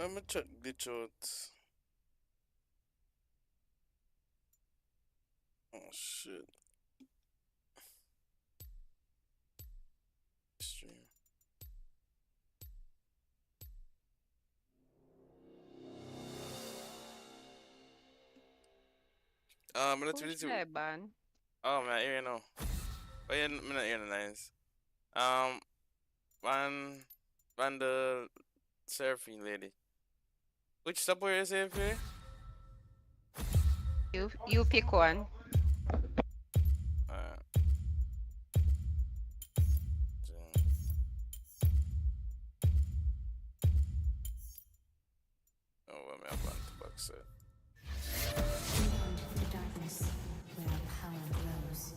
Let me check glitch out. Oh shit. Stream. Let's Who really should see. I ban? Oh man, here you know. Oh yeah, I'm not hearing the lines. Um, Van, Van the surfing lady. Which subway is it for? You pick one. Uh, oh, well, I'm going to box it. Into the darkness where our power grows.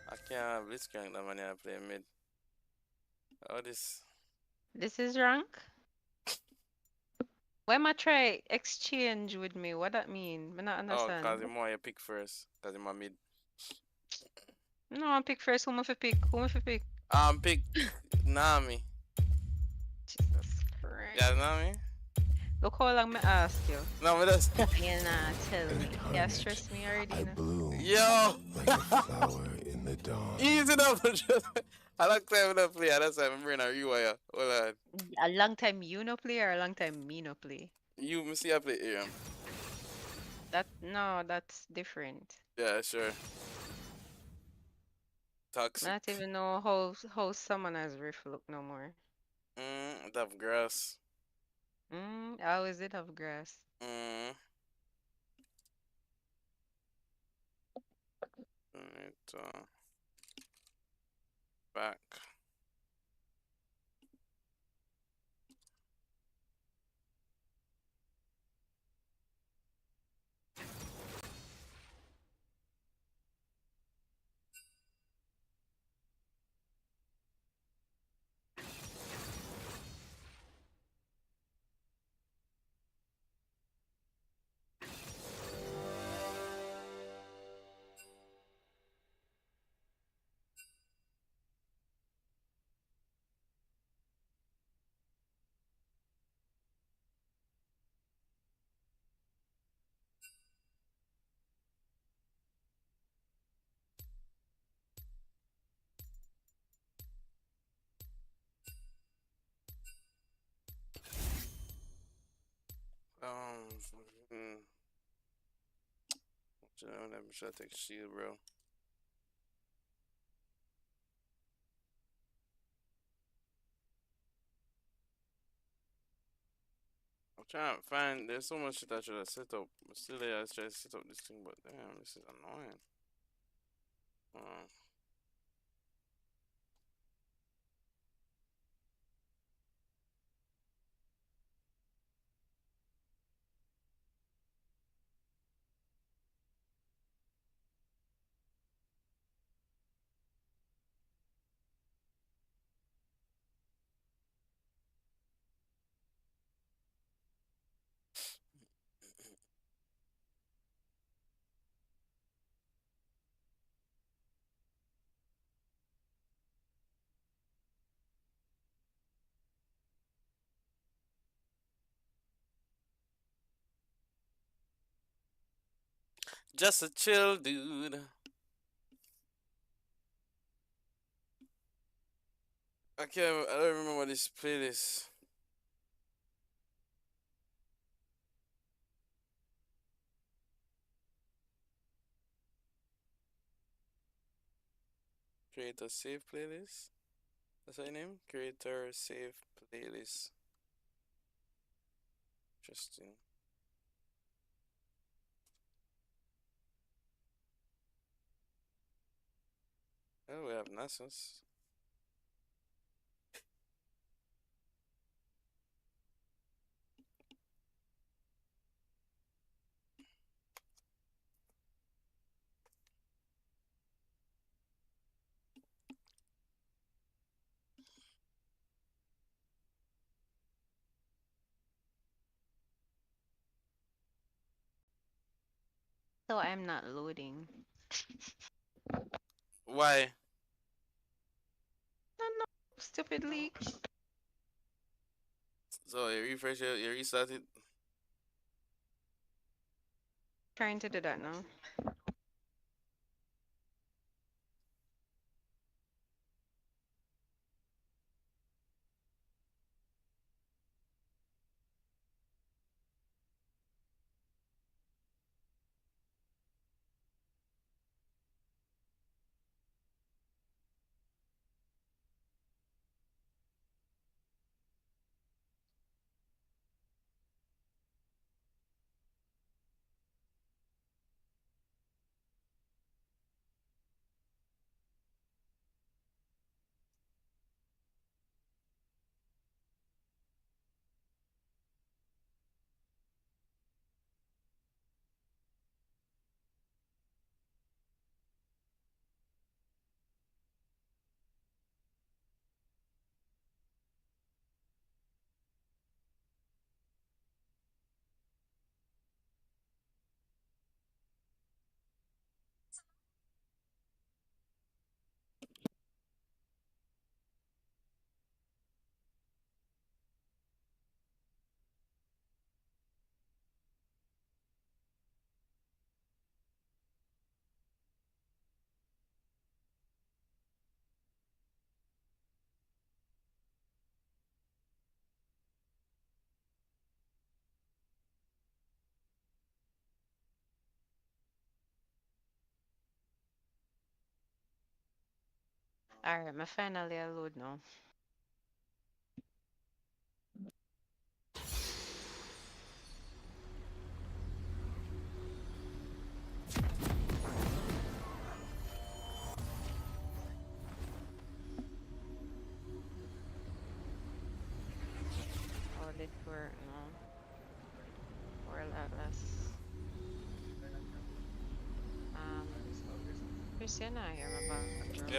I can't Blitzcrank that money I play mid. Oh, this. This is rank. Why ma try exchange with me? What that mean? Me not Oh, cause understand. you more you pick first. Cause you my mid. No, I pick first. Who me fi pick? Who me fi pick? Pick Nami. Jesus Yeah, Christ. Nami. Look how long me ask you. No, but that's You not tell In me. Yeah, carnage, stress me already, I you know. bloom yo. like a flower in the dawn. Easy enough. I like time to play. That's why I'm bringing a rewire. Hold on. A long time you no play or a long time me no play? You me see I play here. That no, that's different. Yeah, sure. I Toxic. don't even know how Summoner's Rift look no more. That grass. How is it of grass? Mm. It back. Mm, let me try to take shield, bro. I'm trying to find. There's so much shit I should have set up. But still, I try to set up this thing, but damn, this is annoying. Uh, just a chill dude. I don't remember this playlist. Create a save playlist. That's her name? Creator save playlist. Interesting. Oh, we have Nasus. So I'm not loading. Why? No, no, stupid leak. So you refresh it, you restart it. Trying to do that now. Alright, my finally I load now. Oh, did work no. Or Atlas. Chris, you're not here, my Yeah,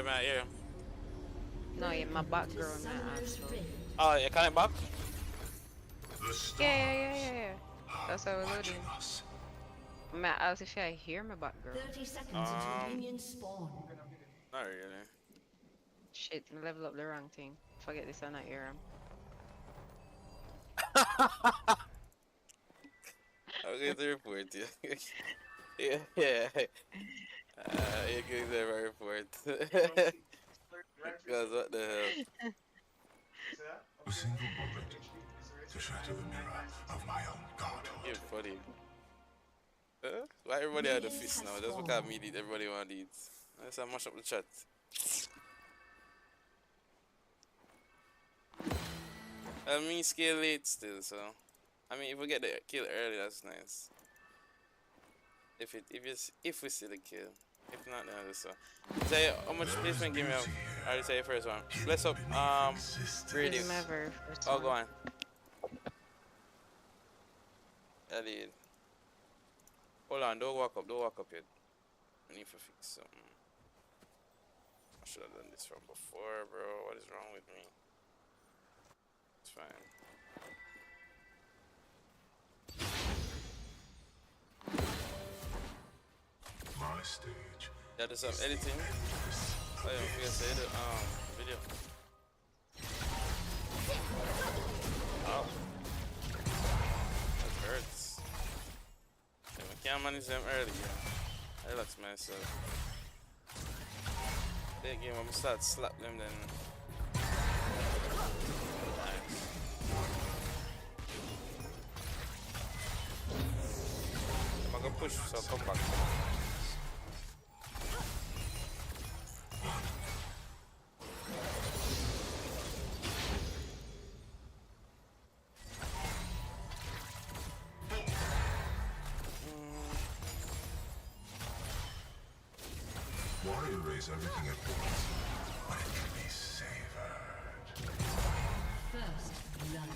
background. man, yeah. No, yeah, my background not actual. Oh, you coming back? Yeah. That's how we're loading. I'm as if I hear my background. 30 seconds until minions spawn. Not really. Shit, I level up the wrong thing. Forget this, I not hear him. I'm going to report you. yeah. You're going to report. Because what the hell? A single bullet to shatter the mirror of my own You're godhood. funny. Why everybody had a fist now? Just because me did, everybody want to eat. Let's mash up the chat. I mean, scale late still, so. I mean, if we get the kill early, that's nice. If we see the kill. If not, then I'll just say how much placement give me up? I already say first one. Bless up, radio. This is my very first Oh, one. go on. I did. Hold on, don't walk up yet. I need to fix something. I should have done this from before, bro. What is wrong with me? It's fine. My stage. Yeah, there's some editing. Oh yeah, we can say the video. Oh, that hurts. Yeah, we can't manage them early. Yeah. Relax myself. That game, I'm gonna start slap them then. Nice. I'm gonna push, so come back. Why erase everything at once when it can be savored? First blood.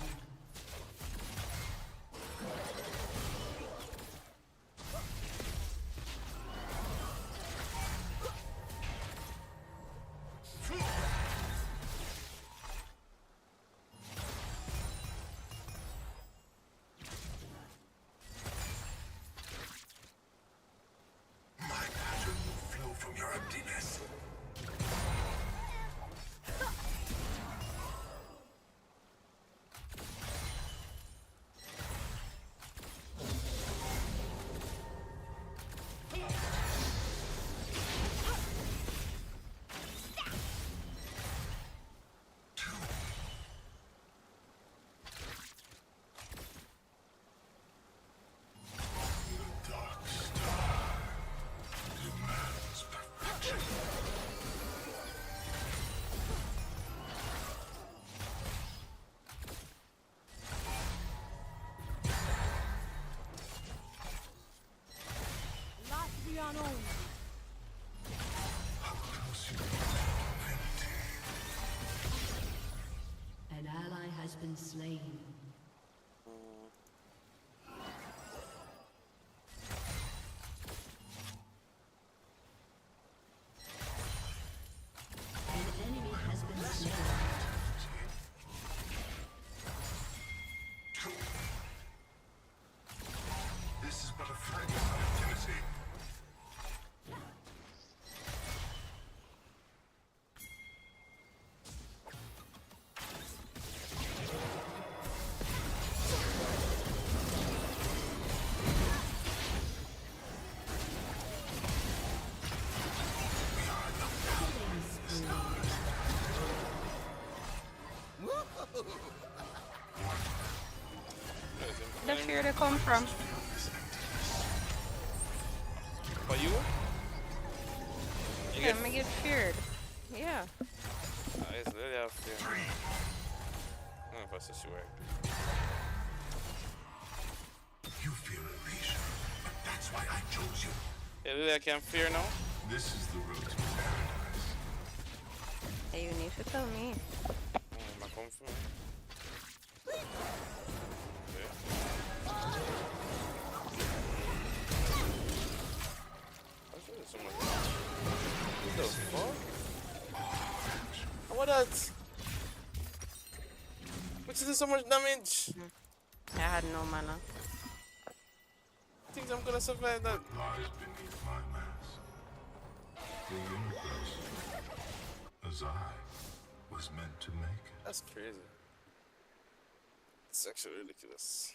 My passion will flow from your emptiness. slain. An enemy has been slain. This is but a fragment of activity. The fear they come from. For you? You Yeah, get me get feared. Yeah. it's literally out there. I don't know if that's a work. You feel elation, but that's why I chose you. Yeah, literally I can't fear now. This is the road to paradise. Hey, you need to tell me. My come from. Okay. What's really so much? What the fuck? What that? What's this so much damage? I had no mana. Think I'm gonna survive that? Lies beneath my mask. The universe, as I was meant to make it. That's crazy. It's actually ridiculous.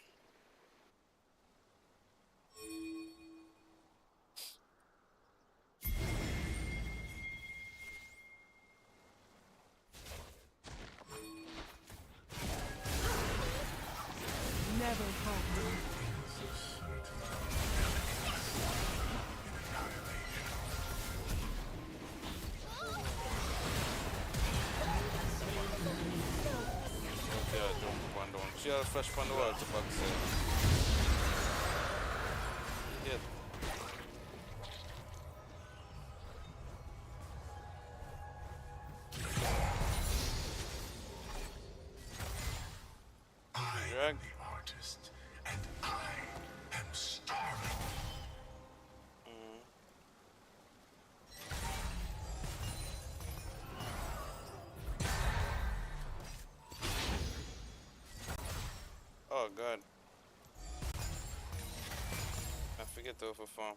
Never come. Yeah, jump one down. She had a fresh on the wall to back side. Yeah. I Drag. am the artist, and I am starving. Oh god. I forget to perform.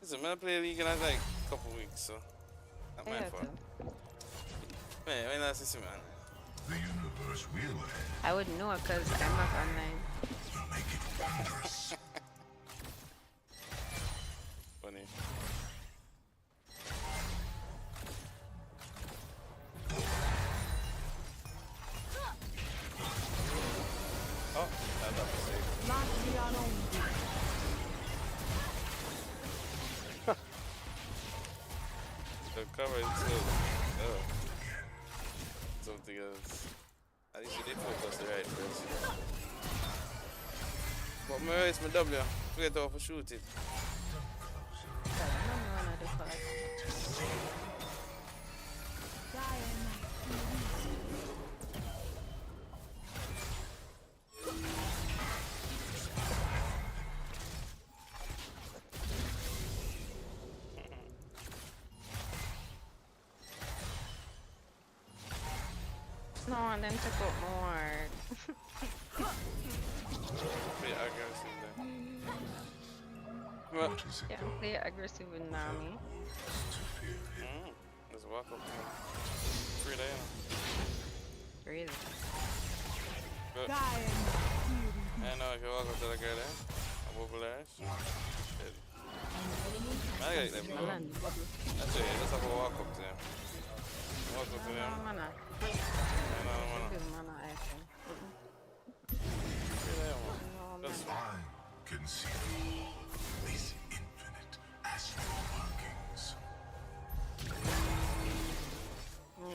Listen, I'm gonna play League in like a couple weeks, so not my Yeah, fault. too. Man, when last see man? The universe will end. I would know because I'm not online. Will make it wondrous. Funny. Oh, that's up to save. Martial only. The cover is so. Oh. Something else. At least you did focus the right person. But my race, my W. Forget to overshoot it. I don't know one of the cards. No, and then took out more. Pretty aggressive there. What is it Yeah, though? play aggressive with Nami. To fear him. Let's walk up to him. Free there. Really? Good. I know if you walk up to the girl there, I'm over there. Shit. I got them, bro. Mana? That's it, let's have a walk up to him. Walk up to No him. mana. No, Good mana, I think. Free there, man. No That's mana. I can see these infinite astral workings.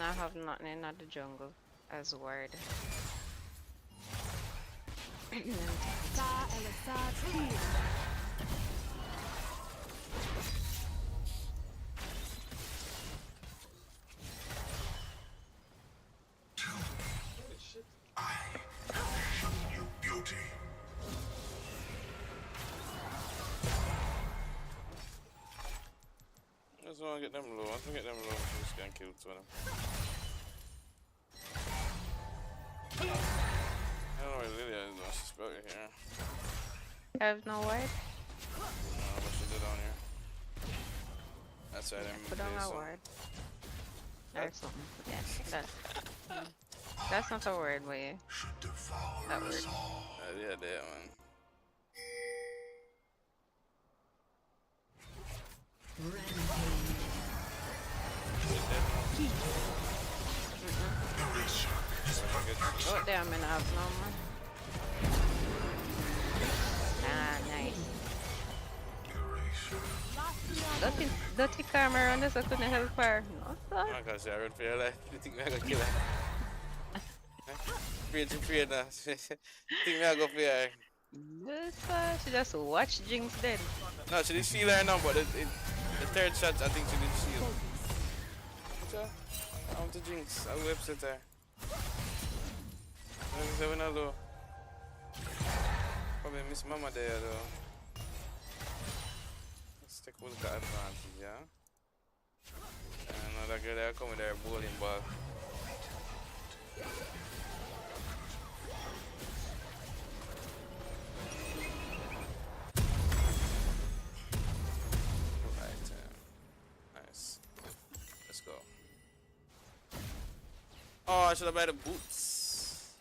I have nothing in the jungle as word. I want to get them low. Once we get them low, we just gonna kill two of them. I don't know where Lilia is though. She's probably here. I have no word. I don't know what she did down here. That's why I didn't Put on play my some. word. Or something. Yeah, that's not a word, but yeah. Should devour That word. us all. Yeah, there, man. Oh, damn, I'm in up no more. Ah, nice. Dirty camera on this, I couldn't help her. No, sir. I'm not gonna say I run for your life. You think me I gonna kill her? Afraid now. Think me I go for her? Yes, sir. She just watched Jinx dead. No, she did feel her now, but the third shot, I think she did shield. Sure. I want to Jinx. I will upset her. Like I said, we not low. Probably miss Mama there though. Let's take a look at advantage, yeah? And another girl there come with her bowling ball. Right, nice. Let's go. Oh, I should have bought the boots.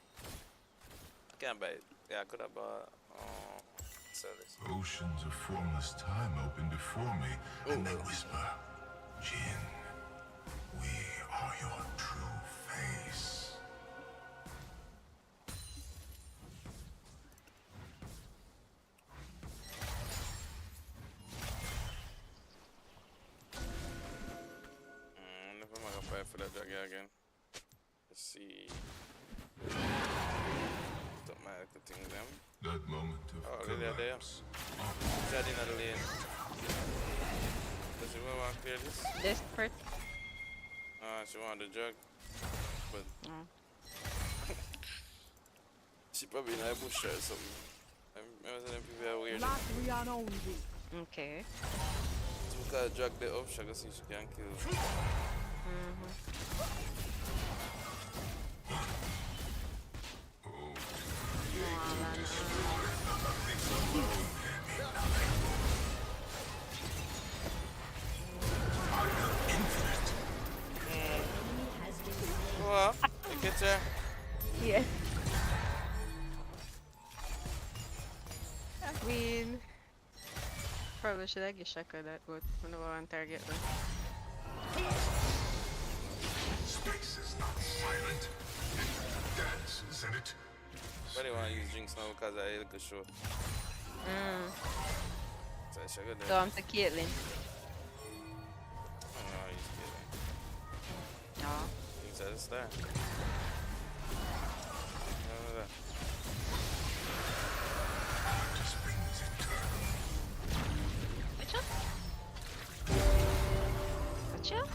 I can't buy it. Yeah, I could have bought. Oh, sell this. Oceans of formless time open before me, and they whisper, Jin, we are your true face. I wonder if I'm gonna buy for that drug again. Let's see. Don't mind the things them. That moment of Oh, really, are there? collapse. Is that in the lane? Does she want to clear this? Desperate. She want the drug. But she probably in a bush or something. I remember them people are weird. Latvian only. Okay. So we can drag the up, she can see she can kill. What? You catch her? Yeah. I mean, probably should I get Shaka that, but I don't want to target them. Space is not silent. It dances, and it... But I want to use Jinx now because I look a show. So I should go there. So I'm to Caitlyn. I don't know how you use it. No. Jinx at the start. Remember that. Just brings eternal. Which one? Which one?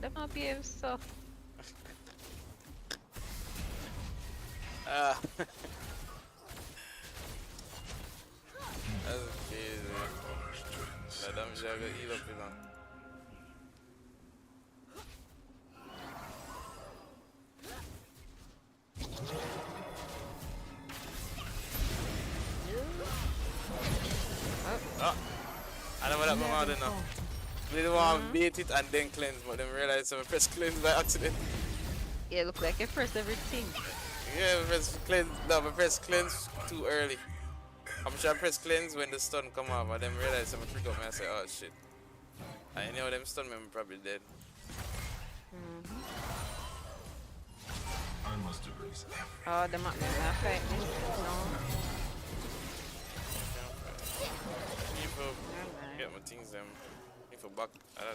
That might be so. Ah. That's crazy. Like, that means I gotta eat up, you know. Oh, I know what that mama did now. They didn't want to bait it and then cleanse, but then realized I press cleanse by accident. Yeah, look like I pressed everything. Yeah, I press cleanse. No, I press cleanse too early. I'm sure I press cleanse when the stun come off, and then realize I'm freak out me and say, oh shit. And you know them stun me, I'm probably dead. I must erase every... Oh, the map not fight me. No. Need to get my things them. Need to back. I am the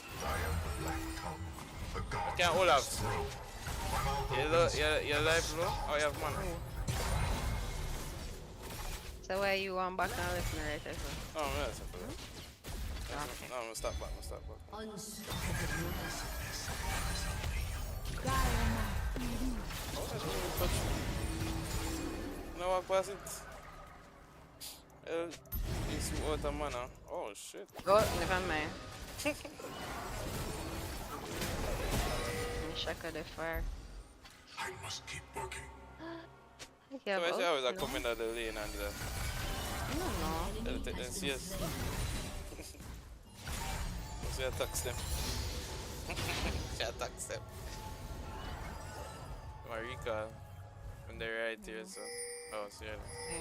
black tongue, the god I can't hold of up. this throat. Your life low? Oh, you have mana. So why you want back and listen right as well? Oh, that's simple. Okay. No, I'm gonna stop back. Unstoppable. Die on my TV. Oh, that's really touch me. No, walk past it. He's out of mana. Oh shit. Oh, never mind. Shock of the fire. I must keep working. Yeah, So I but say I was no. coming out the lane and I don't know. they'll see us. So I attacks them. She attacks them. Marika. When they're right here, so. Oh, see ya. Yeah.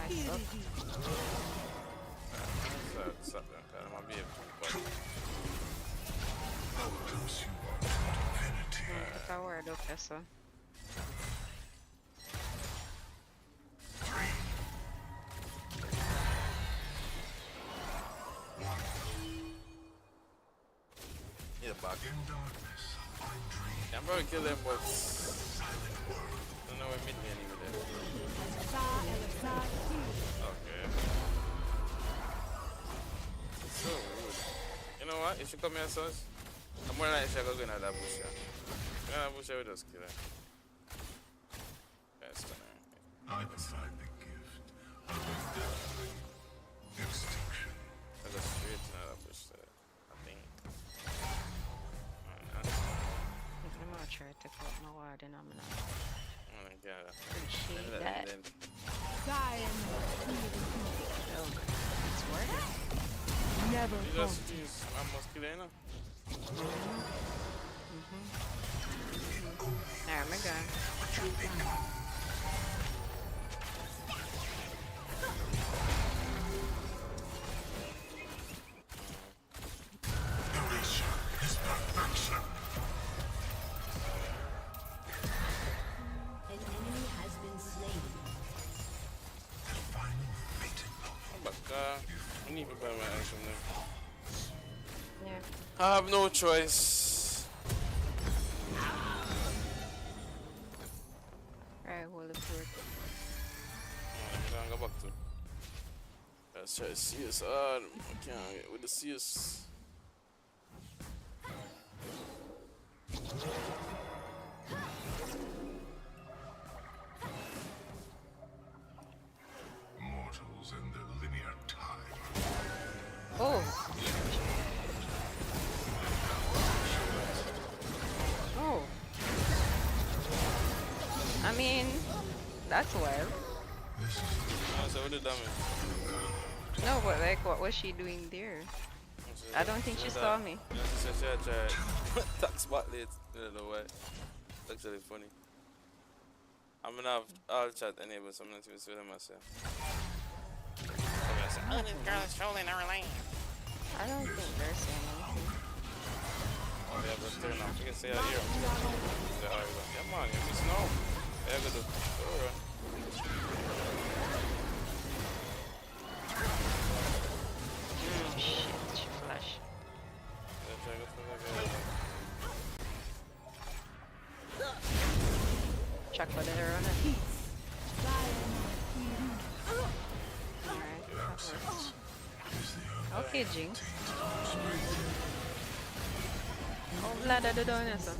Nice. Oh, So, them. I'm gonna be able to. How close you are to divinity. put a word up there, so. Yeah, back. In darkness, I dream Yeah, I'm probably kill them, but silent world. I don't know where mid lane with them. Okay. It's so rude. You know what? If she come here, sus, I'm more likely she'll go in that bush. Yeah, bush, we just kill her. That's gonna. I provide the gift of undying extinction. I go straight to another bush, I think. I'm gonna try to put my word in. I'm gonna Yeah. appreciate Then- that. then- Oh, it's working. Never You come. just use my muscular, There we go. Erasure is perfection. An enemy has been slain. The final fated Oh my god. I need to buy my action there. Yeah. I have no choice. Right, hold the fort. I'm gonna go back to. Let's try to see us. I can't get with the CS. Mortals and their linear time. Oh! Oh! I mean, that's wild. This is Oh, so what the damage? No, but like, what was she doing there? I don't think she saw me. Yeah, she said she had tried tax spot late. I don't know why. It's actually funny. I'm gonna have all chat enabled, so I'm not even seeing myself. Oh, this girl is trolling our lane. I don't think they're saying anything. Oh, yeah, but turn off. You can say I hear him. Say, oh, yeah, man, you miss no. Yeah, go to. Go run. Shit, she flash. Yeah, try to go for the guy. Chuck for the runner. Alright, that works. is the Okay, Jinx. Oh, ladder the door, yes, sir. Has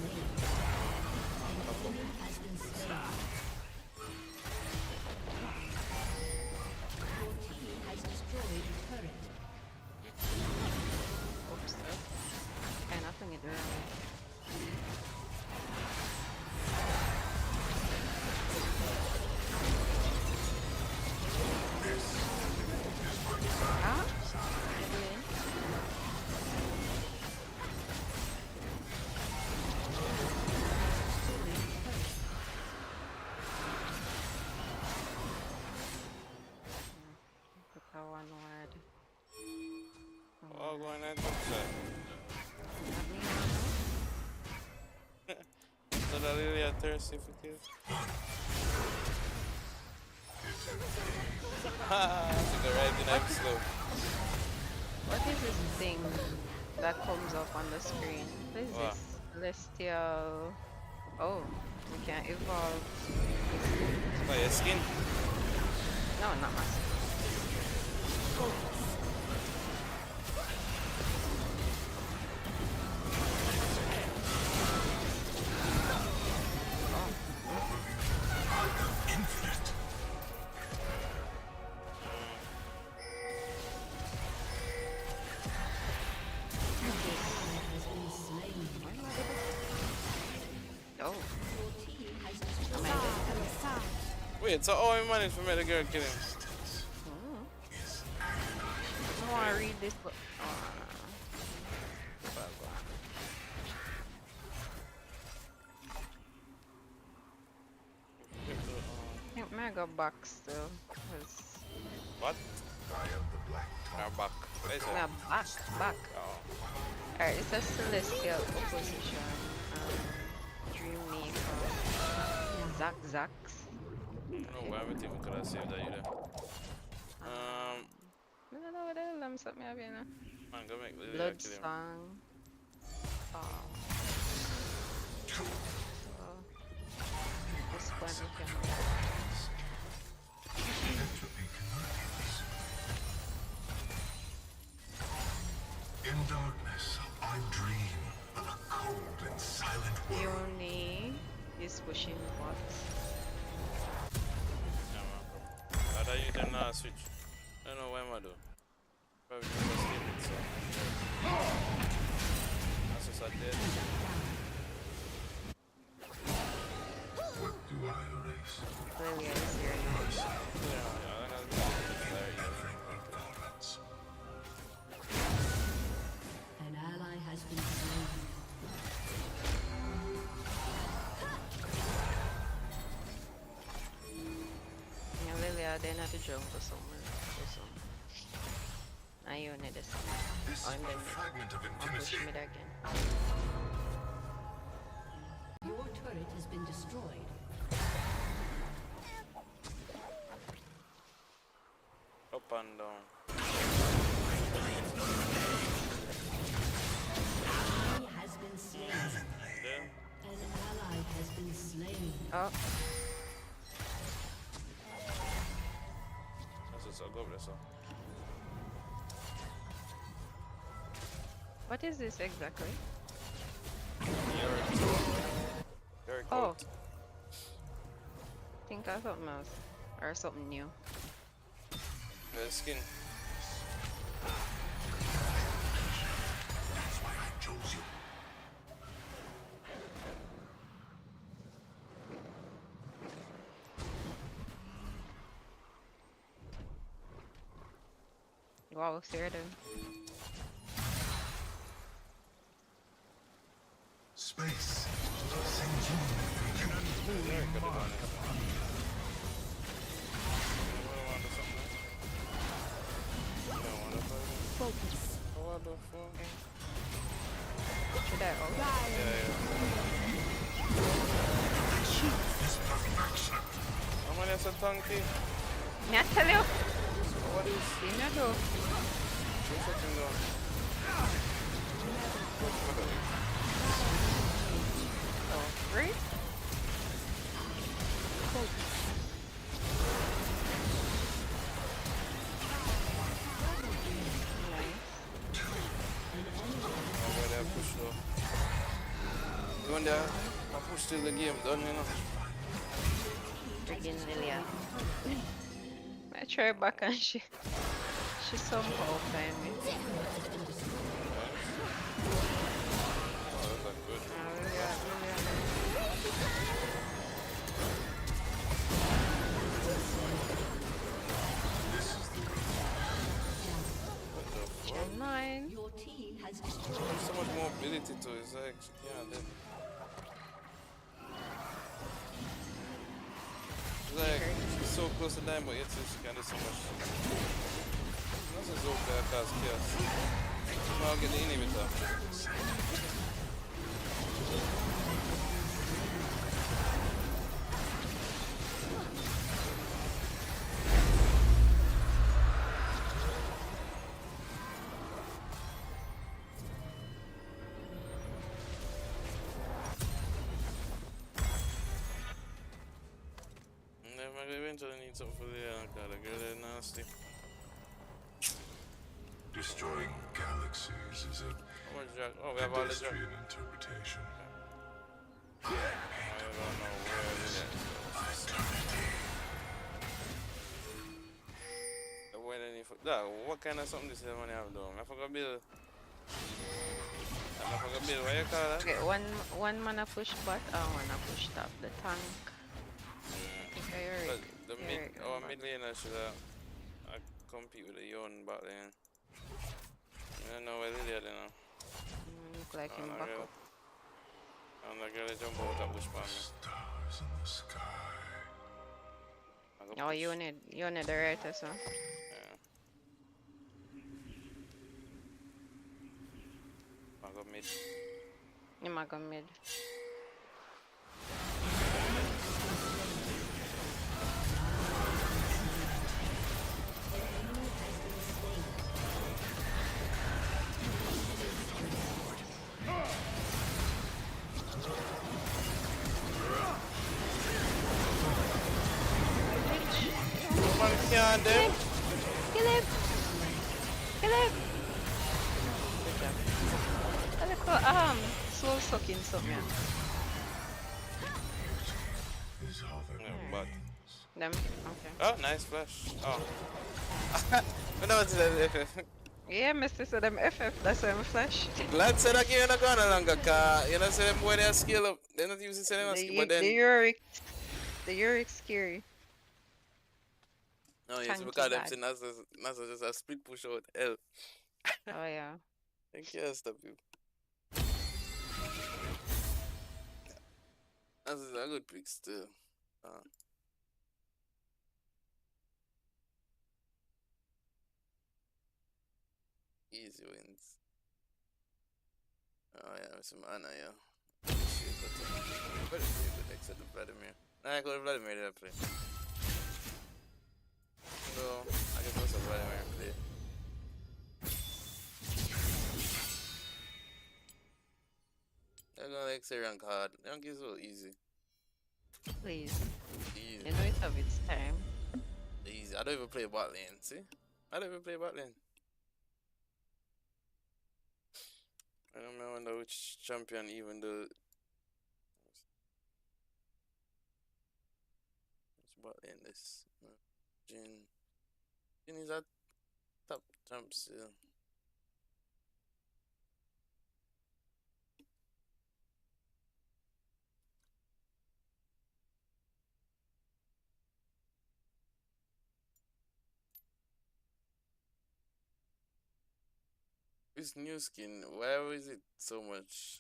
been slain. Your team has destroyed a turret. Oops. Okay, nothing is doing. Huh? What are you doing? Put that one word. Oh, going at that. So that really a thirsty for kill. Ha! Took the right in I'm slow. What is this thing that comes up on the screen? What is What? this? Celestial. Oh, we can evolve. Oh, your skin? No, not my skin. infinite. Wait, so how he managed to make the girl kill him? Mm. is I want to read this book. Oh, I think I go back still. Cause What? I am the Black Now Top. back. Where is it? I'm back. Oh. Alright, it's a celestial opposition. Dream Maker. Zax. No, why would even could have saved that you there? I don't know what the hell I'm something have here now. Man, go make Lily Blood kill him. Song. So, this one we can Entropy convergence. In darkness, I dream of a cold and silent world. Yoni is pushing bots. Yeah, man. I thought you can switch. I don't know why am I do. Probably just skip it, so. That's just a dead. What do I erase? Lilia is here now. Yeah, I think Every performance. An ally has been slain. Yeah, Lilia, they're not a jungle somewhere. Or something. I own it this time. This I'm the fragment of I'll push intimacy. mid again. Your turret has been destroyed. up and down. He has been slain. Then, An ally has been slain. Oh, that's just a go over there, so. what is this exactly? Very Oh. cold. Think of something else. Or something new. The skin. That's why I chose you. Wow, Sarah then. Space sends you Very good at doing it. What want to something else? You don't want to fight him? Focus. What the fuck? Should I? Oh, Yeah. this perfection. How many has a tanky? me I tell you. What is? You know though. What's that thing doing? Oh, great. Focus. Nice. Oh, where they push though. You want there? I push till the game done, you know. Freaking Lilia. I try back and she somehow find me. Oh, that's a good. Lilia. What the fuck? Gen 9. Your team has destroyed. There's so much mobility to it. It's like, yeah, then. It's like, she's so close to dying, but yet she can do so much. This is okay, I cause chaos. I'll get the inhibitor. And then I eventually need something for the gotta get it nasty. Destroying galaxies is a How much jack? Oh, we have all the jack. pedestrian interpretation. I don't know where it is. Where any for that? What kind of something this is money have done? I forgot bill. I forgot bill. What you call that? Okay, one mana push bot, I wanna push top the tank. I think I already. But The Here mid, it our go, mid laner should have compete with the Yon back then. I don't know where Lilia then. Look like Oh, him no back girl. up. Oh, no girl, they jump out and bush by me. Stars in the sky. I go Oh, push. you need the right so. Yeah. I go mid. You might go mid. Man can't them. Kill him! Kill him! Good job. I look for soul sucking something. Yeah. Is all that Yeah, but. Them. Okay. Oh, nice flash. Oh. I know it's the Yeah, Mr. So them FF, that's why I'm flash. Glad said that game not going no longer, cause you know, say them boy they are skill up. They're not using say them a skill, but The then. Yorick scary. No, yes, Tanky because them bad. say Nasa just a split push out L. Oh yeah. They can't stop you. That's a good pick still. Easy wins. Oh yeah, some Anna, yeah. Shit, but good next to the Vladimir. Nah, I go to Vladimir to play. So, I can go to Vladimir and play. They're gonna like say rank hard. Rank is so easy. Please. Easy. You know it have its time. Easy. I don't even play bot lane, see? I don't even play bot lane. I don't remember which champion even though it's bot lane this. Jin. Jin is at top champ still. This new skin, why is it so much?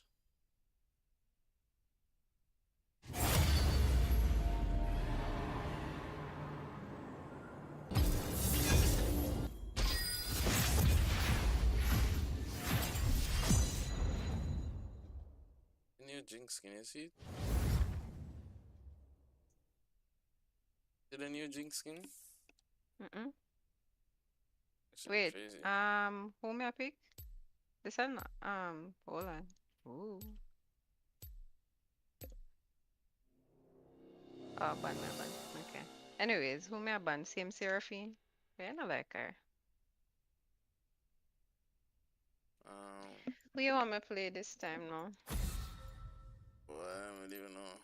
The new Jinx skin, you see it? See the new Jinx skin? Mm-mm. Actually Wait. crazy. Who may I pick? This one. Hold on. Ooh. Oh, ban my ban. Okay. Anyways, who may I ban? Same Seraphine? Yeah, I don't like her. Who you want me to play this time now? Well, I don't even know.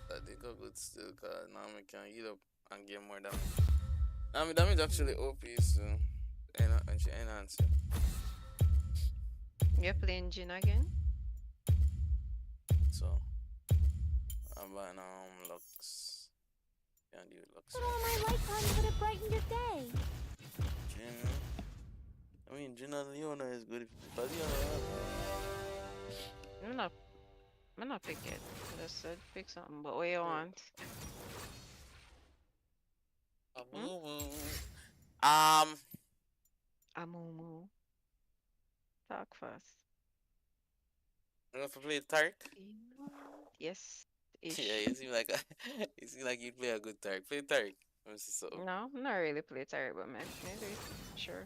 That they go good still, cause now I can heal up and get more damage. Now my damage actually OP soon. And she enhance it. You're playing Jin again? So I'm buying Lux. Can't do Lux. Put all my lights on would have brightened your day. Jin. I mean Jin and Leona is good but I'm not pick it. I just said pick something, but what you want? Amumu. Talk fast. I'm gonna play Tark. Yes. Ish. Yeah, you seem like you play a good Tark. Play Tark. Let me see something. No, I'm not really play tired, but maybe sure.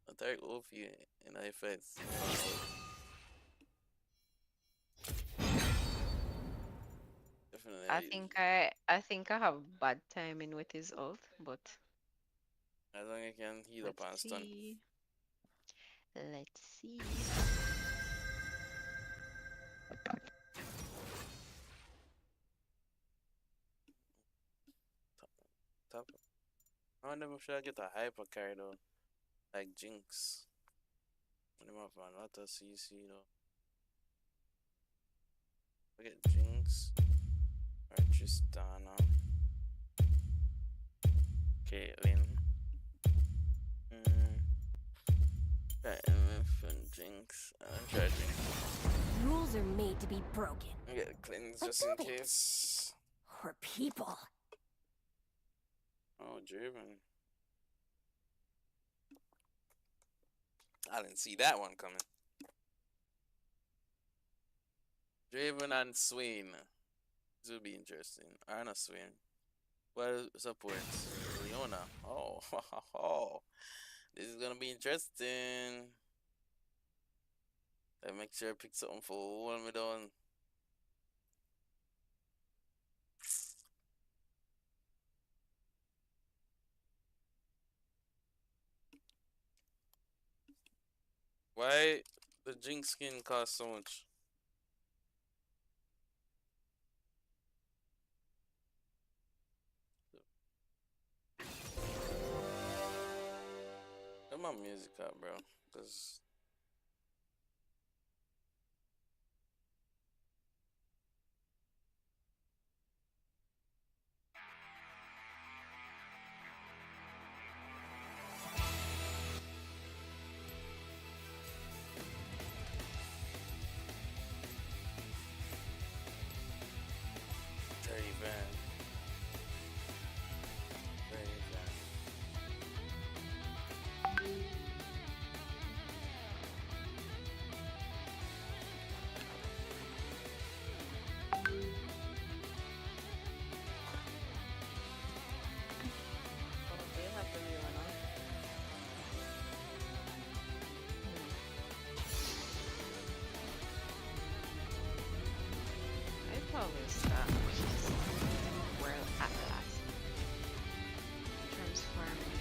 A Tark OP in high fights. Definitely. I think I have bad timing with his ult, but As long as I can heal up and let's stun. see. Let's see. Top. I wonder if I get a hyper card though. Like Jinx. Them have a lot of CC though. I get Jinx or Tristana. Caitlyn. And Jinx. Try Jinx. Rules are made to be broken. Get a cleanse Like just in buildings. case. Or people. Oh, Draven. I didn't see that one coming. Draven and Swain. This will be interesting. Arna Swain. Well, support. Leona. Oh, this is gonna be interesting. I make sure I pick something for one me down. Why the Jinx skin cost so much? Get my music out, bro. Cause Dirty Van. Dirty Van. Okay, have to be one on. I probably start World Atlas. Transforming.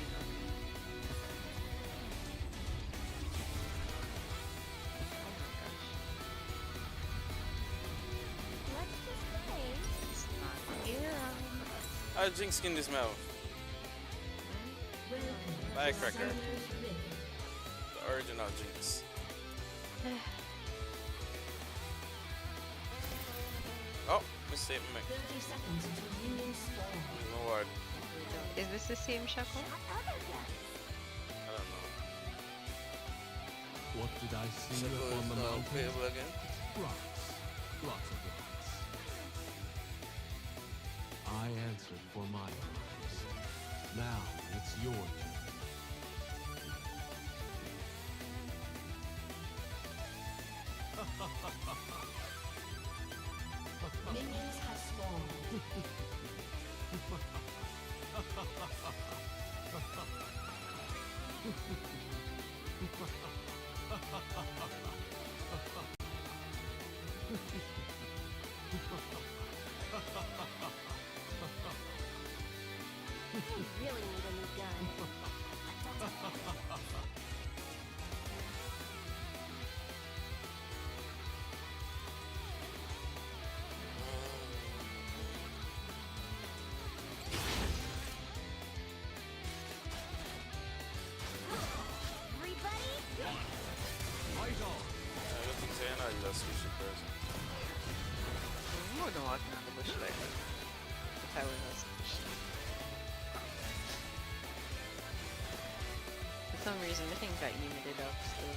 Oh my gosh. Let's just say. It's not here. How Jinx skin this mouth? Firecracker. The original Jinx. Oh, mistake me. 30 seconds until minions spawn. No word. Is this the same Shackle? I don't know. What did I see Shackle upon is the not mountain? playable again. Rocks. Lots of rocks. I answered for my crimes. Now it's your turn. Minions have spawned. I really need a new gun. Everybody, Fight on! I don't think saying I just switch the person. More than walking on the bush like that. If I was a fish. For some reason, I think that you made it up still.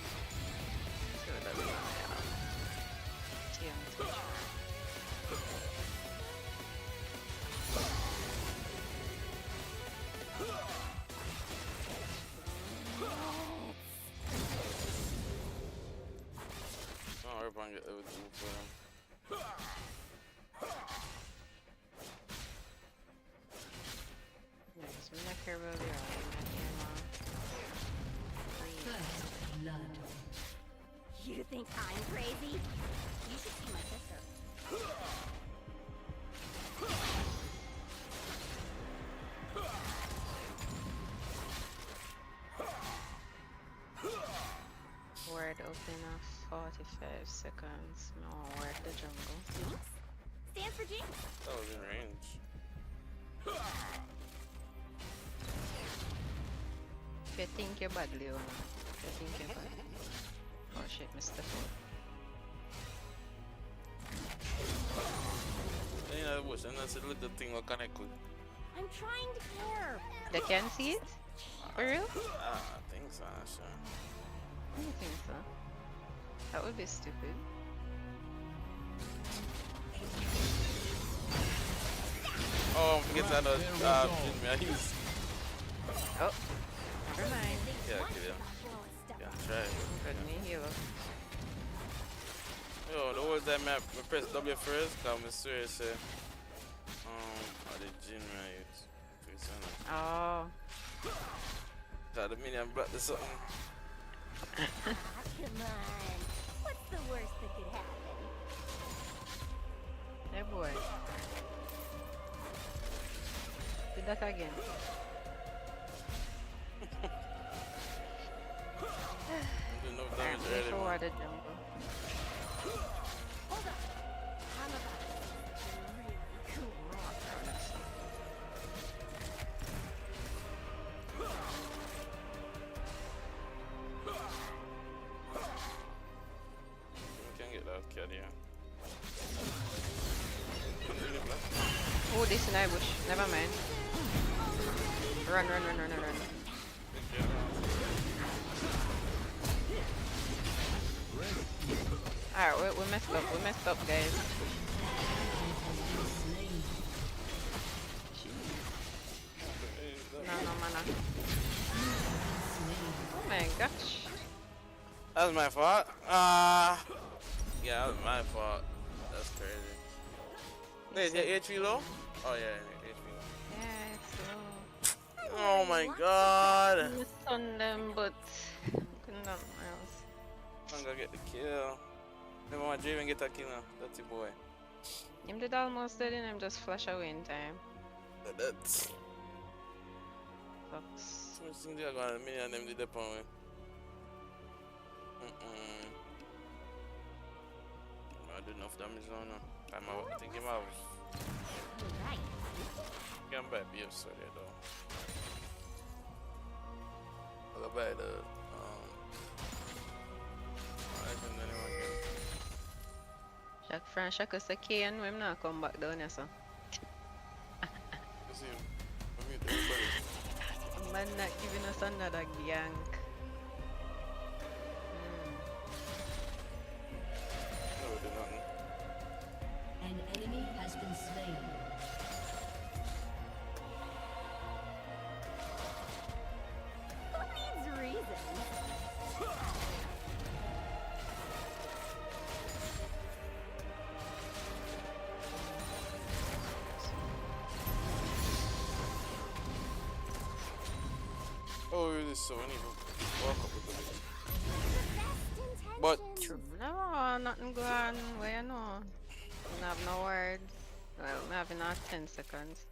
See what that is on my arm. TNT. Don't worry about get everything for him. Yes, I'm not care about your arm. I'm not here now. First blood. you think I'm crazy? You should see my sister. Word open of 45 seconds. No, word the jungle. Jinx? Stands for Jinx. That was in range. If you think you're bad, Leona. If you think you're bad. Oh shit, Mr. Fool. bush and that's a little thing will connect with. I'm trying to care. They can see it? For real? I think so, sure. I don't think so. That would be stupid. Oh, forget that I use. Oh, never mind. Yeah, kill him. Yeah, try. Good me heal. Yo, the whole time I press W first, cause I'm serious, the gym I use. Oh. Try the minion block the something. Come on. What's the worst that could happen? Hey boy. Do that again. Do enough Alright, damage make early, sure man. the jungle. Hold up. I'm about to do something really cool. We can get that cat here. Oh, this in bush. Never mind. Run, run, run, run, run, run. Alright, we messed up. We messed up, guys. No, no, mana. Oh my gosh. That was my fault. Yeah, that was my fault. That's crazy. Wait, yeah, HP low? Oh yeah, HP low. Yeah, it's low. Oh my god. We stunned them, but couldn't do nothing else. I'm gonna get the kill. Never want Draven get a kill now. That's your boy. Him did almost dead and him just flash away in time. That's Sucks. so much things they are going to me and them did the power. I do enough damage now. I'm out. I think him out. Right. Can't buy BF so there though. I'll buy the I think anyone can. Jack Fran Shaka say Kane, we not come back down here, so. You see him. I mean, everybody. Man not giving us another yank. Never do nothing. An enemy has been slain. Who needs reasons? Oh, this is so uneven. Walk up with the bit. The best But intentions. No, nothing going. Where you know? I have no word. Well, I have not 10 seconds.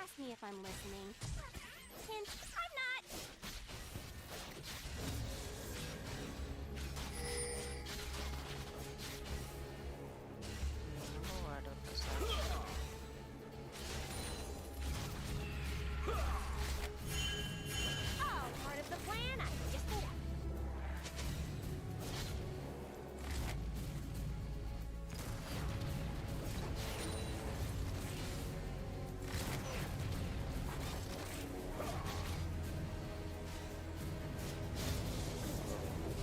Ask me if I'm listening. Hint, I'm not. No word of this one. All part of the plan. I just made up.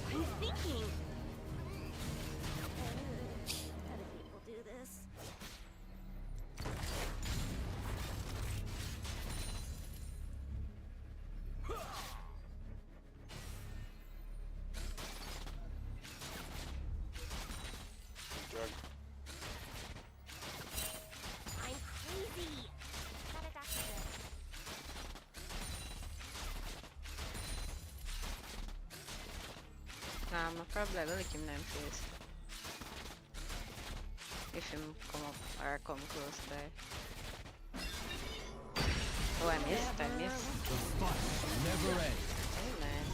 I'm thinking. Other people do this. drag. I'm crazy. Got a doctor. Nah, I'm probably gonna lick him in the face. If him come up or come close by. Oh, I missed. The fight never ends. Hey, man.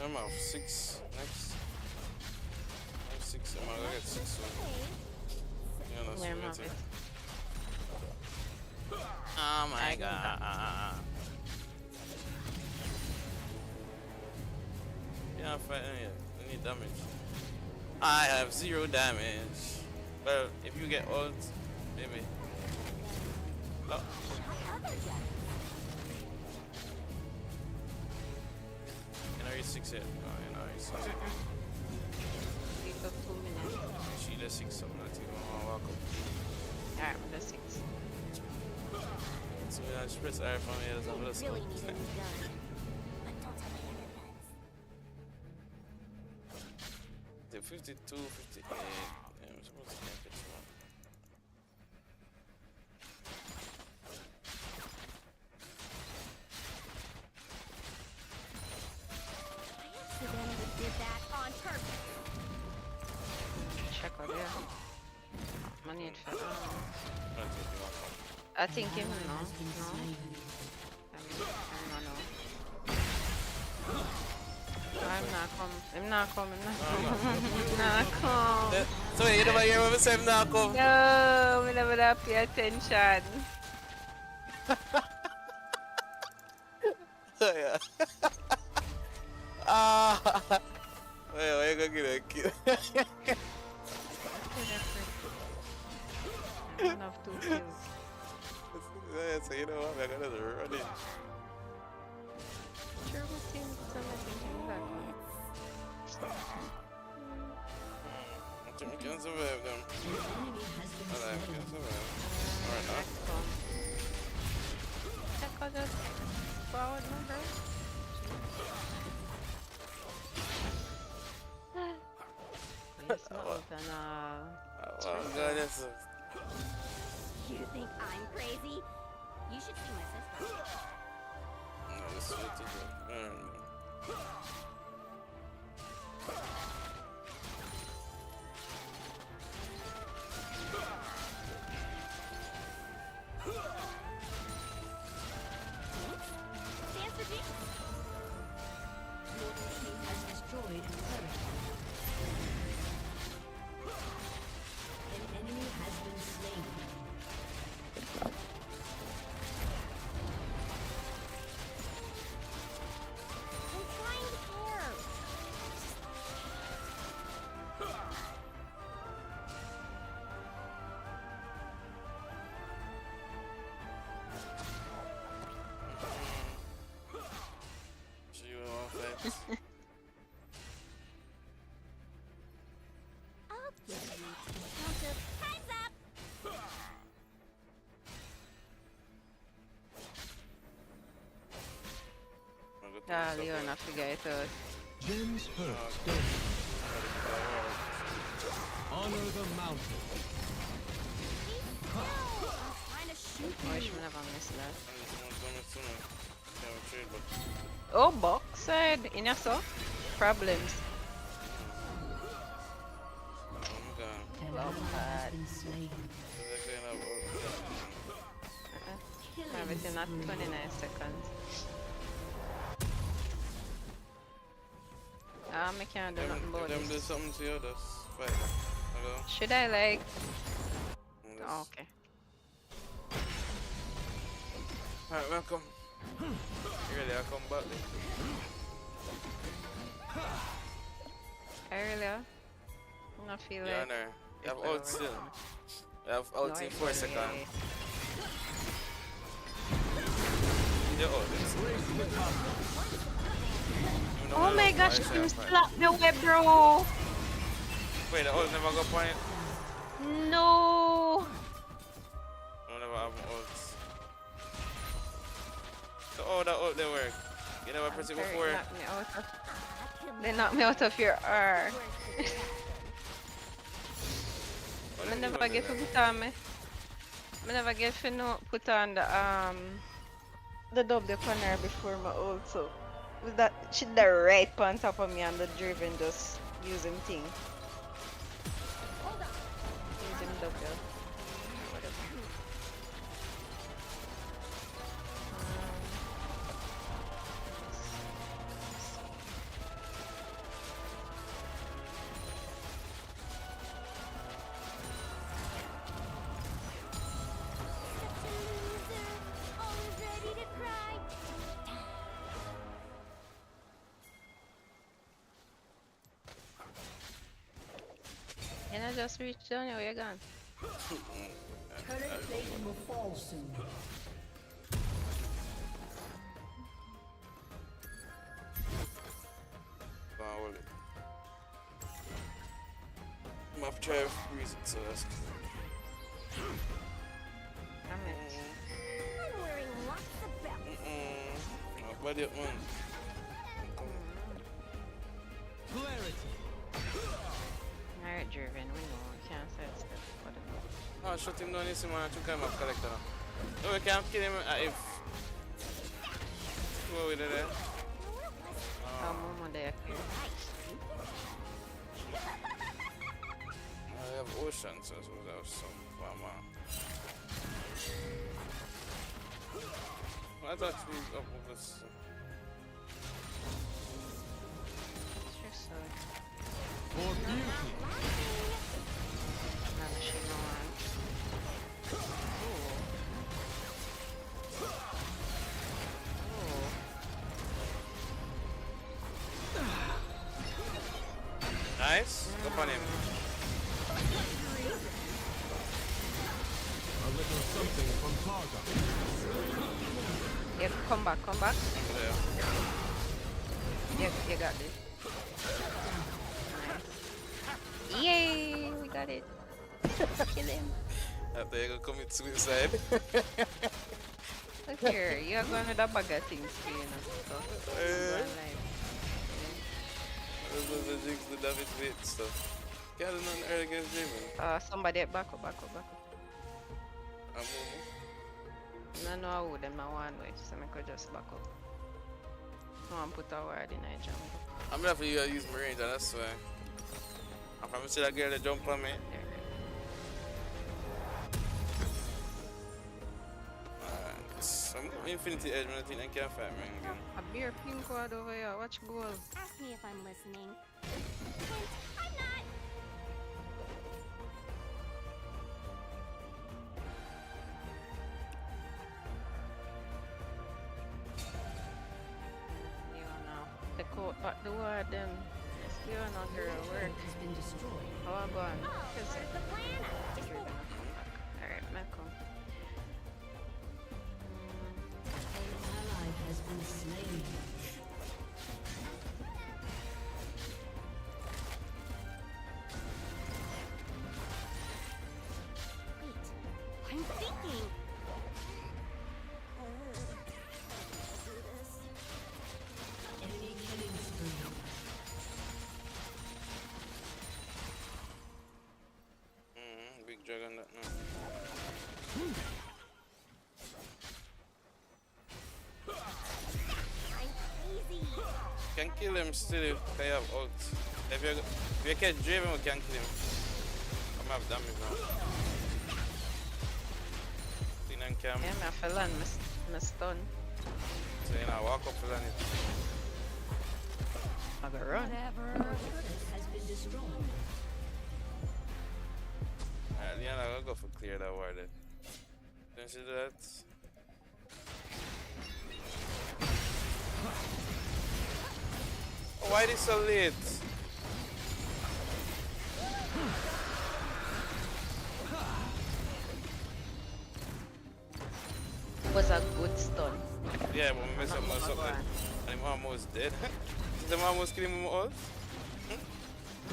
I'm out 6 next. I have 6. I'm gonna get 6 soon. Okay. me have too. it. Oh my I got god. Yeah, I'm fighting it. I need damage. I have 0 damage. Well, if you get ult, maybe. Oh. NRE6 yet? No, NRE6 yet. Wait for 2 minutes. She does 6 something like that. You wanna walk up. Alright, I'm the 6. So yeah, just press R for me as I'm They just really need a new gun. But don't tell the other guns. the 52, 58. Yeah, I'm supposed to get this one. I accidentally did that on purpose. Check out there. I need for I don't think you want one. I think him no. Has been No. slain. I'm not I'm not come. I'm not coming. I'm not come. So you never hear what I say, I'm not come. No, we never have pay attention. Yeah. Ah. Wait, why you gonna get a kill? I don't have 2 kills. Yeah, so you know what? I'm gonna run it. Sure, we think something like I think we can survive them. An enemy has been Alright, we slain. can survive. Alright, now. Check out the forward number. Yes, no, then, Oh, God, that's a... You think I'm crazy? You should see my sister. No, this is what to do. Stands for Jinx. Your team has destroyed a turret. An enemy has been slain. I'm trying to care. So you want to fight? I'll give you 2 counts of time's up. I'll go to Ah, the Leon, I support. figure it out. Gems hurt, don't honor the mountain. I'm trying to shoot I wish you. we never missed that. Someone's coming sooner. Can't retreat, but... Oh, box side. In your so? Problems. Oh my god. An Well, ally has been slain. They're gonna have Killing Everything at spree. 29 seconds. I can't do nothing about them do this. something to you, just fight. Hello? Should I like... And Oh, just- okay. Alright, welcome. You ready? I'll come back then. Earlier. I don't feel Yeah, like... no. You have it's ult over. still. You have ult No, in it's 4 over, seconds. yeah. Your ult is... Even though Oh we my don't gosh, fight, you I fight. slapped the web, bro! Wait, the ult never go point? No! No, never have ult. So, oh, that ult didn't work. You never press it Sorry, before? knocked me out of... They knocked me out of your R. Why I did you never not do get to that? put on me. I never get to no put on the dub the corner before my ult, so with that she the right on top of me and the driven just using thing. Using W. Whatever. just reached down here. Where you gone? Turret plating will fall soon. Hold it. I'm gonna try to freeze it, so that's Damn it. I'm wearing lots of belts. body up, man. Clarity. Alright, Driven, we know. We can't sidestep. Whatever. Oh, shut him down, you see, man. I took him off collector now. No, we can't kill him if. Go with it there. Oh, Momo there. I have ocean, so I suppose I have some farmer. I thought we up with this. Sure, so. For beauty. Another shit no one. Ooh. Nice. Go on him. A little something from Targa. Yeah, come back, come back. There. Yeah, you got this. Nice. Yay, we got it. Kill him. After you go commit suicide. Look here, you're going with a bag of things for you know. So, go on live. Those are the jigs the David Wait stuff. Can't do nothing early against Jamie. Somebody back up, back up, back up. I'm moving. No, no, I wouldn't. I one way, so I could just back up. No one put a word in a jump. I'm gonna have to use my range, and that's why. I'm gonna see that girl that jump on me. There. Alright, so I'm going Infinity Edge, but I think I can't fight me again. A beer pink quad over here. Watch goal. Ask me if I'm listening. Hint, I'm not. You know, the coat back the word them. Yes, you know, girl, work. Has been destroyed. How I go on? Oh, where's the plan? Just You're move gonna on. come back. Alright, Malcolm. An ally has been slain. Wait, I'm thinking. Do this. Enemy killing spree. Big dragon that now. I'm crazy. Can kill him still if I have ult. If you catch Draven, we can kill him. I'm have damage now. Clean and cam. Yeah, I fell on my stun. So you know, walk up on it. I go run. Whatever. Turret has been destroyed. Alright, Leon, I'll go for clear that ward then. Don't you do that? Oh, why this so late? Was a good stun. Yeah, but we mess up my something. And I'm almost dead. I'm almost killing him all.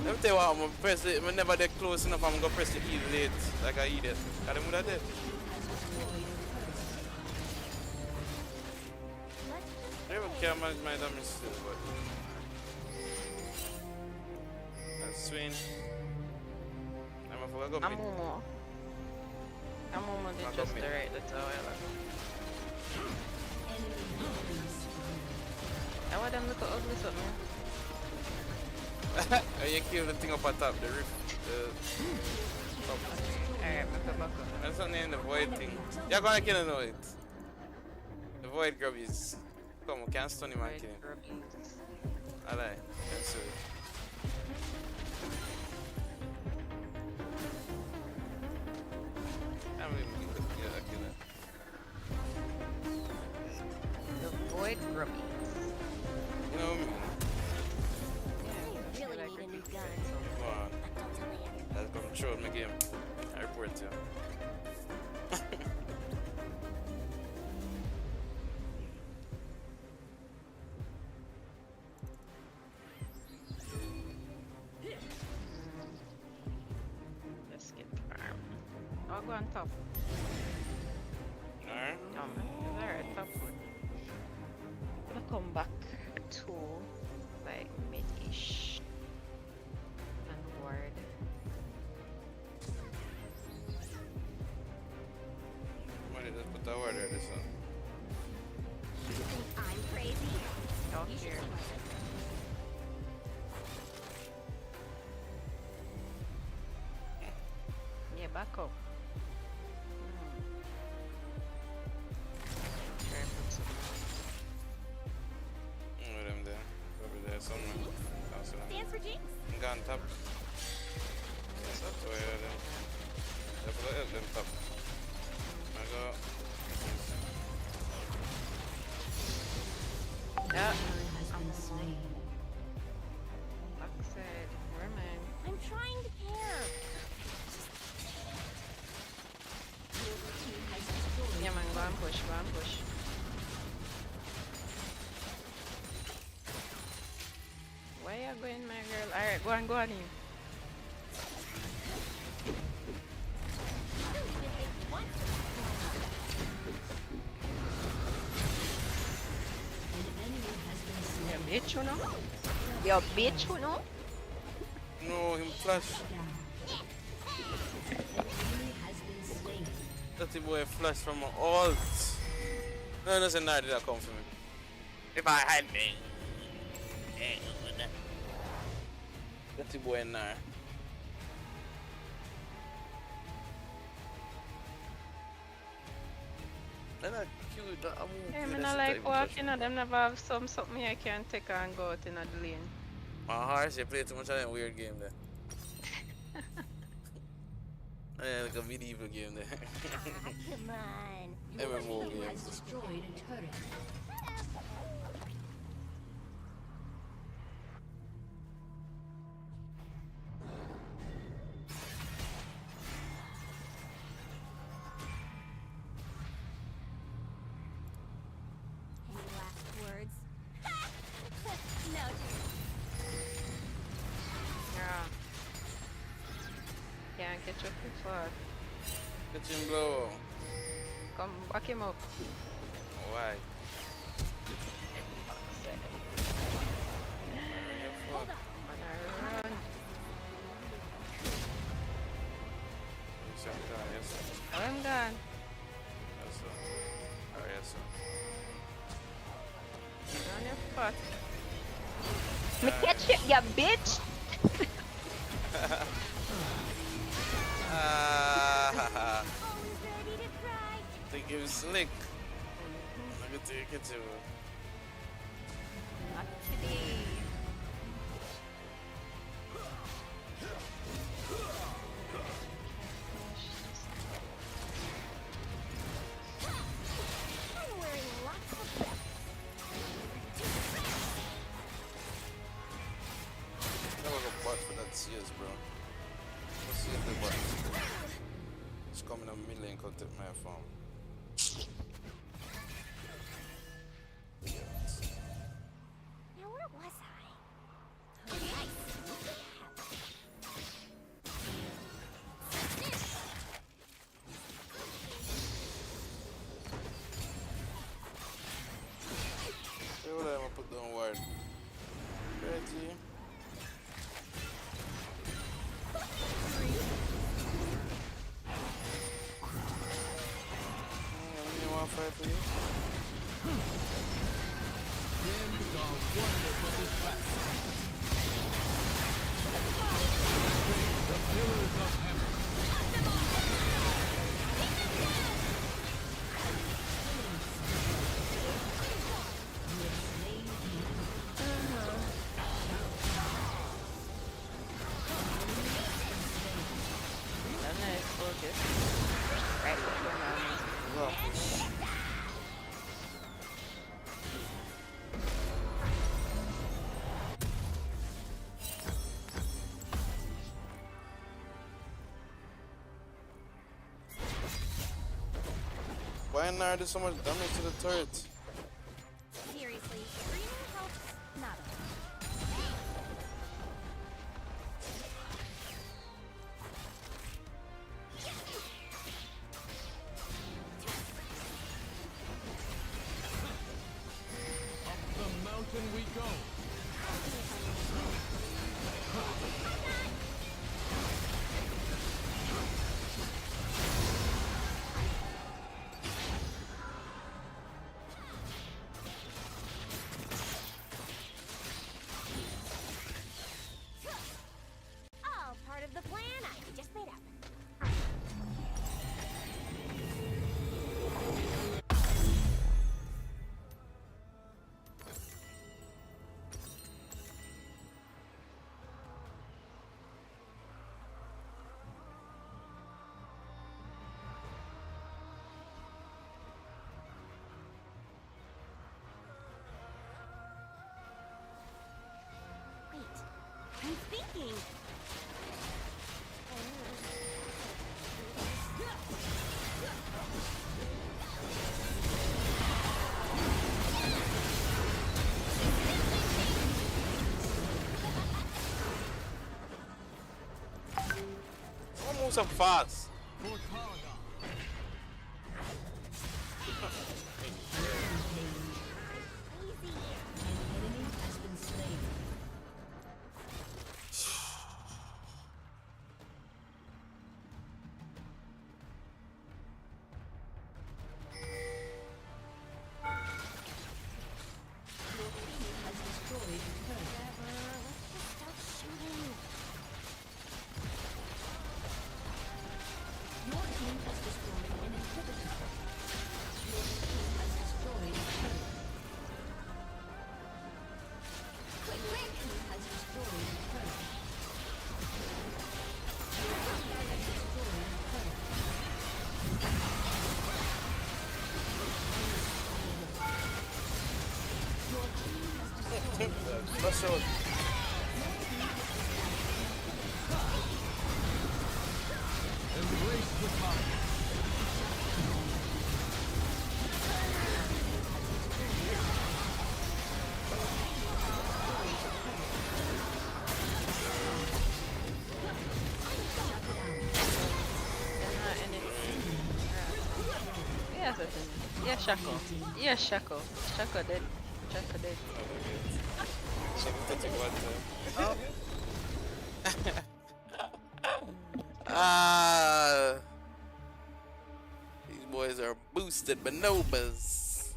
Let me tell you what, I'm gonna press it. I'm never that close enough. I'm gonna press the E late, like I eat it. Got him with that dead. I don't care manage my damage still, but that's swing. I'm a fuck up I'm mid. Momo. I'm Momo did Back just up the mid. right little while ago. I want them look ugly something. And you kill the thing up on top, the roof. Top. Alright, back up, back up. That's not named the void thing. You're gonna kill him, know it. The void grubbies. Come, we can't stun him and kill him. Rubbies. I lie. That's it. I'm even good. Yeah, I kill him. The void rubbies. You know what I mean? I really need a new gun. Come on. But don't tell Andy. Let's come game. I report you. Let's get farm. I'll go on top. Alright. Alright, top good. Gonna come back to like mid-ish and ward. Why did I put that word there this one? You think I'm crazy? Out You should here. see my sister. Yeah, back up. Try and put some. With them there. Probably there somewhere. Also, Stands for Jinx. I'm gone top. Yes, that's where them. Definitely help them top. I go. Yeah, Has been slain. backside. Remain. I'm trying to care. Yeah, man, go and push, go and push. Where you going, my girl? Alright, go on you. I don't even think he wants to. An enemy has been slain. You bitch, you know? You bitch, you know? No, him flash. Down. An enemy has been slain. That boy flash from my ult. No, no, no, did that come for me. If I had me. That boy in there. And I killed that. Yeah, I not like walking at them, never have something I can take and go out in the lane. My heart, you play too much of that weird game there. Yeah, like a medieval game there. Come on. MMO Team game. has destroyed a turret. Any last words? No, dude. Yeah. Can't catch up with far. Catch him blow. Come back him up. Why? Hold on. And I run. Yes, sir. Oh, I'm gone. Yes, sir. Oh, yes, sir. On your spot. Me catch you, you bitch. Ah, Always ready to cry. think he was slick. Look at you, get you. Not today. I'm wearing lots of belts. Never go bot for that CS, bro. Let's see if the bot. It's coming a million content my farm. Now where was I? Oh, nice. Hey, what am I put down word? Reggie. You want to fight for you? That's nice focus. Right before now. Well, Why not I do so much damage to the turret? Seriously, screaming helps not a lot. Up the mountain we go. All part of the plan I just made up. Wait, I'm thinking. Don't move so fast. For Paragon. An enemy has been slain. Your team has destroyed a turret. Let's just start shooting. Your team has destroyed an inhibitor. Your team has destroyed a turret. Quick, Your quick! team has destroyed a turret. Your team has destroyed a turret. Your team has destroyed a Special. Embrace the power. Yes, I think. Yeah, Shako. Yeah, Shako. Shako dead. Shako dead. Touch it one time. Oh. Ah, these boys are boosted bonobas.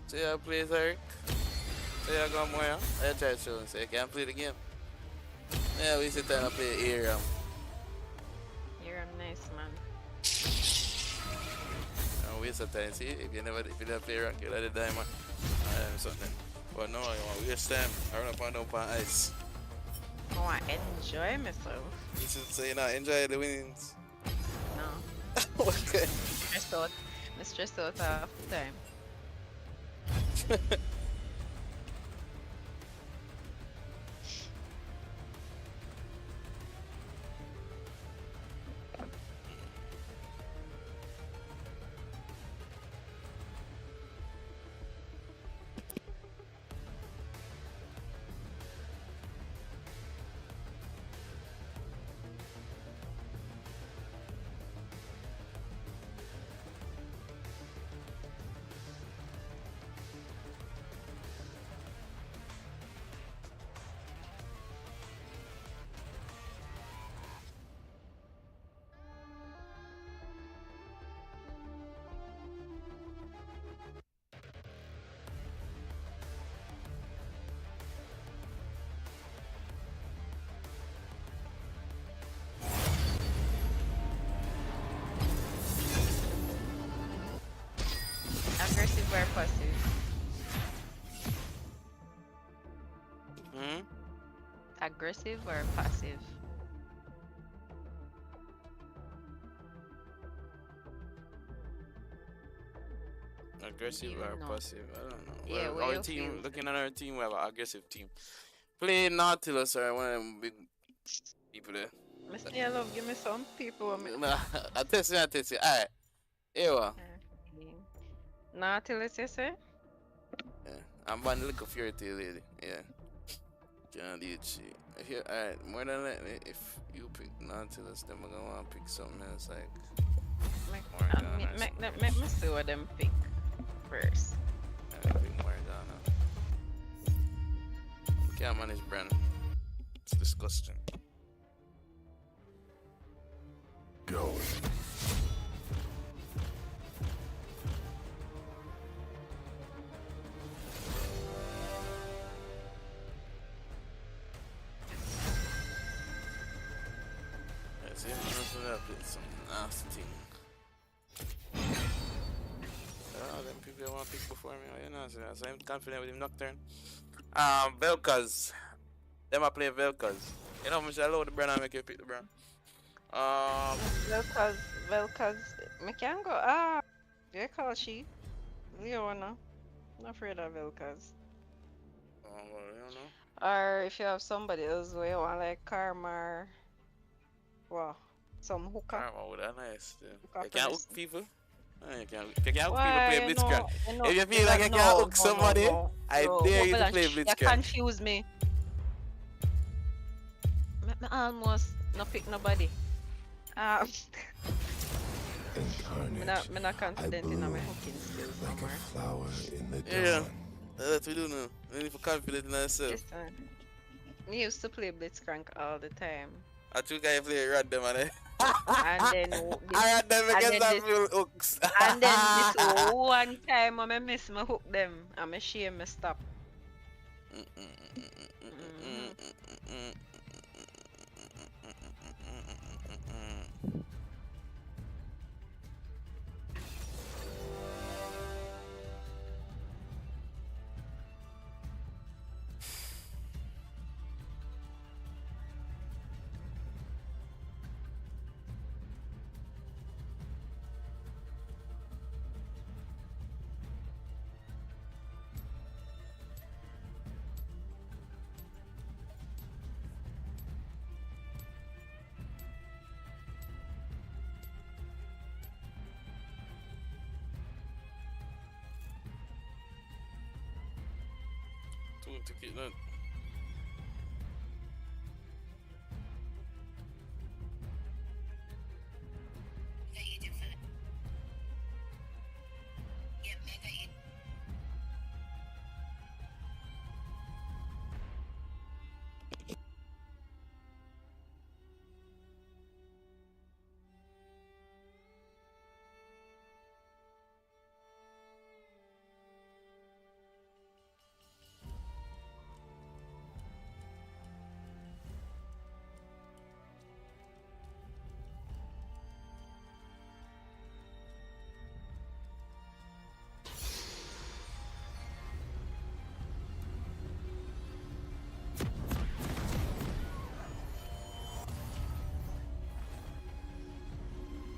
See how I play Eric? See how I go more? I try to show him. Say I can't play the game. Yeah, we sit down and play Aram. You're a nice man. And waste of time. See, if you don't play rank, you'll have the diamond. Something. But no, you want to waste time. I run up and down on ice. I want to enjoy myself. You should say, nah, enjoy the winnings. No. Okay. Stressed out. I'm stressed out half the time. Aggressive or passive? Hmm? Aggressive or passive? Aggressive You or know. passive? I don't know. Yeah, Well, what our you team, feel? looking at our team, we have an aggressive team. Play Nautilus or one of them big people there. Mr. I love give me some people. Nah, I test you, I test you. Alright. Here we are. Naughty, let's just say. Yeah. I'm buying the liquor fairy tale lady. Yeah. Can't do shit. If you, alright, more than that, if you pick Nautilus, then we're gonna wanna pick something else like Morgana or something. Make me see what them pick first. Yeah, pick Morgana. Can't manage brand. It's disgusting. Going. That's it. Nothing that bit some nasty thing. Them people that want to pick before me, you know, so I'm confident with him Nocturne. Velkas. Them I play Velkas. You know, I should allow the brand and make you pick the brand. Velkas, me can go. Ah, you call she? Leona. Not afraid of Velkas. You don't know? Or if you have somebody else where you want like Karma or well, some hooker. Karma would that nice. Yeah. Hooker You can't hook person. people. You can't hook people Why, play you Blitzcrank. know, If you feel like you can't hook somebody, I dare you to play You Blitzcrank. confuse me. Me almost no pick nobody. Incarnate. Me not confident in my bloom hooking skills no like more. a flower in the Yeah. dawn. That's what we do now. We need to be confident in ourselves. Listen, me used to play Blitzcrank all the time. I two guys play rad them and And then I rad them and against then that this- full hooks. and then this one time when I miss my hook them, I'm ashamed me stop. Two ticket nut.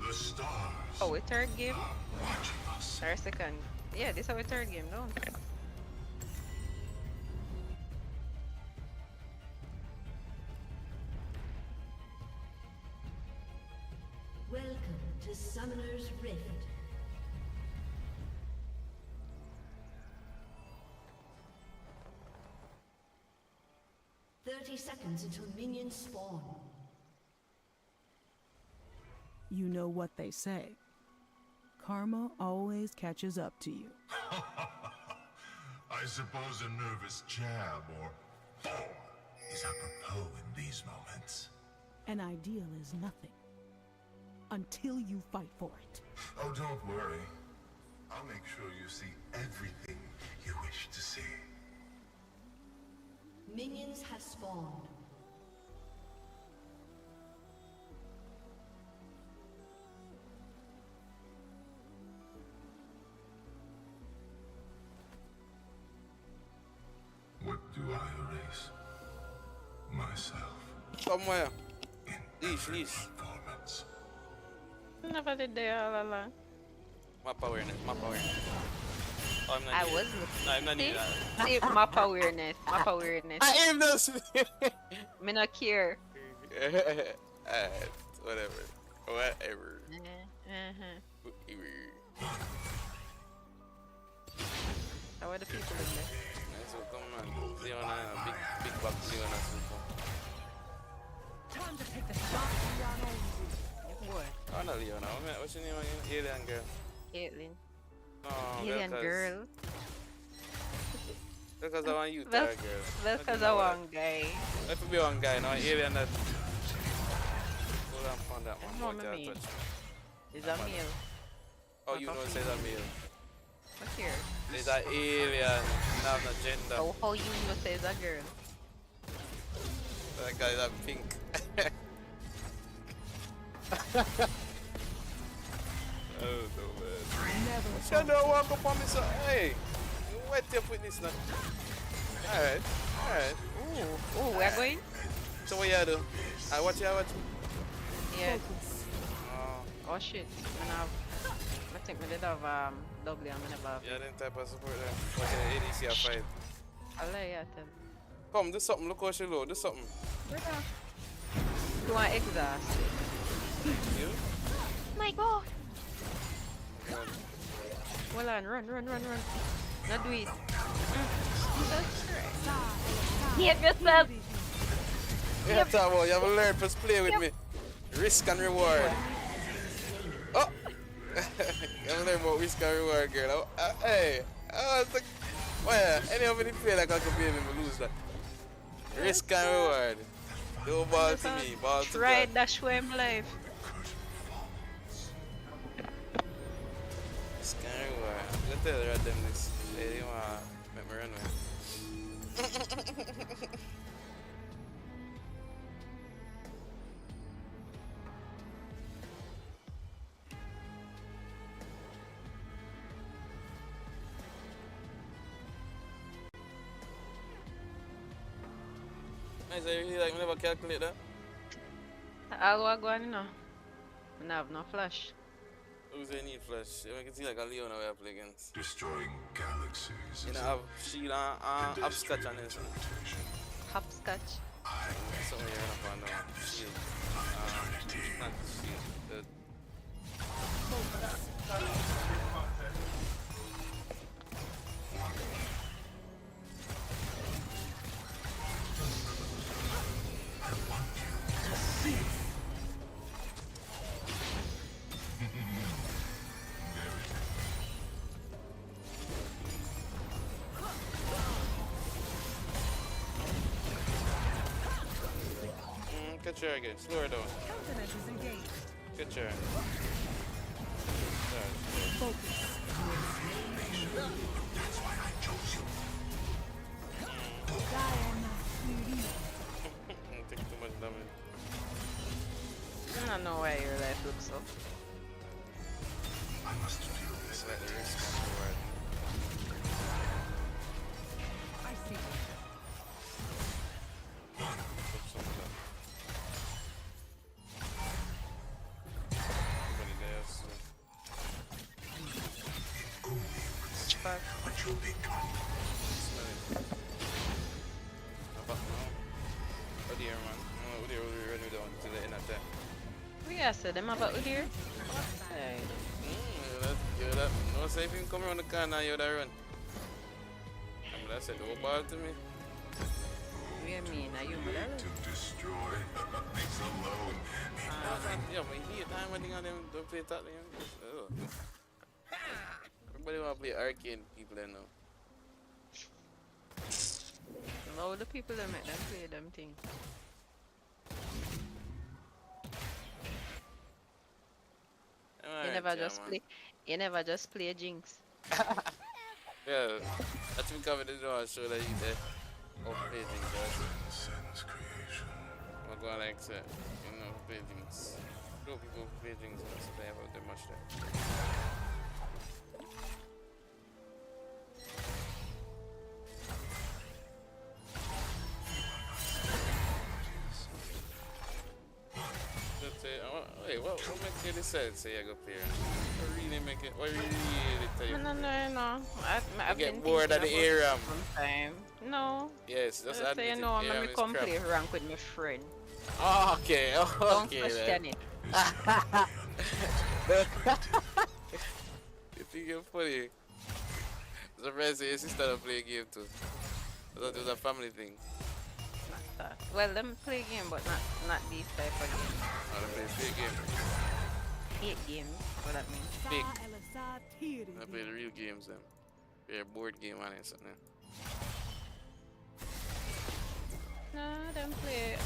The stars Oh, a third game? are watching us. Or second? Yeah, this is our third game, no? Welcome to Summoner's Rift. Seconds until minions spawn. You know what they say. Karma always catches up to you. I suppose a nervous jab or fall is apropos in these moments. An ideal is nothing until you fight for it. Oh, don't worry. I'll make sure you see everything you wish to see. Minions have spawned. What do I erase? Myself. Somewhere. In Leash, every leash. performance. Never did they all along. Map awareness, map awareness. Oh, I'm not I needed. was No, I'm not See? needed. See, map awareness, map awareness. I aim this. Me not care. Alright, whatever. Whatever. How are the people in there? Nice, so come on. Leona, big back Leona, so come. Time to take the shot. Boy, Oh, not Leona. What's your name again? Alien girl. Caitlyn. No, Alien girl. Because I want you, Well, girl. well, cause I want guy. Let me be one guy now. Alien that. Hold on, found that one. know What me you mean. touch? Is a male. Oh, you know it says a male. Look here. There's an alien. Not no gender. How you know say it's a girl? That guy is a pink. Oh no, man. Shut up, walk up on me, so hey. You wet up with this now. Alright, alright. Ooh, we're going? So what you do? I watch you, I watch you. Yeah. Oh, Oh shit. I think we did have W and I never have. yeah, then type of support there. Watching the ADC a fight. I'll let you tell. Come, do something, look how she low, do something. You want exhaust? You? My god. Hold on, run. Not do it. Behave yourself. Yeah, Tabo, you have to learn to play with me. Risk and reward. Oh! You have to learn about risk and reward, girl. Hey! It's like, well, any of them play like I could be able to lose that. Risk and reward. Don't ball to me, ball to Try God. dash way in life. Risk and reward. I'm gonna tell the them this. They didn't want to make me run away. I say, you like, me never calculate that. I'll go on, you know. I have no flash. Who's they need flash? You make it seem like a Leona we have play against. Destroying galaxies You is know, have shield and upscotch on this. Hopscotch. Something you're up on shield. Not shield. The catch her again. Slow her down. Catch her. Take too much damage. I don't know why your life looks so. I must feel this. Let the risk and reward. I see. Put some of that. Everybody there, so. Fuck. What you'll become. Smell it. How about now? Oh dear, man. Oh dear, we're ready down to the end of that. We gotta say them about here. Hey. You that. No, say if you come around the corner, you that run. And I said, don't ball to me. What do you mean? Are you mother? To destroy. This alone. Yeah, but he time I think on them don't play that game. Everybody wanna play arcade people there now. All the people that make them play them things. You never just play. You never just play Jinx. Yeah, that's me coming to know show that you there. Oh, play things, right? Transcends creation. I'm going like that. You know, play things. No people play things, so they have that much there. Wait, what makes you decide say I go play? What really make it? What really tell you? No. I've get been bored of the thinking about area. it for some time. No. Yes, that's Just say you know, I'm Aram gonna is come crap. play rank with my friend. Okay, Don't okay question then. it. You think you're funny? Surprised your sister don't play a game too. I thought it was a family thing. Not that. Well, them play game, but not these type of games. I don't play a fake game. 8 games. What that means? Fake. Sa Elisar Tiri. I play the real games then. Play a board game and something. No, them play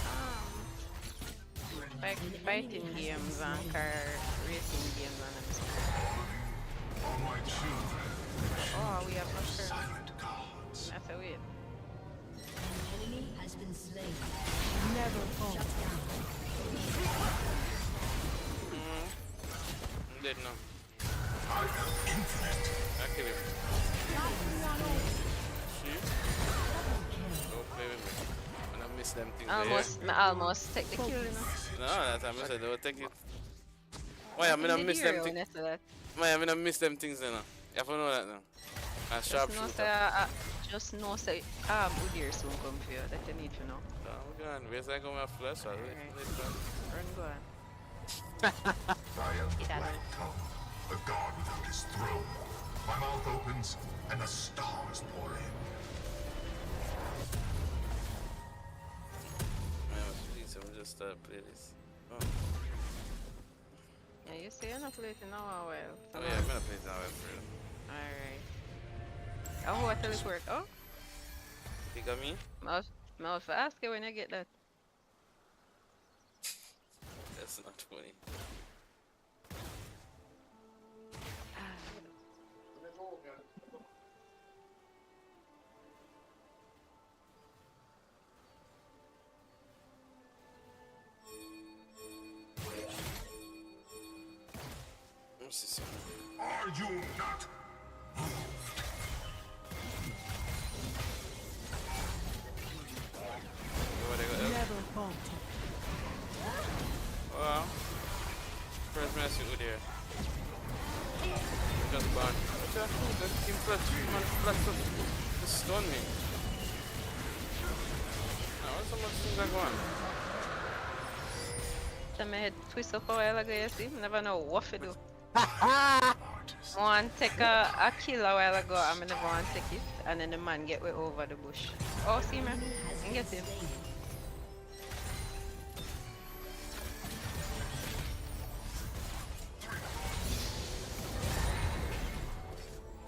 fighting games and car racing games and them stuff. All my children Oh, we have a first. silent gods. That's a wait. An enemy has been slain. Never falter. Shut down. I'm dead now. I am infinite. I kill him. See? Don't play with me. When I miss them things Almost take the kill, you know. No, that time I said don't take it. Why I'm gonna miss them things? Why I'm gonna miss them things then? You have to know that now. And sharp shooter. Just know say Udir soon come for you that you need to know. I'm going. Where's I going with flesh? I'll Run go on. I am the Get out of Black Tongue, the god without his throne. My mouth opens and the stars pour in. Man, please, I'm just play this. Oh, Yeah, you say you're not playing in a while. oh yeah, I'm gonna play it now for real. Alright. Oh, what will it work? Oh, You got me? I'll ask you when you get that. That's not funny. Let me see something. Are you not? What they got? Never falter. Well, first man I see who there. Just gone. What the hell? That team flat 3 man flat just stun me. Now, what's so much things are going? So my head twist up a while ago, you see? Never know what to do. Artist. I want to take a kill a while ago, and I never want to take it. And then the man get way over the bush. Oh, see me? I get him.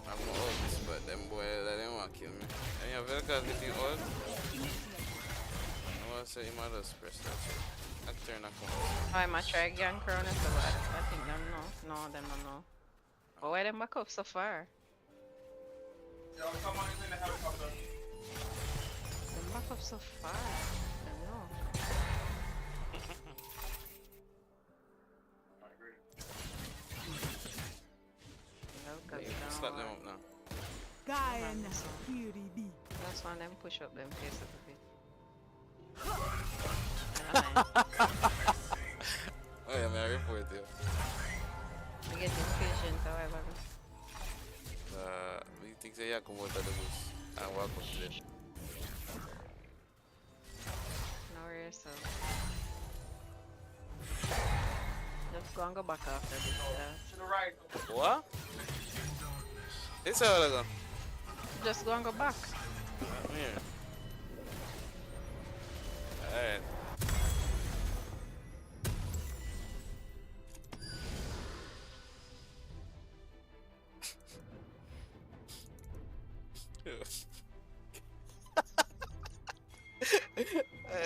I'm not ult, but them boy, they didn't want to kill me. And yeah, Velka getting ult. I want to say, you might just press that shit. I turn that come. Oh, I'm a try again, Corona, so I think them no. No, them don't know. But why them back up so far? Them back up so far. I don't know. Velka's down. Slap them up now. Guyana Tiri. That's one them push up them face a bit. Oh yeah, man, I report you. We get impatient however. You think say you come out of the bush and walk up to them? No worries, so. Just go and go back after this. What? This is how I go. Just go and go back. Here. Alright.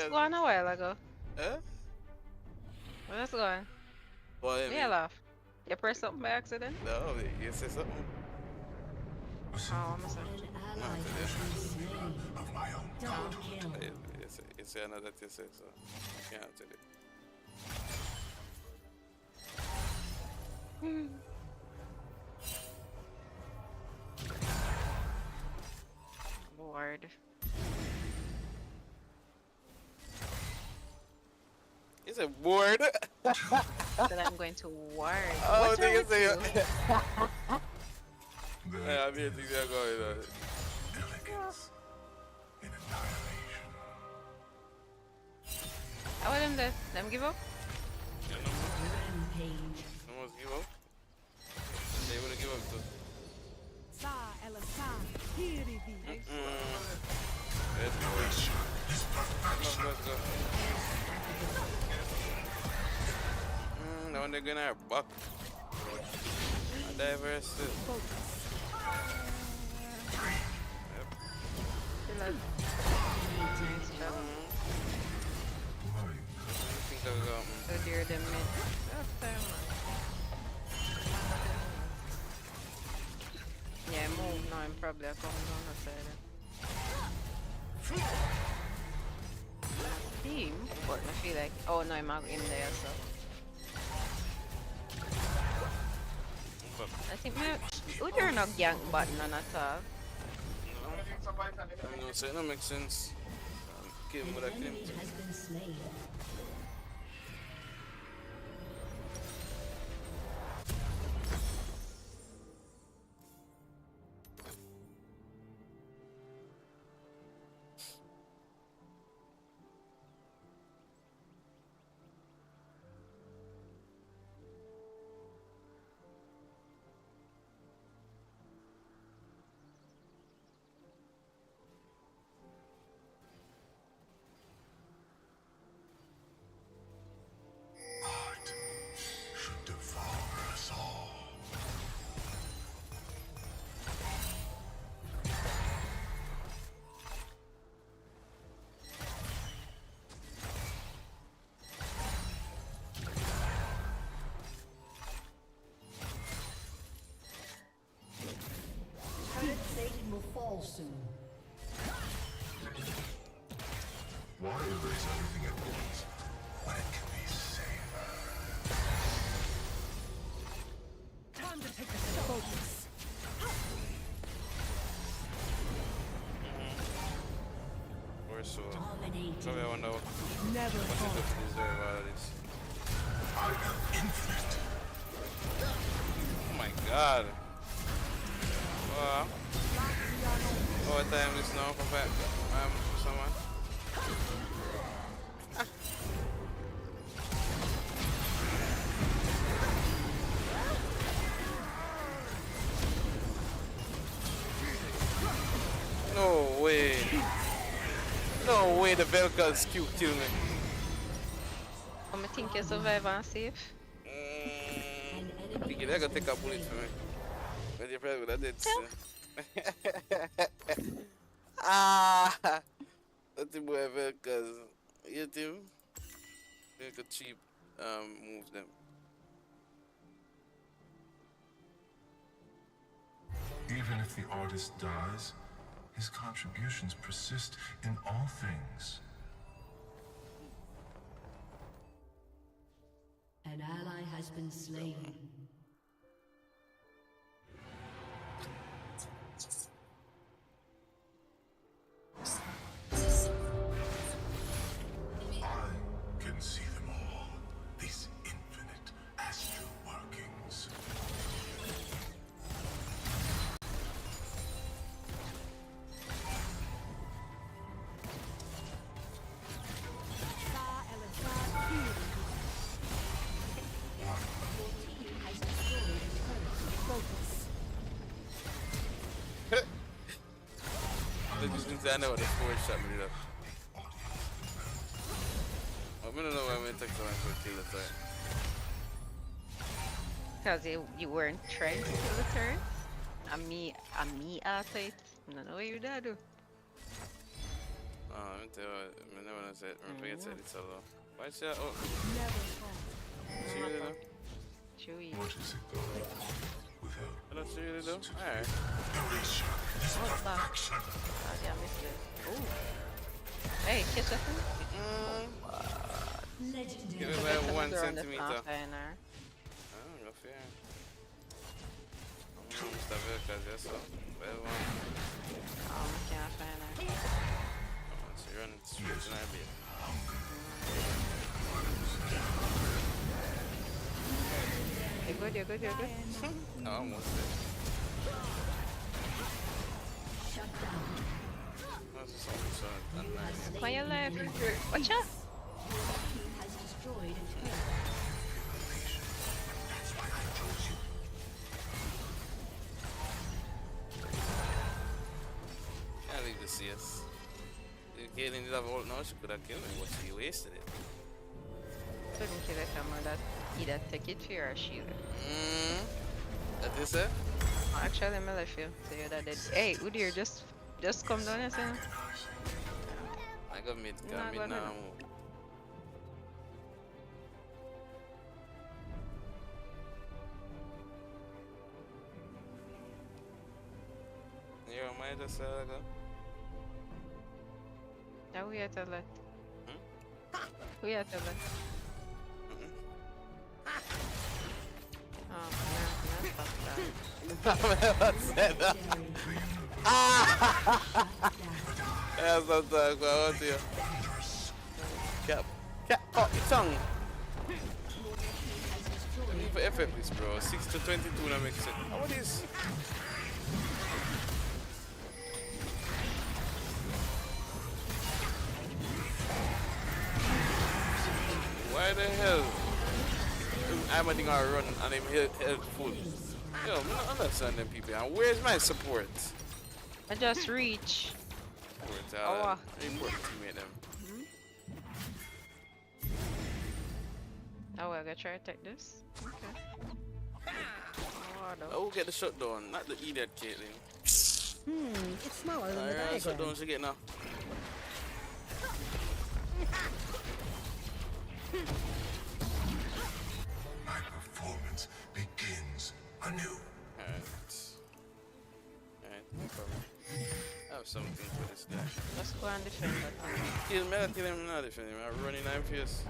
Go on a while ago. Huh? Where's going? What? Yeah, laugh. You press something by accident? No, you say something. Oh, I'm sorry. An ally has been slain. Of my own Double kill. You say another thing, so I can't tell it. Bored. Is it bored? That I'm going to ward. Oh, What's they wrong can with say you? Yeah, I mean, things are going on. elegance in annihilation. How are them there? Them give up? You know, Rampage. no one's give up. They would have give up too. Let's go. Let's go. Now when they're gonna buck. Diverse. Still have nice job. I think I'll go. So dear them mid. That's time. Yeah, move now. I'm probably coming down the side. Team, but I feel like oh no, I'm out in there so. I think my would there no gank button on at all? I'm gonna say it don't make sense. Kill him with a kill him. Enemy has been slain. Art should devour us all. Turret plating will fall soon. Why erase everything at once when it can be saved? Time to take a focus. Or so. Dominating. Probably I wonder what Never is fall. left to deserve out of this. I am infinite. Oh my god. Wow. Oh, what time is now for back? For someone? No way. No way the Velka's cute kill me. I think you survive and safe. An I enemy think they're gonna take a bullet for me. But you're probably gonna dead soon. Ah! That's the boy Velka's. You too? They could cheap move them. Even if the artist dies, his contributions persist in all things. An ally has been slain. I can see them all. These infinite astral workings. They just didn't say I know what the forward shot me up. I don't know why I'm gonna take someone for a kill the threat. Because you weren't trying to kill the turret. And me after it. I don't know what you did do. Oh, let me tell you what, I never know said, forget said it's solo. Why is that? Oh, Never fall. she really though? Chewy. What is it though? Without I don't she really though? Alright. erasure is What's that? perfection. Oh, yeah, I missed it. Ooh. Hey, kiss us. Legendary. Give it by 1 centimeter. I don't know, fair. I'm gonna stop it because that's so. Bad one. Oh, I can't find her. Come on, she running straight to our bed. You're good, you're good, you're good. No, almost there. Shut down. That's just something so unnice. Why you left? Watch out! destroyed a turret. That's why I chose you. Can't leave the CS. If Caitlyn did have ult now, she could have killed me, but she wasted it. Couldn't kill a camera that either take it for you or shield it. That you say? Actually, I left you. So you're that dead. Hey, Udir, just come down here, son. I got mid, Nah, got go mid now. ahead. You might just go. Now we are to let. Hmm? We are to let. Oh, no, stop that. What said that? That's not talk about you. Cap, oh, your tongue. I need for effectless, bro. 6 to 22, that makes sense. Oh, what is? Why the hell? I'm a thing I run and I'm health full. Yo, I don't understand them people. And where's my support? I just reach. Support, Oh. important teammate them. Oh, we're gonna try to take this. Okay. Oh, I will get the shutdown, not the idiot Caitlyn. It's smaller than the Alright, diagram. shutdown she get now. My performance begins anew. Alright. Alright, no problem. I have something for this guy. let's go and defend that one. Kill me, I kill him, not defend him. I'm running I'm fierce.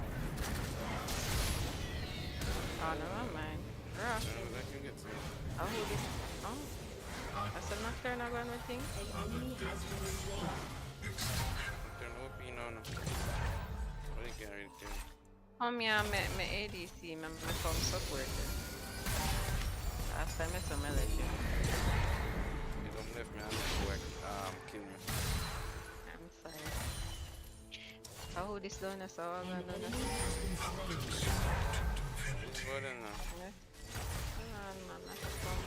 Oh, never mind. Bruh. I can get to him. I'll hold it. Oh. I said Nocturne not going with thing. An enemy has been slain. Turn OP now, no. But he can't really kill me. Oh, me and my ADC, me come support it. Last time I saw me left you. He don't left me and go kill me. I'm sorry. I'll hold this down, so I'm An gonna do enemy that. has been slain. It's more than now. Yeah. Come on, man. I should come.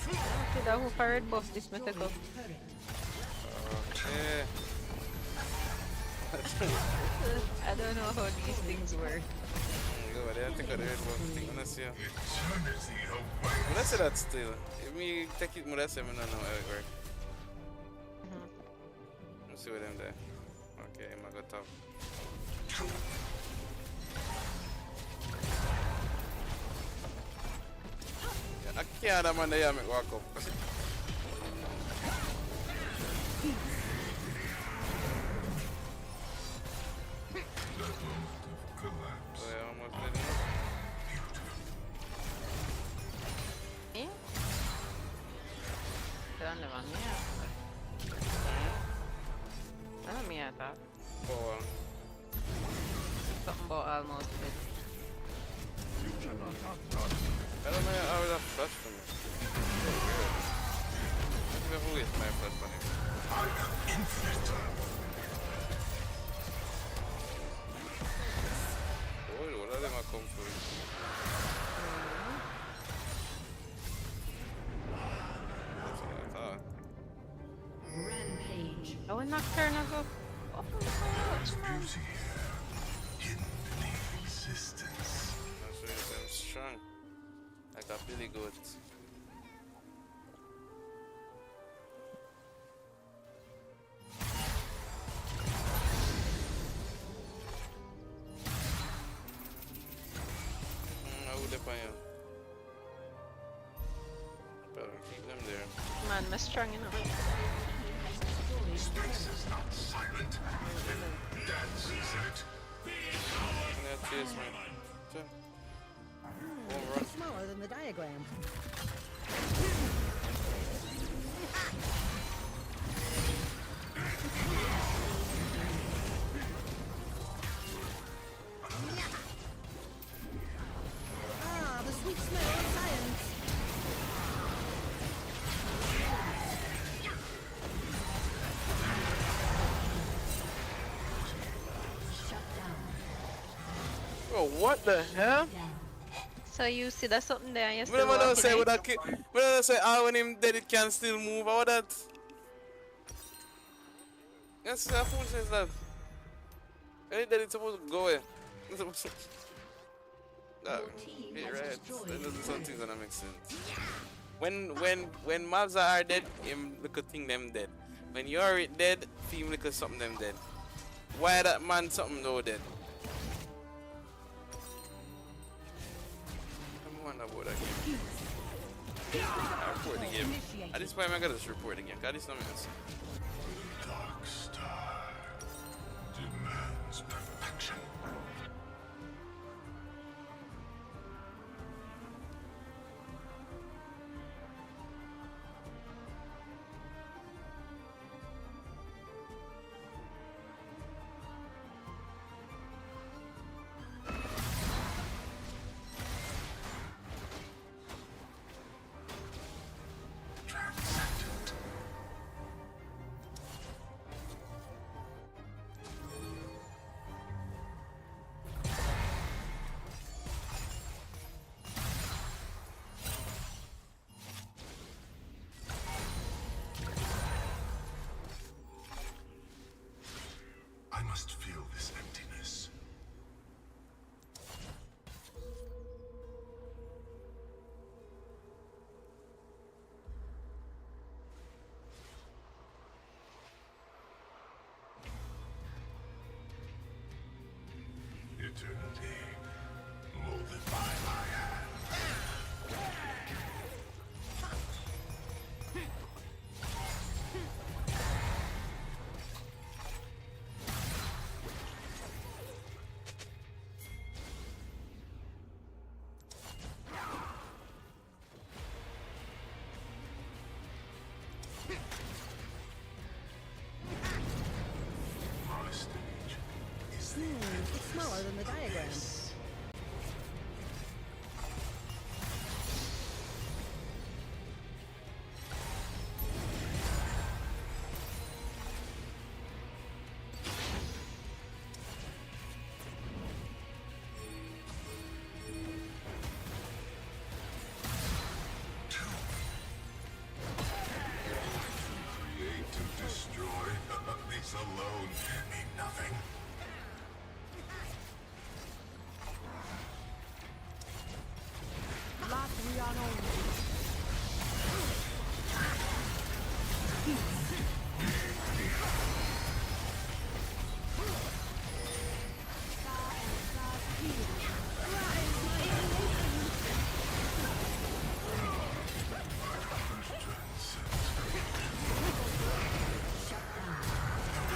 Okay, that who for red buff this me take up. Turret. Okay. I don't know how these things work. Go over there and take out the red buff thing. Let's see. Eternity away. But let's say that still. If me take it more, that's I don't know how it work. Let's see what them there. Okay, I'm gonna go top. I can't have man there make walk up. Collapse. So yeah, almost dead now. Yeah? Don't know, yeah. I don't mean I thought. Oh, Something about almost dead. I don't know how that flash for me. I never waste my flash on him. I am infinite. Oh, what are them I come for? That's what I thought. Rampage. I will Nocturne go. Oh, There's beauty here, hidden beneath existence. That's why I'm strong. Like a Billy Goat. I would depend on you. Better keep them there. man, I'm strong enough. Space is not silent. It dances in it. I'm gonna chase me. Sure. Go run. It's smaller than the diagram. Ah, the sweet smell of science. Shut down. what the hell? So you see that something there and you Me still never know walking say it? with a kid. Me never say when him dead it can still move. How that? Yes, that foolishness that. When he dead it's supposed to go away. That, team be has right. destroyed Then there's a some things that don't make sense. When mobs are dead, him look a thing them dead. When you're dead, him look at something them dead. Why that man something no dead? I'm wondering about that game. I report the game. At this point, I gotta just report the game. Cause this something else. Dark star demands perfection. Transcendent. I must feel this emptiness. Eternity molded by my hand. My stage is the It's smaller than the diagram. create to destroy. These alone mean nothing.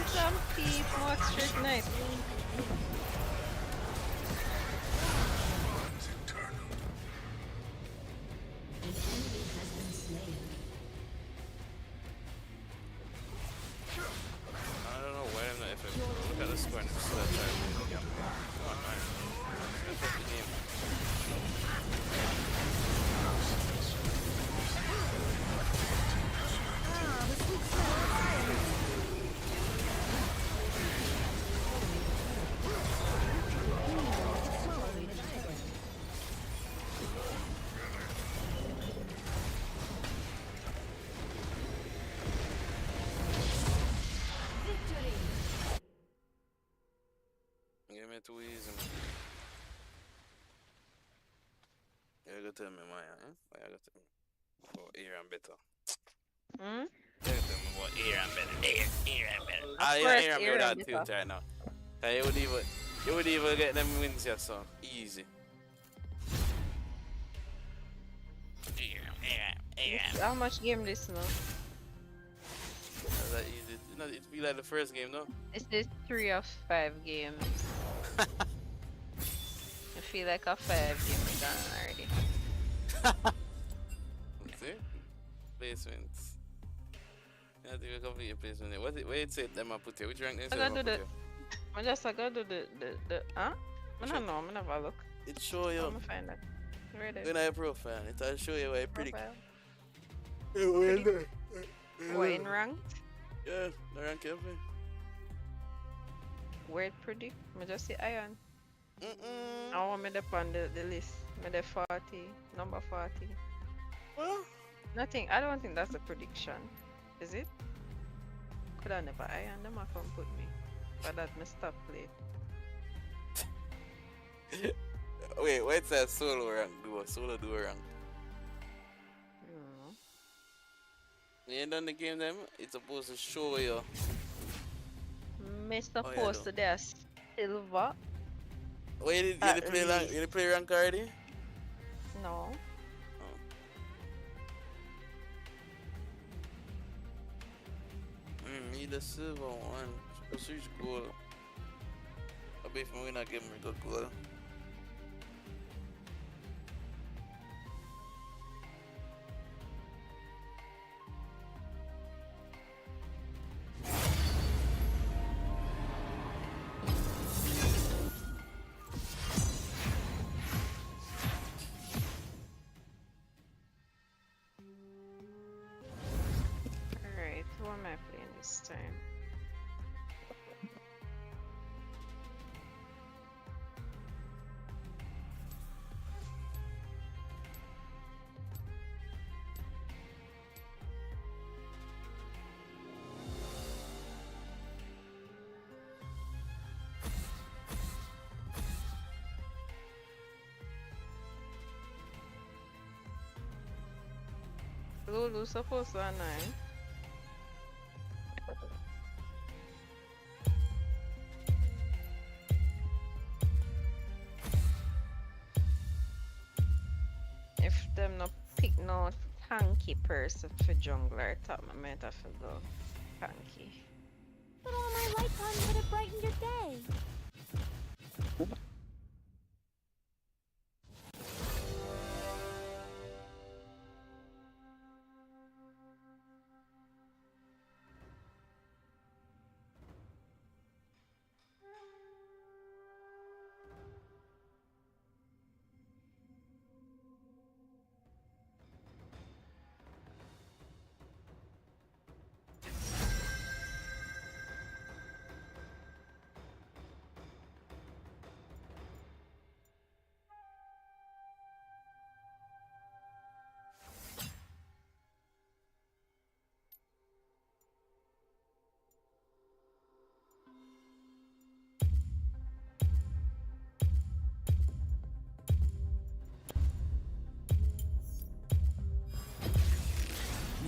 Some people walk straight night. One's eternal. An enemy has been slain. I don't know why I'm not FF. Look at the score and still try to win the game. Come on, man. FF the game. Ah, the sweet smell of science. It's smaller than the diagram. Give me too easy, man. You gotta tell me, Maya, eh? Why you gotta tell me? Oh, air and better. Hmm? You gotta tell me about air and better. Air and better. Ah, yeah, course, air and air better and that tilt better. right now. Cause you would even get them wins here, so easy. How much game this now? That's that easy. You know, it feel like the first game, no? This is 3 of 5 games. I feel like a 5 game done already. See? Placements. You have to complete your placement. What it, where it said them I put here? Which rank they I said gotta them do I the. put here? I just I gotta do the huh? I don't know. I'm gonna have a look. It show I'm you. gonna find that. Where it is? When I profile, it'll show you where I predict. Profile. What in rank? Yeah, the rank you play. Where it predict? I just see iron. Mm-mm. I want me up on the list. Me the 40, number 40. Well, Nothing. I don't think that's a prediction. Is it? Could I never iron them off and put me? But that me stop play. wait, what's that solo rank do? A solo do rank. Mm. You ain't done the game them? It's supposed to show you. Me Oh yeah, supposed though. to there silver Wait, you at did play rank? least. You did play rank already? No. Oh. Need the silver one. Let's reach gold. I bet if we not give me good gold. Alright, who am I playing this time? Lulu supposed to have 9. If them not pick no tanky person for jungler, I thought I might have to go tanky. Put all my lights on could have brightened your day.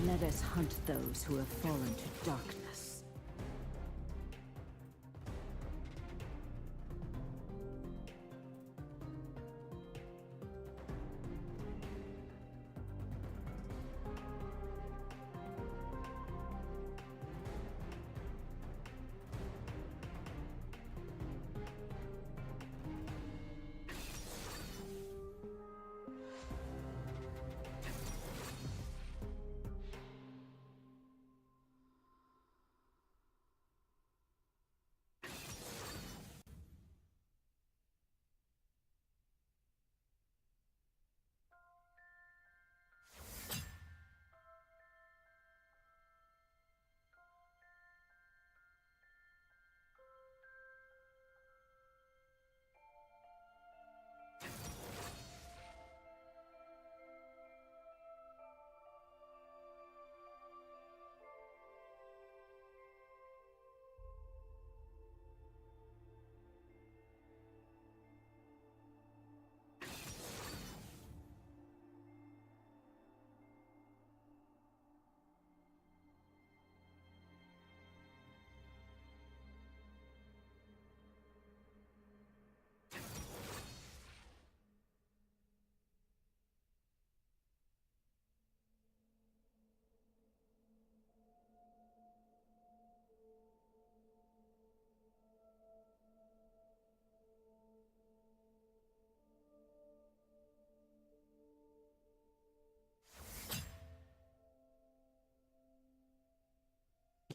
Let us hunt those who have fallen to darkness.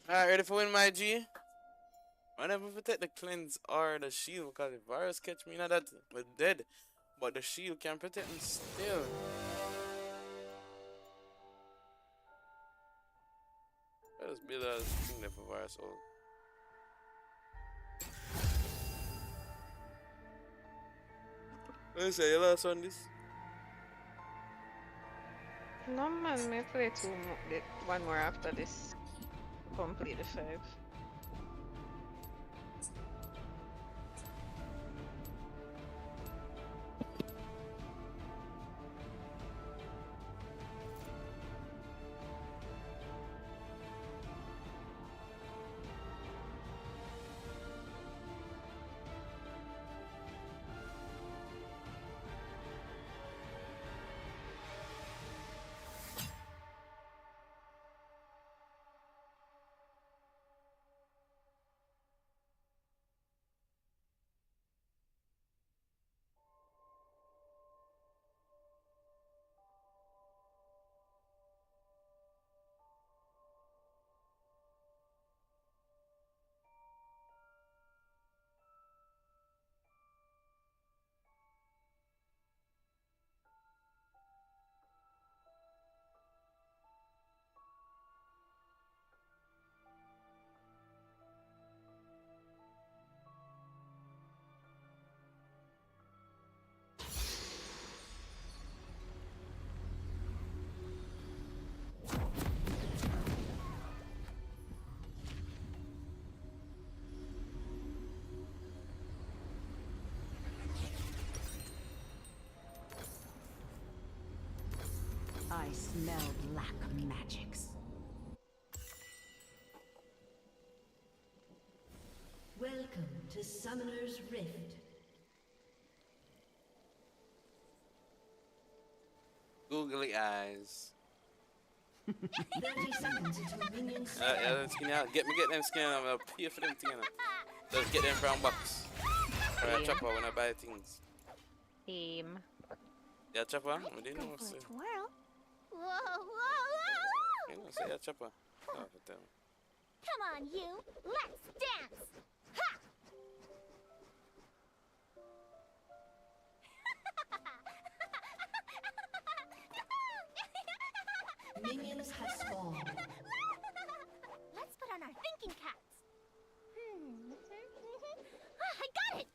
Alright, ready for win, my G? I never protect the cleanse or the shield because if virus catch me, not that we're dead. But the shield can protect me still. Let us build a thing there for virus ult. Let's say you lost on this. No man, me play one more after this. Complete the 5. I smell black magics. Welcome to Summoner's Rift. Googly eyes. 30 seconds until minions. Yeah, skin out. Get them skin out. I'll pay for them thing. Just get them from box. Alright, chopper when I buy things. Team. Yeah, chopper. I didn't know Go what's for a it. twirl. Whoa, whoa, whoa! You know, say yeah, chopper. Oh, tell me. Come on, you. Let's dance. Ha! Minions have spawned. Let's put on our thinking caps. I got it.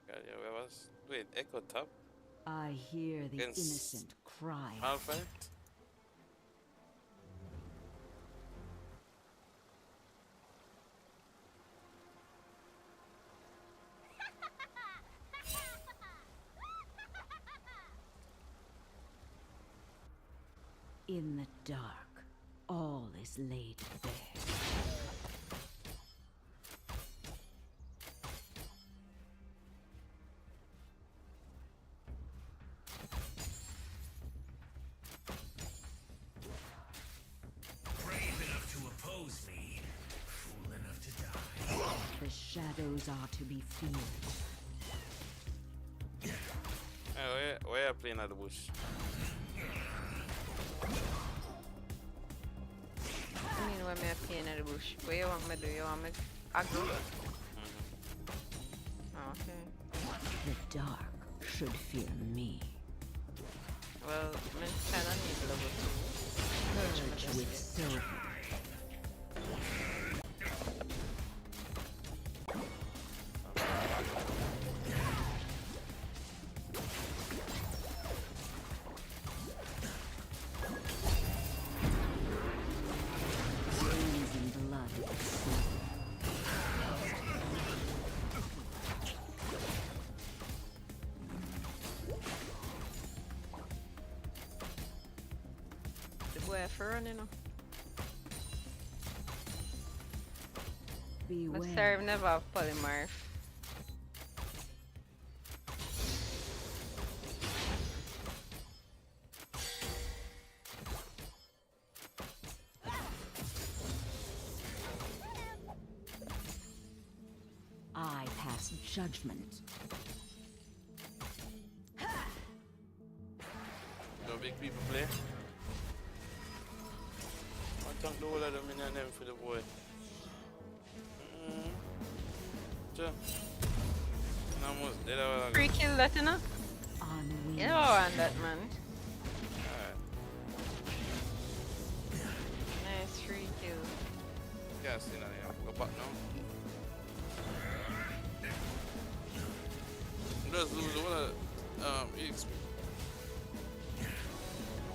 Yeah, where was? Wait, Echo Top? I hear the Against innocent cry. Malphite? In the dark, all is laid bare. Brave enough to oppose me, fool enough to die. The shadows are to be feared. Hey, where you playing at the bush? I mean, when I'm playing in the bush, what you want me to do? You want me to aggro? Oh, okay. The dark should fear me. Well, I kind of need level 2. Purge with silver. Crimson blood. The boy for running now. Beware. But serve never have polymorph. I pass judgment. No big people play. I thank the whole of them in and them for the boy. Sure. And almost dead out. Free kill that, you know? On You wings. know I want that, man. Alright. Nice free kill. Yeah, see now, yeah. Go back now. Just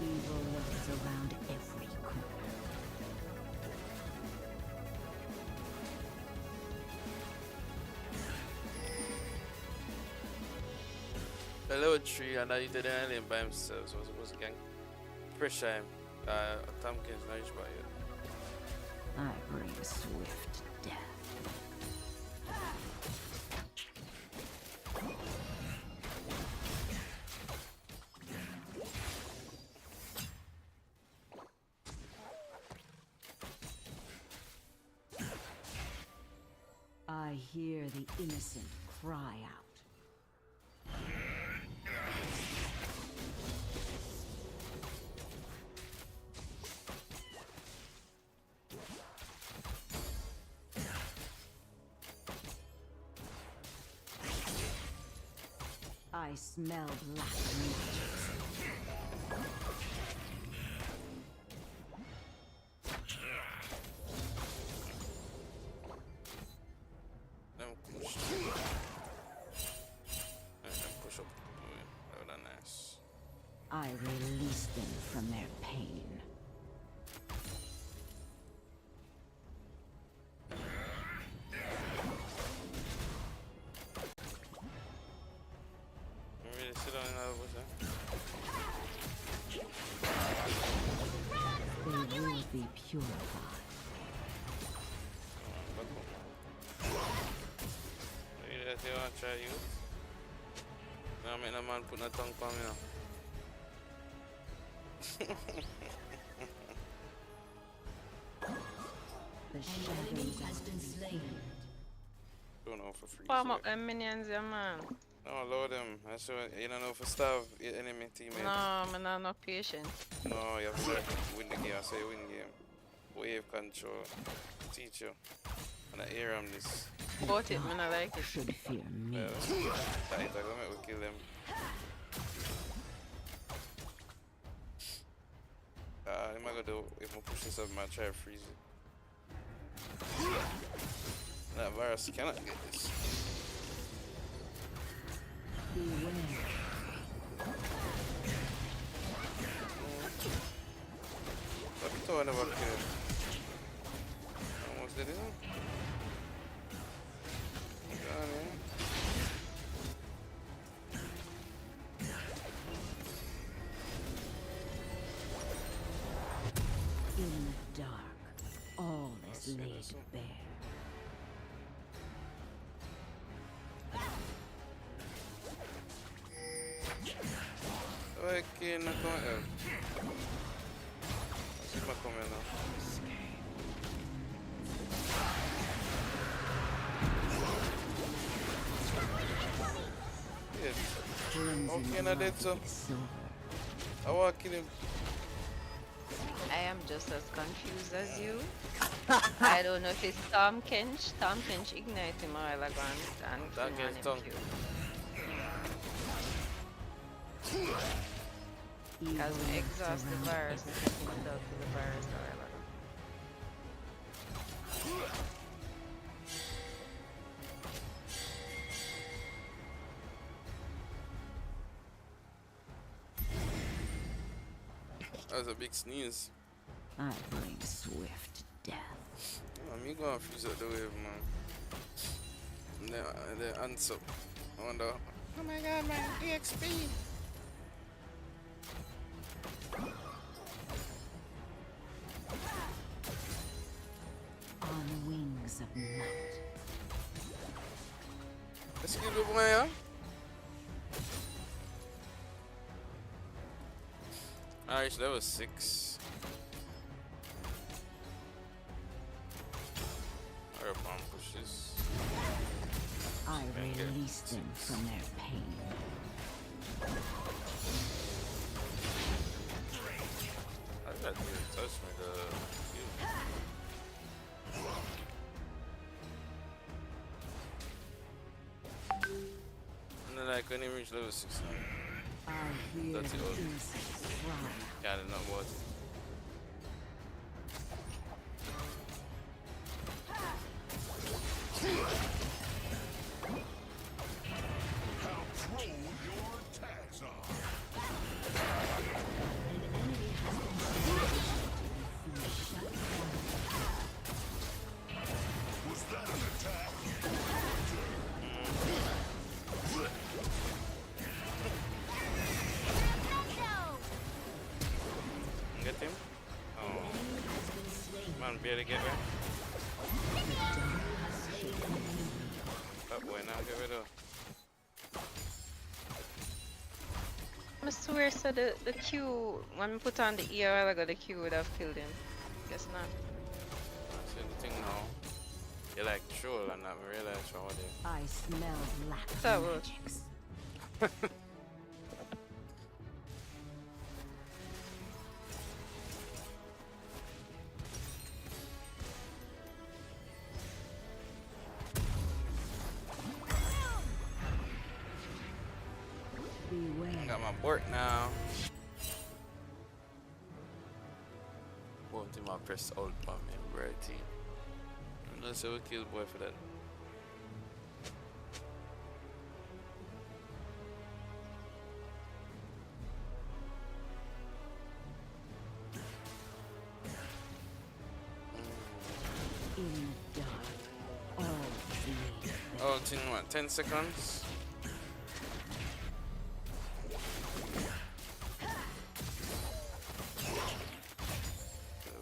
Evil lurks around every corner. A little tree and I did an alien by himself, so I was supposed to gang pressure him. Tompkins not reach by yet. I bring swift death. I hear the innocent cry out. I smell black magic. Them push. Let them push up. That would nice. I release them from their pain. You really sit on another bush, They will be purified. Back up. You that you want to try use? Now make no man put no tongue on me now. The shadows has been slain. Don't know for free. Farm so up them minions, yeah, man. no, load them. I show you don't know for starve your enemy teammate. No, I'm not no patient. No, you have to win the game. I say win the game. Wave control. Teach you. And I hear this. Bought it, man, I like it. Should fear me. Yeah, that's tight. I'm gonna make we kill them. I'm gonna do if I push this up, I try to freeze it. That virus cannot get this. Beware. What you talking about here? Almost did it. Got it. In the dark, all is laid bare. Okay, not going to. Let's see if I come in now. Yes. Okay, I did so. I want to kill him. I am just as confused as you. I don't know if it's Tom Kench. Tom Kench ignite him while I go and That kill gets him done. too. As we exhaust the virus, and take him down to the virus however. That was a big sneeze. I bring swift death. Me gonna freeze up the wave, man. And then answer. I wonder. Oh my god, man, EXP. On wings of night. Excuse me, boy, yeah? Alright, so that was 6. Alright, bomb pushes. I release them from their pain. I think that didn't touch me, the and then I couldn't even reach level 6 now. I hear That's the it. insects cry. Yeah, I did not watch it. How troll your tags are. An enemy barely get there. That boy now get rid of. I swear, so the Q, when we put on the E a while ago, the Q would have killed him. Guess not. See the thing now. You like troll and not realize what it is. I smell black That was. magics. Beware. Got my board now. Won't him press alt on me, right team. Unless I will kill boy for that. In the dark, all dreams Alt in what, 10 seconds?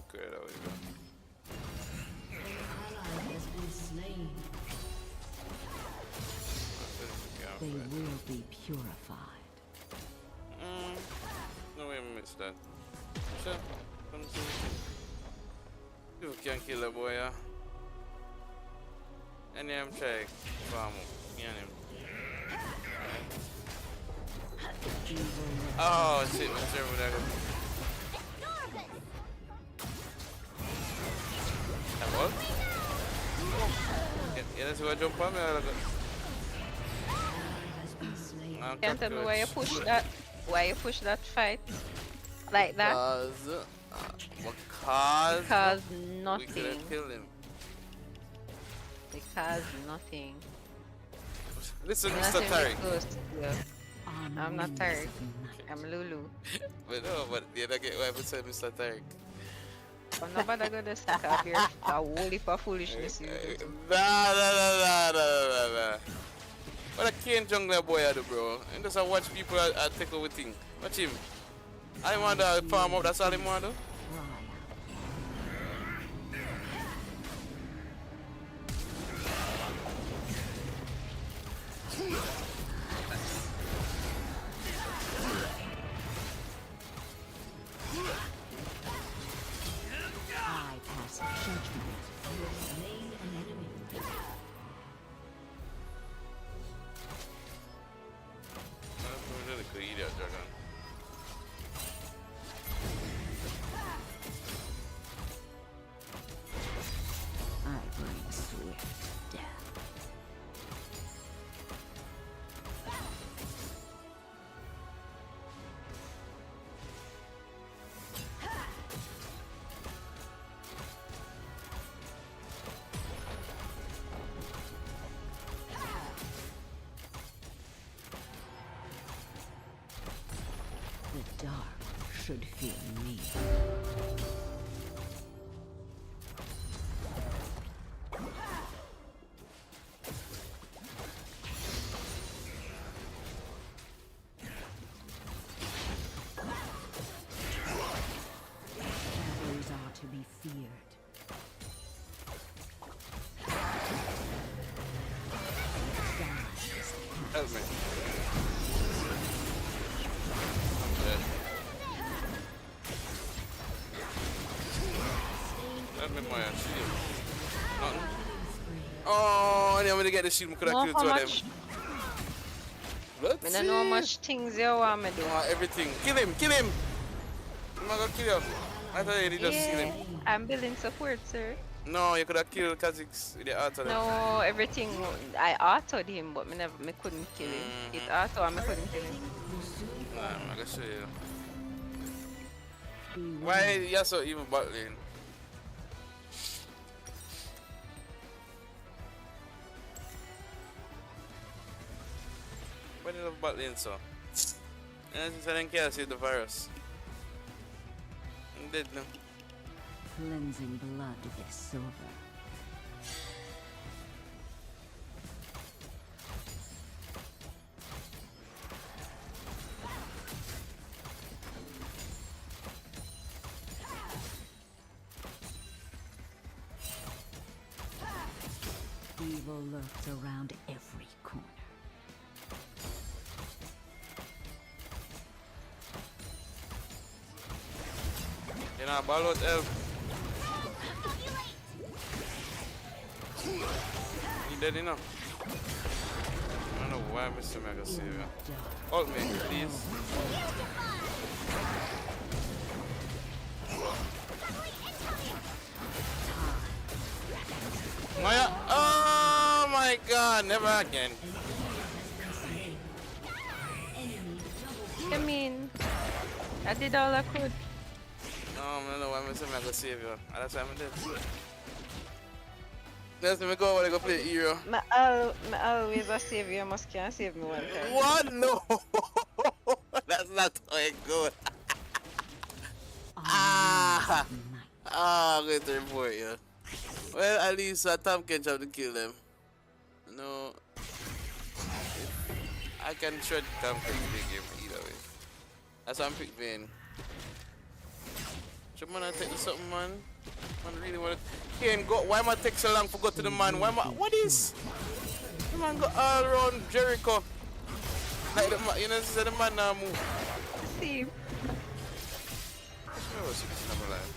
Okay, there we go. ally has been slain. They will be purified. No way I missed that. Sure, come see. You can't kill a boy, yeah? And I'm trying to farm up. Me and him. Oh shit, my server there. That what? Yeah, that's what I jump on me. Can't tell me why you push that. Why you push that fight like that? Because Because we could nothing. have killed him. Because nothing. Listen, Mr. Nothing Tariq. is close to you. I'm not Tariq. I'm Lulu. But no, but the other get why I said Mr. Tariq. But nobody gonna stick up here. A whole heap of foolishness. You do. Nah. What a cane jungler boy I do, bro. And just watch people take over things. Watch him. I want to farm up, that's all he want to do. I pass judgment. You have slain an enemy. I'm really could eat that dragon. I bring swift death. The dark should fear me. Shadows are to be feared. Help me. I'm dead. Help me, Maya. Shield. Nothing. Oh, I need to get the shield. I could have Know killed how two of much? them. Let's I don't know how much things you want me to do. everything. Kill him. I'm not gonna kill him. I thought you just kill Yeah, him. I'm building support, sir. No, you could have killed Kha'Zix with the auto. No, everything I autoed him, but me couldn't kill him. It auto and me couldn't kill him. Nah, I'm gonna show you. Why you so even battling? Why did you battling so? And since I didn't care, see the virus. I'm dead now. Cleansing blood with silver. Evil lurks around every corner. You know, ball out help. You dead enough? I don't know why Mr. Mega save you. Hold me, please. Maya! Oh my god, never again. I mean, I did all I could. No, I don't know why Mr. Mega save you. That's why I did. Let's me go over and go play hero. Me always a save you, must can save me one time. What? No! That's not how it goes. Ah! Ah, I'm going to report you. Well, at least Tom can try to kill them. No. I can shred Tom Kench big game either way. That's why I'm pick Vayne. Should man I take the something, man? Man really want to. Kane, go. Why am I take so long to go to the man? Why am I. What is? The man go all around Jericho. Like the man, you know, the man now move. See, I was 16 of my life.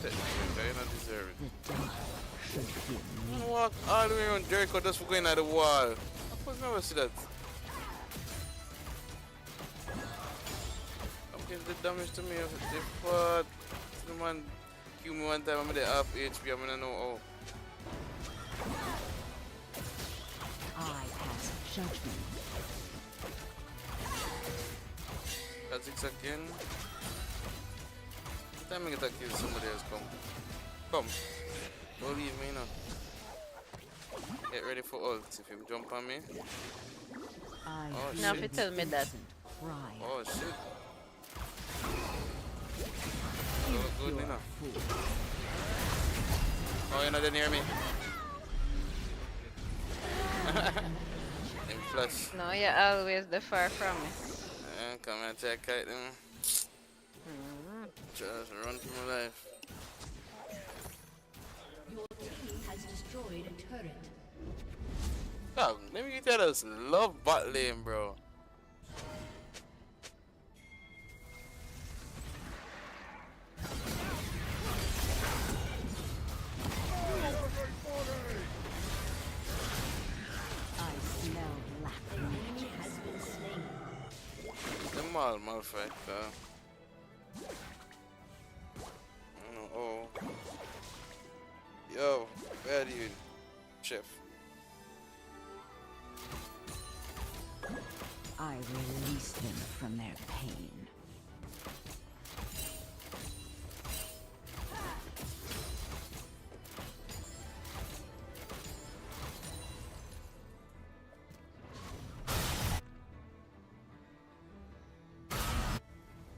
You don't deserve it. Walk all the way around Jericho just for going at the wall. I could never see that. I'm getting the damage to me. They fought. The man killed me one time. I'm at half HP. I'm gonna know I pass judgment. That's 6 again. Time I get to kill somebody else. Come. Don't leave me now. Get ready for ult. If you jump on me. Oh, now if shit. you tell me that. Cry. Oh shit. Oh, good enough. Oh, you're not near me. In flash. No, you're always the far from me. Come and check out them. Just run for my life. Your team has destroyed a turret. Dog, let me tell us, love bot lane, bro. I smell black meat has been slain. Them all motherfucker. Oh. Yo, where are you, chef? I release them from their pain.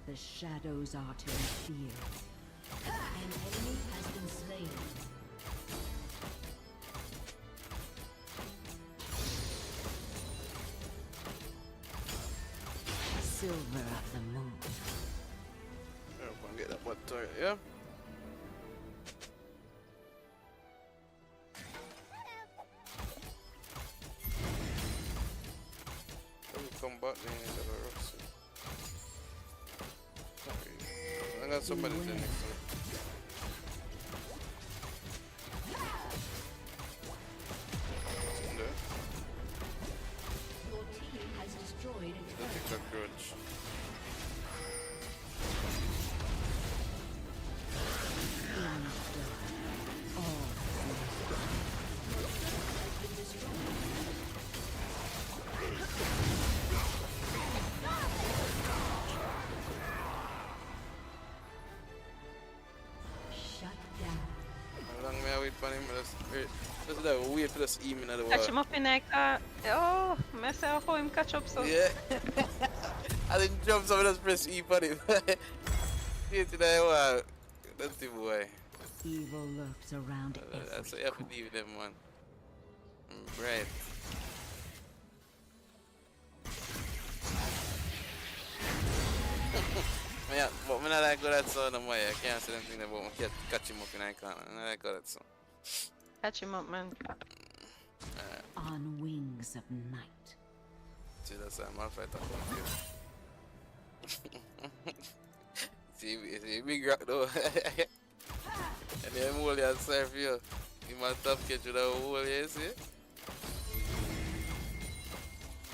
The shadows are to be feared. An enemy has been slain. Silver of the moon. Yeah, I'm gonna get that bot turret, yeah? Let me come back then and have a rough. I got somebody there next to me. Sitting there. Your team has destroyed a The TikTok grudge. Shut down. How long may I wait for him? Just that wait for this email at the Catch wall. him up in like, oh, myself, how him catch up so. Yeah. I didn't jump, so I just press E for him. Yeah, today, wow. That's the boy. Evil lurks around That's every what you have to corner. leave them, man. Right. Yeah, but I'm not like good at sound no more. I can't say them things about my cat catch him up in that corner. I'm not like good at sound. Catch him up, man. On wings of night. See, that's why I'm not fighting here. See, big rock though. And then hole you serve you. You must top catch with a hole, you see?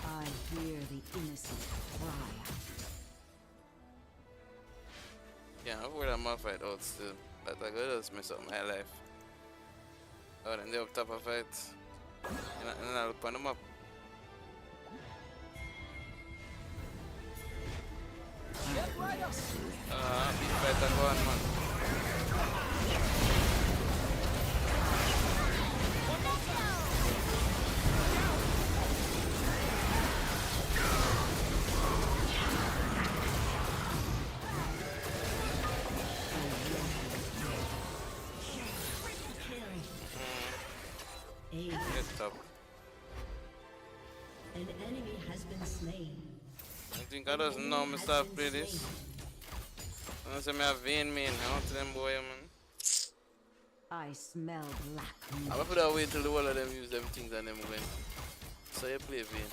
I hear the innocent cry out. Yeah, I'm worried I'm gonna fight out still. But I could just mess up my life. Oh, then they up top of fight. And I'll look on them up. Big fight and go on, man. Get up. An enemy has been slain. I think I just know myself play this. I don't say me have vein main. I want to them boy, man. I smell black I'm meat. gonna put that wait till the whole of them use them things and them win. So you play vein.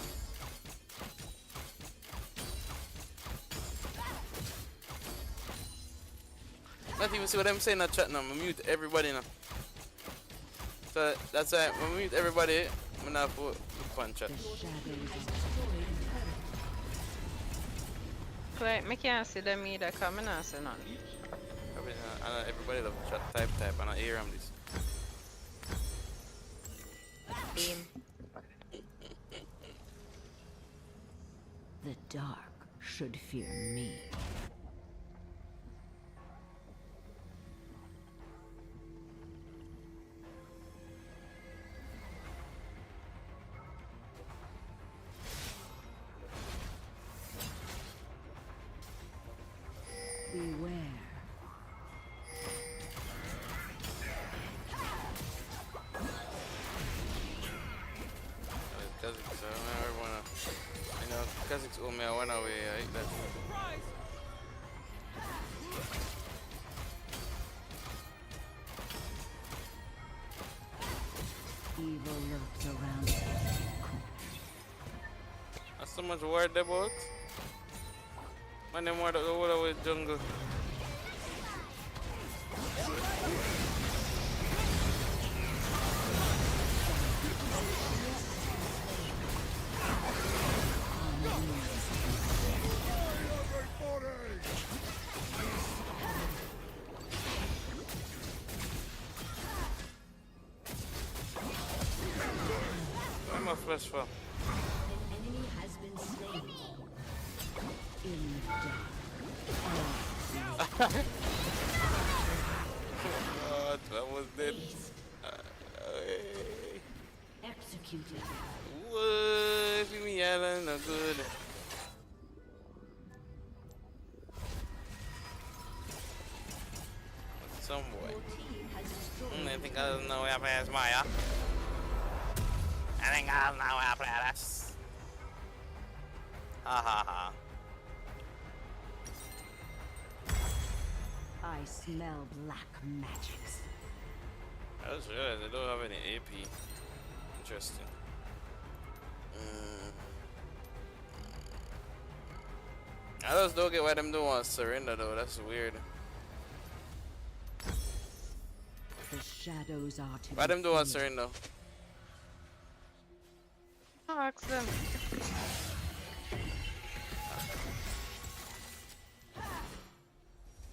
Not even see what I'm saying in the chat now. I'm mute everybody now. So that's why I'm mute everybody. I'm not for fun chat. The shadows are destroyed. Wait, I can't see them either, because I don't see none. Everybody love chat type and I hear them this. Beam. The dark should fear me. Beware. Kazakhs, I never wanna. You know, Kazakhs owe me a 1 away. I hate that. Evil lurks around. That's so much worried about. Man, them worried about the whole away jungle. Where my flesh from? An enemy has been slain. In death. God, I was dead. Executed. What? Leave me island, no good. Some boy. Your team has destroyed. I think I don't know where I play as Maya. I think I don't know where I play this. Ha ha ha. I smell black magics. I just realized they don't have any AP. Interesting. I just don't get why them don't want to surrender though. That's weird. The shadows are to Why be them don't want to feared. surrender? Ask them.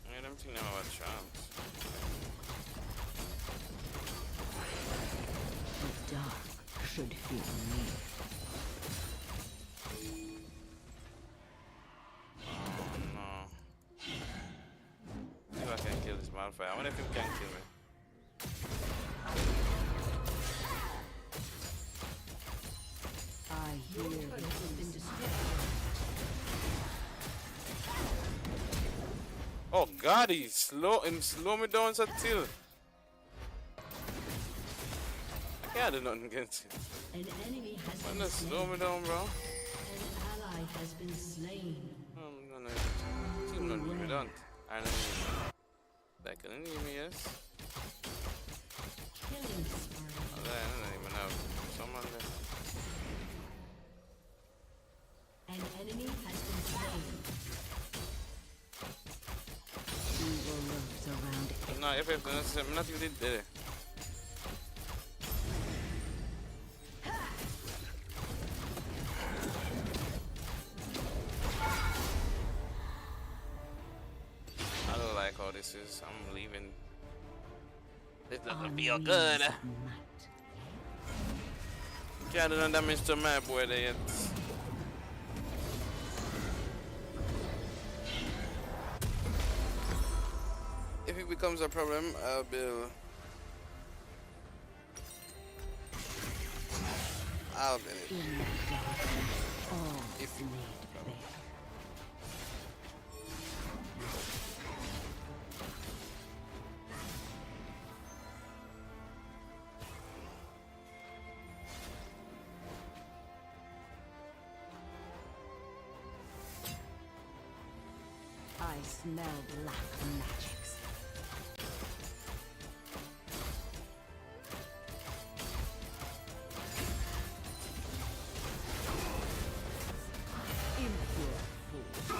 I don't think they have a chance. The dark should fear me. No. Maybe I can kill this modifier. I wonder if him can kill me. I hear it has been destroyed. Oh God, he slow me down so till. I can't do nothing against him. An enemy has Man, been just slow slain. me down, bro. An ally has been slain. I'm gonna team not me done. I Enemy. Like an enemy, yes. Killing spree. I don't even have someone there. An enemy has been slain. Evil lurks around it. No, if I'm not even there. I don't like how this is. I'm leaving. This doesn't feel good. Can't do no damage to my boy there yet. If it becomes a problem, I'll build. I'll build it. In the dark, all If is you- laid bare. I smell black magics. Impure fool.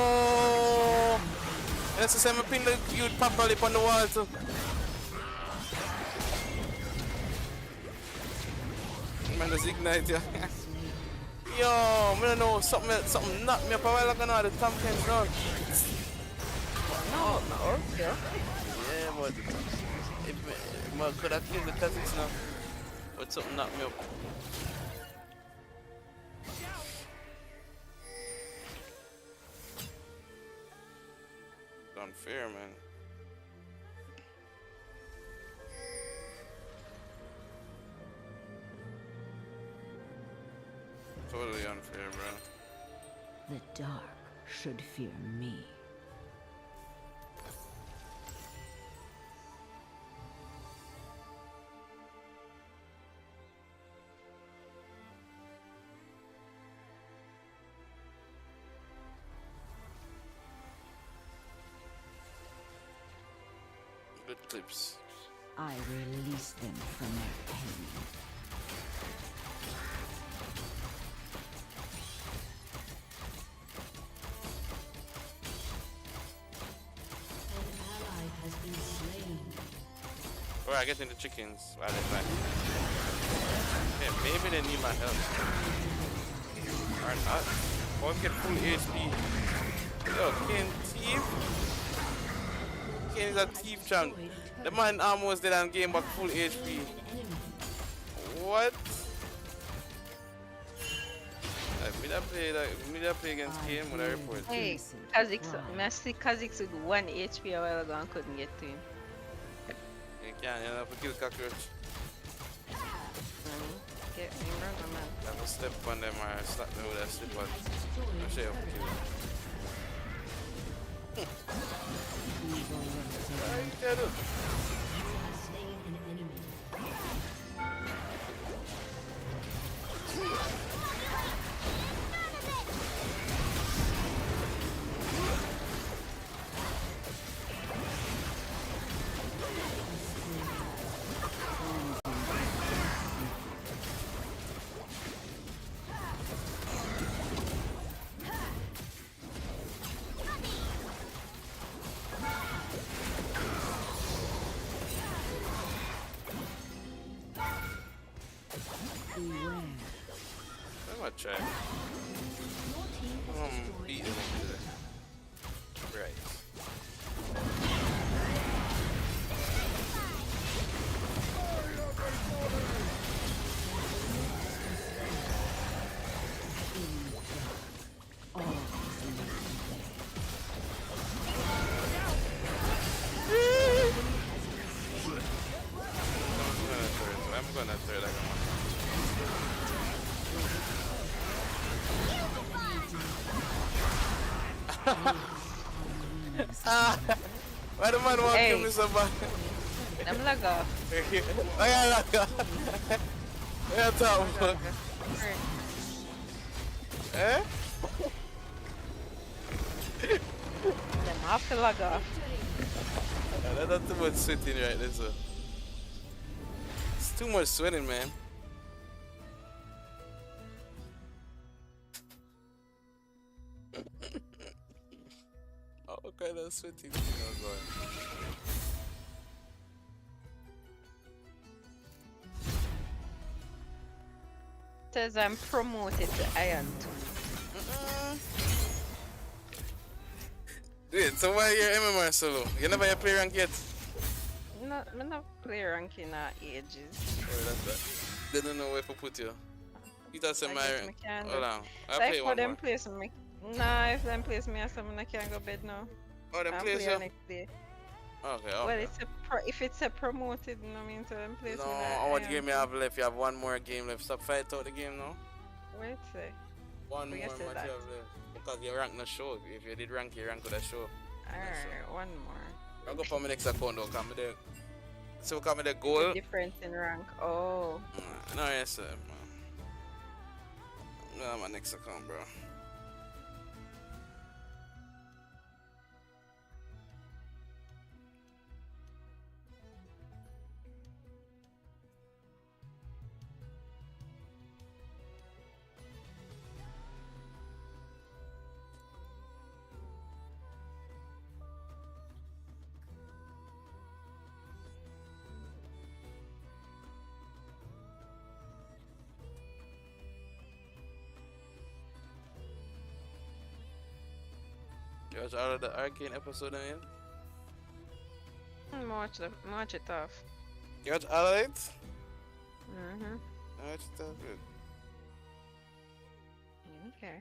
No! That's the same pin that you'd pop up on the wall too. Man, just ignite ya. Yo, I don't know, something knocked me up a while ago now, the Tom Ken's run. No, no, okay. Yeah, but if I could have killed the Kha'Zix now, but something knocked me up. It's unfair, man. Totally unfair, bro. The dark should fear me. Good clips. I release them from their pain. An ally has been slain. Alright, getting the chickens while they're back. Yeah, maybe they need my help. Or not. Or get full HP. Yo, King Thief? King is a thief champ. The man almost dead and game back full HP. What? Me that play against King when I report. Hey, Kha'Zix, I see Kha'Zix with 1 HP a while ago and couldn't get to him. You can't, you have to kill cockroach. Get me, remember, man. I have to step on them or slap me with a slipper. I'm sure you have to kill them. Evil lurks What around. you gonna do? You have slain an enemy. Beware. I'm gonna try. Your team has destroyed Beat an him enemy. today. Right. All is laid bare. I'm gonna throw it like I'm Why the man want to kill Hey, me so bad? them lag off. I got like I got talk Lag about. off. Alright. Eh? Them have to lag off. That's too much sweating right there, sir. It's too much sweating, man. Oh, okay, that's sweating. Oh, God. Says I'm promoted to Iron 2. Wait, so why you're MMR solo? You never play rank yet? No, I'm not play ranking ages. Oh, that's that. They don't know where to put you. You just say I my. guess me can Hold do. on. I'll So play if one them more. place me, nah, if them place me or something, I can't go bed now. Oh, them I'm plays playing you? next day. Okay, Well, okay. if it's a promoted, you know what I mean, so them place No, me how much in game you have left? You have one more game left. Stop fight out the game now. Wait, say. One Who you more say match that? you have left. Because you rank no show. If you did rank, you rank with a show. Alright, one more. I'll go for my next account though. Come with the. So come with the The goal. difference in rank. Oh. No, yes, sir, man. No, my next account, bro. You watch all of the Arcane episode in? Watch it off. You watch all of it? Mm-hmm. I watch it off good. Okay.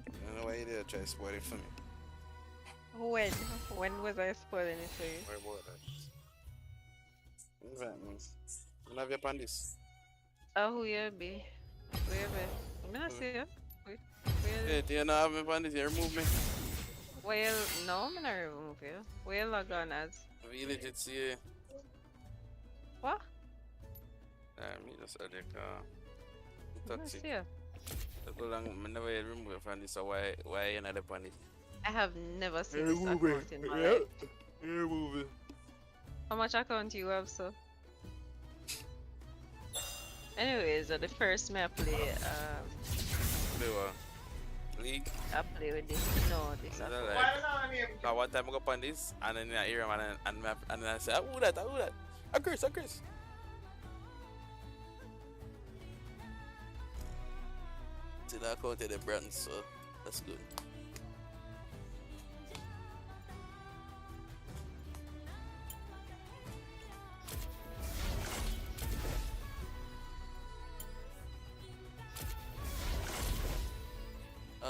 I don't know why you did try to spoil it for me. When? When was I spoiling it for you? Worry about that. What's that, man? You have your pandis? Oh, who you be? Who you be? I'm not see you. Hey, do you not have my pandis? You remove me. Well, no, I'm not remove you. Where log on as? You legit see you. What? Me just said like, I'm not toxic. see you. That's how long I never had remove from this, so why you not upon it? I have never seen this account in my life. Remove it. How much account you have, so? Anyways, the first me I play, Play what? League? I play with this. No, this I account. don't like. Cause one time I go upon this, and then I hear him, and then I say, who that? Who that? A Chris. See that account of the brand, so that's good.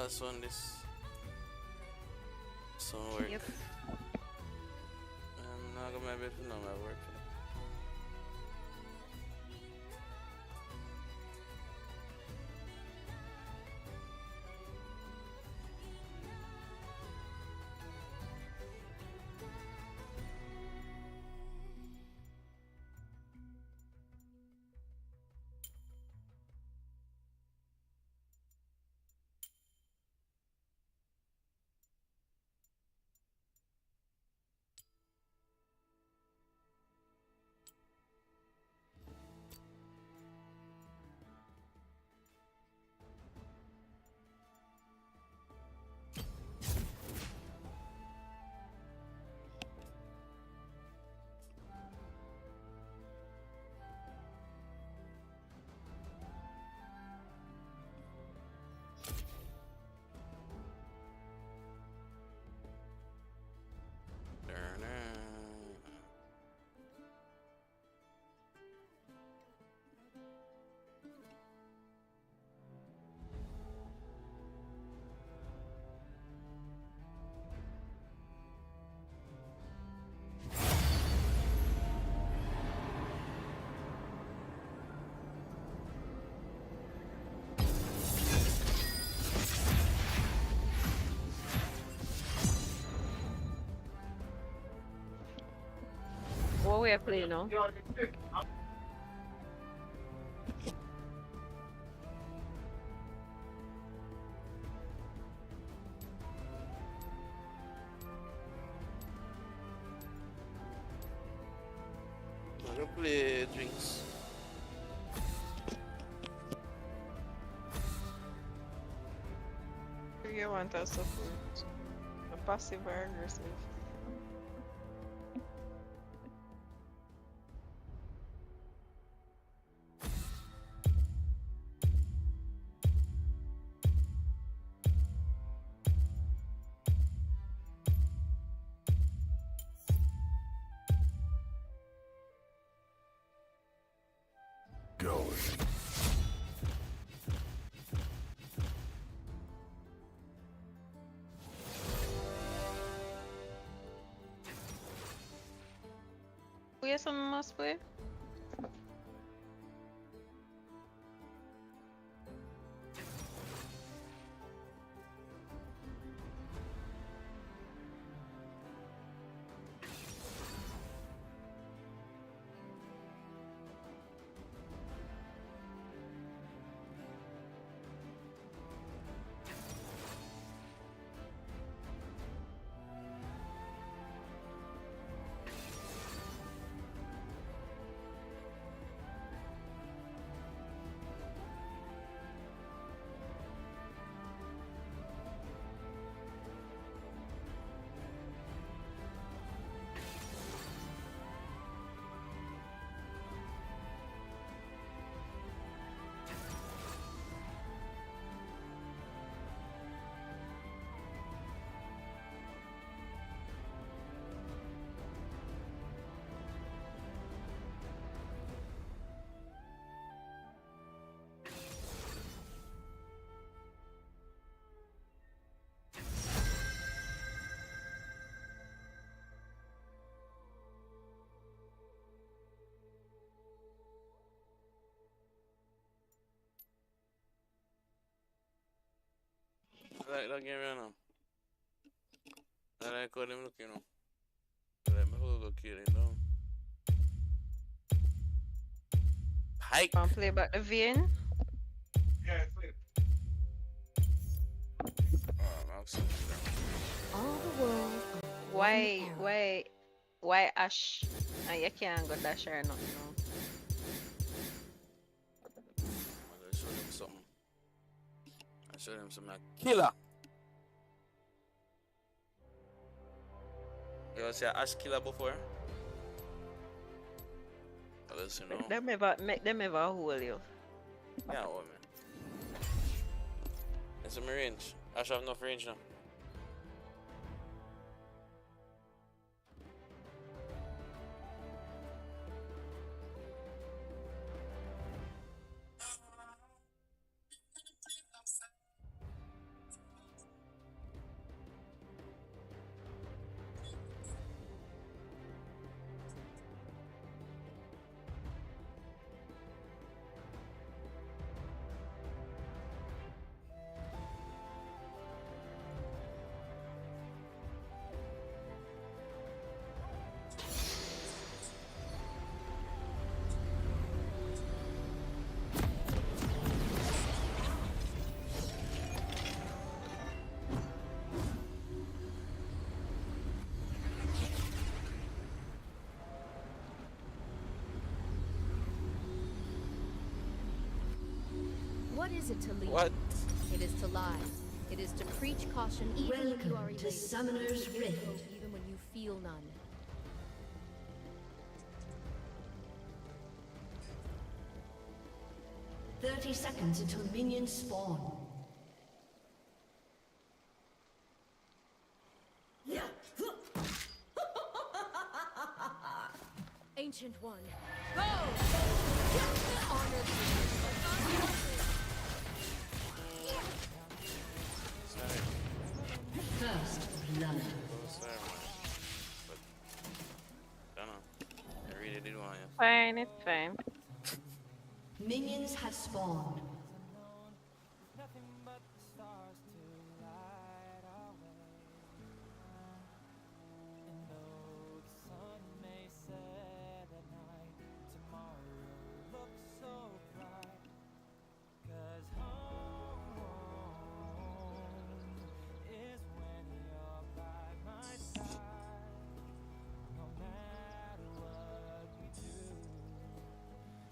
So on this work. Yep. I'm not gonna be able to know my work. we are playing now? I'm gonna play drinks. Do you want us to put a passive or aggressive? Going. We have some must play? I like that game right now. I like how them look, you know. Let me go kill him down. Pike. Want to play back the vein? Oh, I'm so All the world. Why, why Ash? And you can't go dash or nothing, no. I'm gonna show them something. I show them some killer. You ever see Ash killer before? Listen, no. Make them ever hold you. Yeah, what man? It's a range. Ash have enough range now. What is it to lead? What? It is to lie. It is to preach caution even when you are Welcome to elated. Summoner's To give Rift. hope even when you feel none. 30 seconds until minions spawn. Ancient One, go! Honor Sorry. First blood. Sorry, man. But, don't know. I really did want you. Fine, it's fine. Minions have spawned.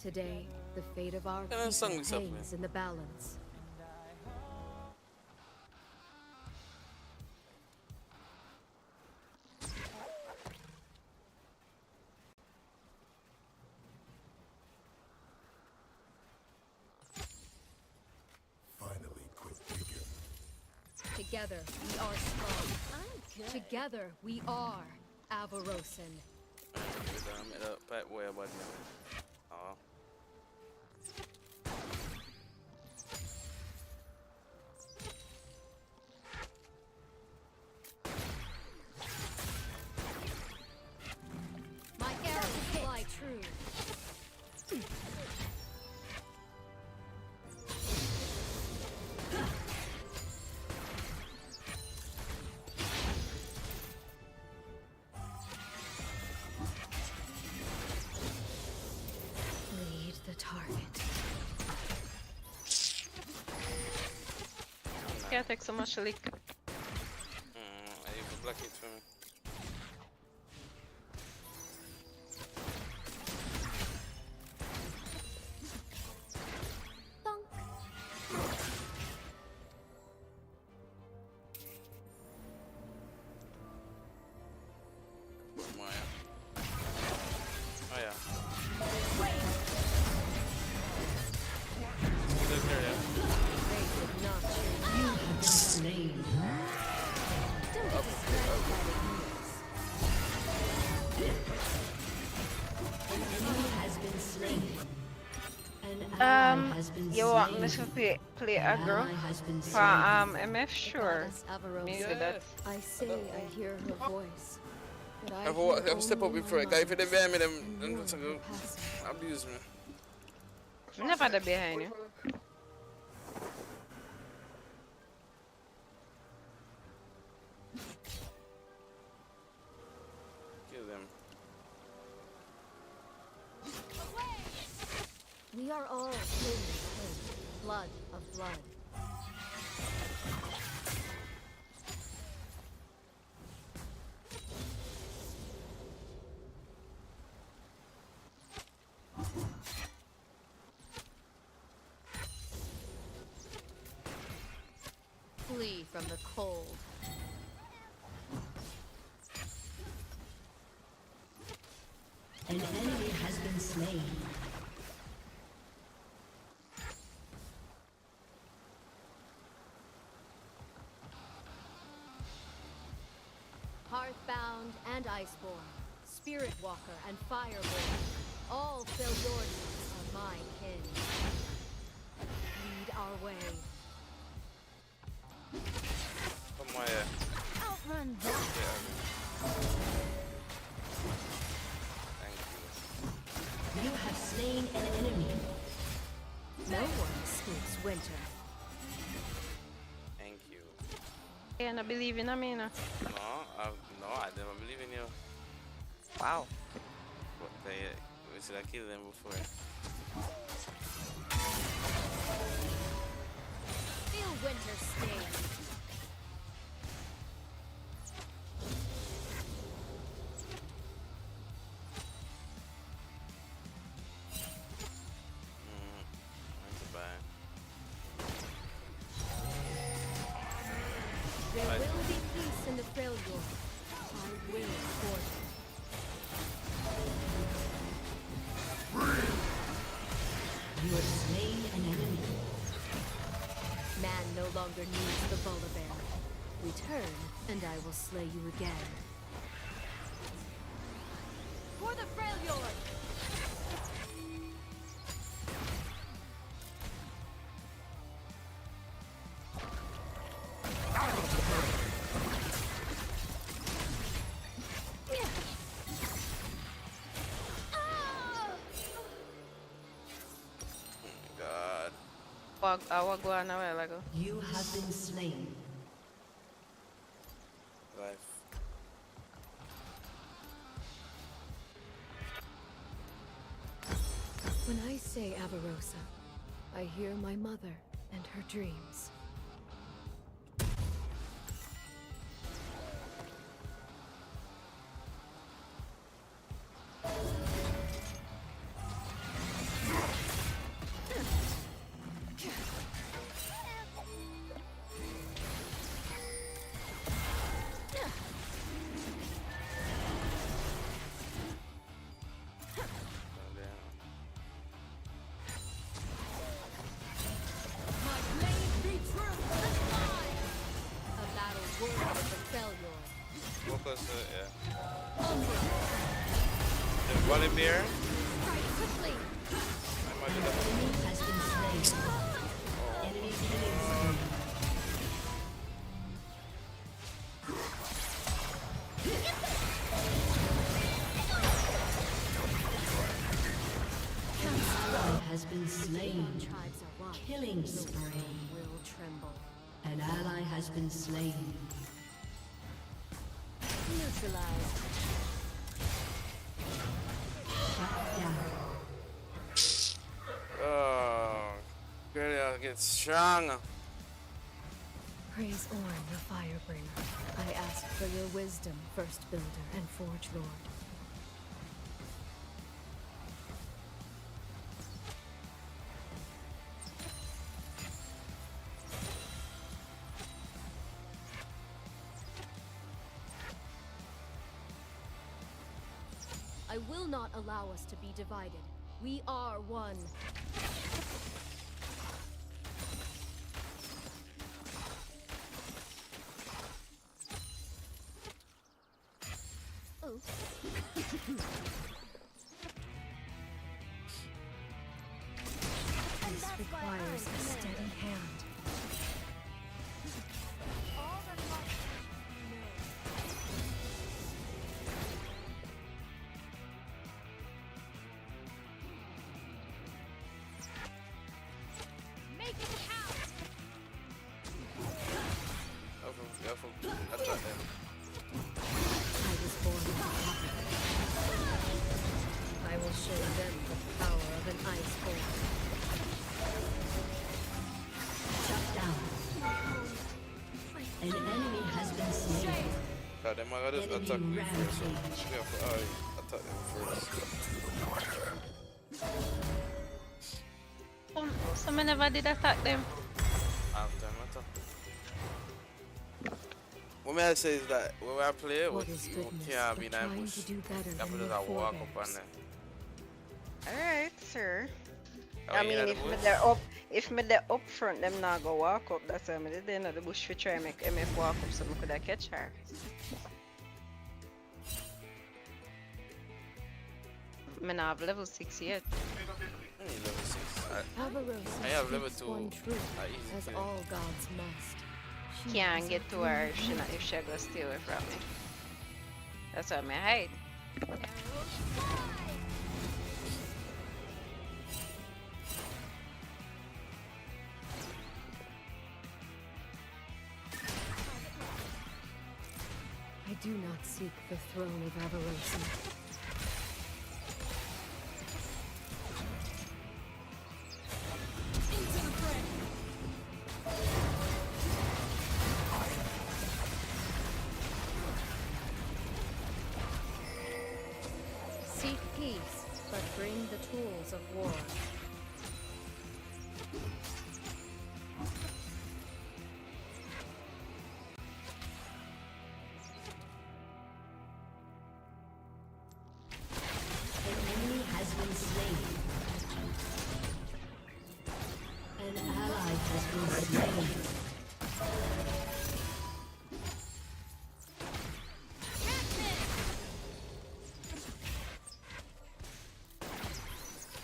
Today, the fate of our Yeah, that song people is up, man. hangs in the balance. Finally quit thinking. Together, we are strong. Together, we are Avarosan. Make that pipe way about now. Oh. My arrows fly true. Lead the target. Can't take so much lick. I need to block it for me. One more, yeah. Oh yeah. Look there, yeah. They did not choose you. Have been slain. Don't get distracted by the news. An enemy has been slain. An ally has been You want me slain. to play An aggro? ally has been For slain. MF, sure. Me do that. I say I hear her voice. But I I've step up before. Guy, if they bear me, them just abuse me. I'm never there behind you. Kill them. We are all kin, blood of blood. Flee from the cold. An enemy has been slain. Hearthbound and Iceborne, Spirit Walker and Fireborn, all Freljordians are my kin. Lead our way. Come on, yeah. Outrun Yeah, that. thank you. You have slain an enemy. No one escapes winter. Thank you. And I believe in me, no? No, I never believe in you. Wow. But we should have killed them before. Feel winter sting. Went to buy. There will be peace in the Freljord. I will support it. You have slain an enemy. Man no longer needs the Volibear. Return, and I will slay you again. For the Freljord! God. I was going a while ago. You have been slain. Life. When I say Avarosa, I hear my mother and her dreams. Focus, yeah. The volley bear. Strike quickly. I might do that. Enemy has been slain. Enemy killing spree. Has been slain. Tribes are one. Killing spree. Will tremble. An ally has been slain. Neutralized. Shut down. Oh, girl, get strong. Praise Orn, the Firebringer. I ask for your wisdom, First Builder and Forge Lord. I will not allow us to be divided. We are one. Oh. This requires a steady hand. Make it count! Attack them. I was born with a pocket. I will show them the power of an iceborn. Shut down. An enemy has been slain. God, them I just attack Enemy me first. rampage. Yeah, attack them first. So I never did attack them. After I'm attack. What may I say is that when I play, What we is goodness can't but be in trying ambush. to do better You than have to your just walk up on forebears? them. Alright, sir. Oh, I you mean, in the bush? if me there up front, them not go walk up. That's why me did in the bush to try make MF walk up so me could have catch her. Me not have level 6 yet. I need level 6. Avarosa I have level speaks 2. one truth, Easy as kill. all gods must. She Can't is get a to her human if she go stay away from me. That's why me hide. I do not seek the throne of Avarosa. Seek peace, but bring the tools of war. An enemy has been slain. An ally has been slain.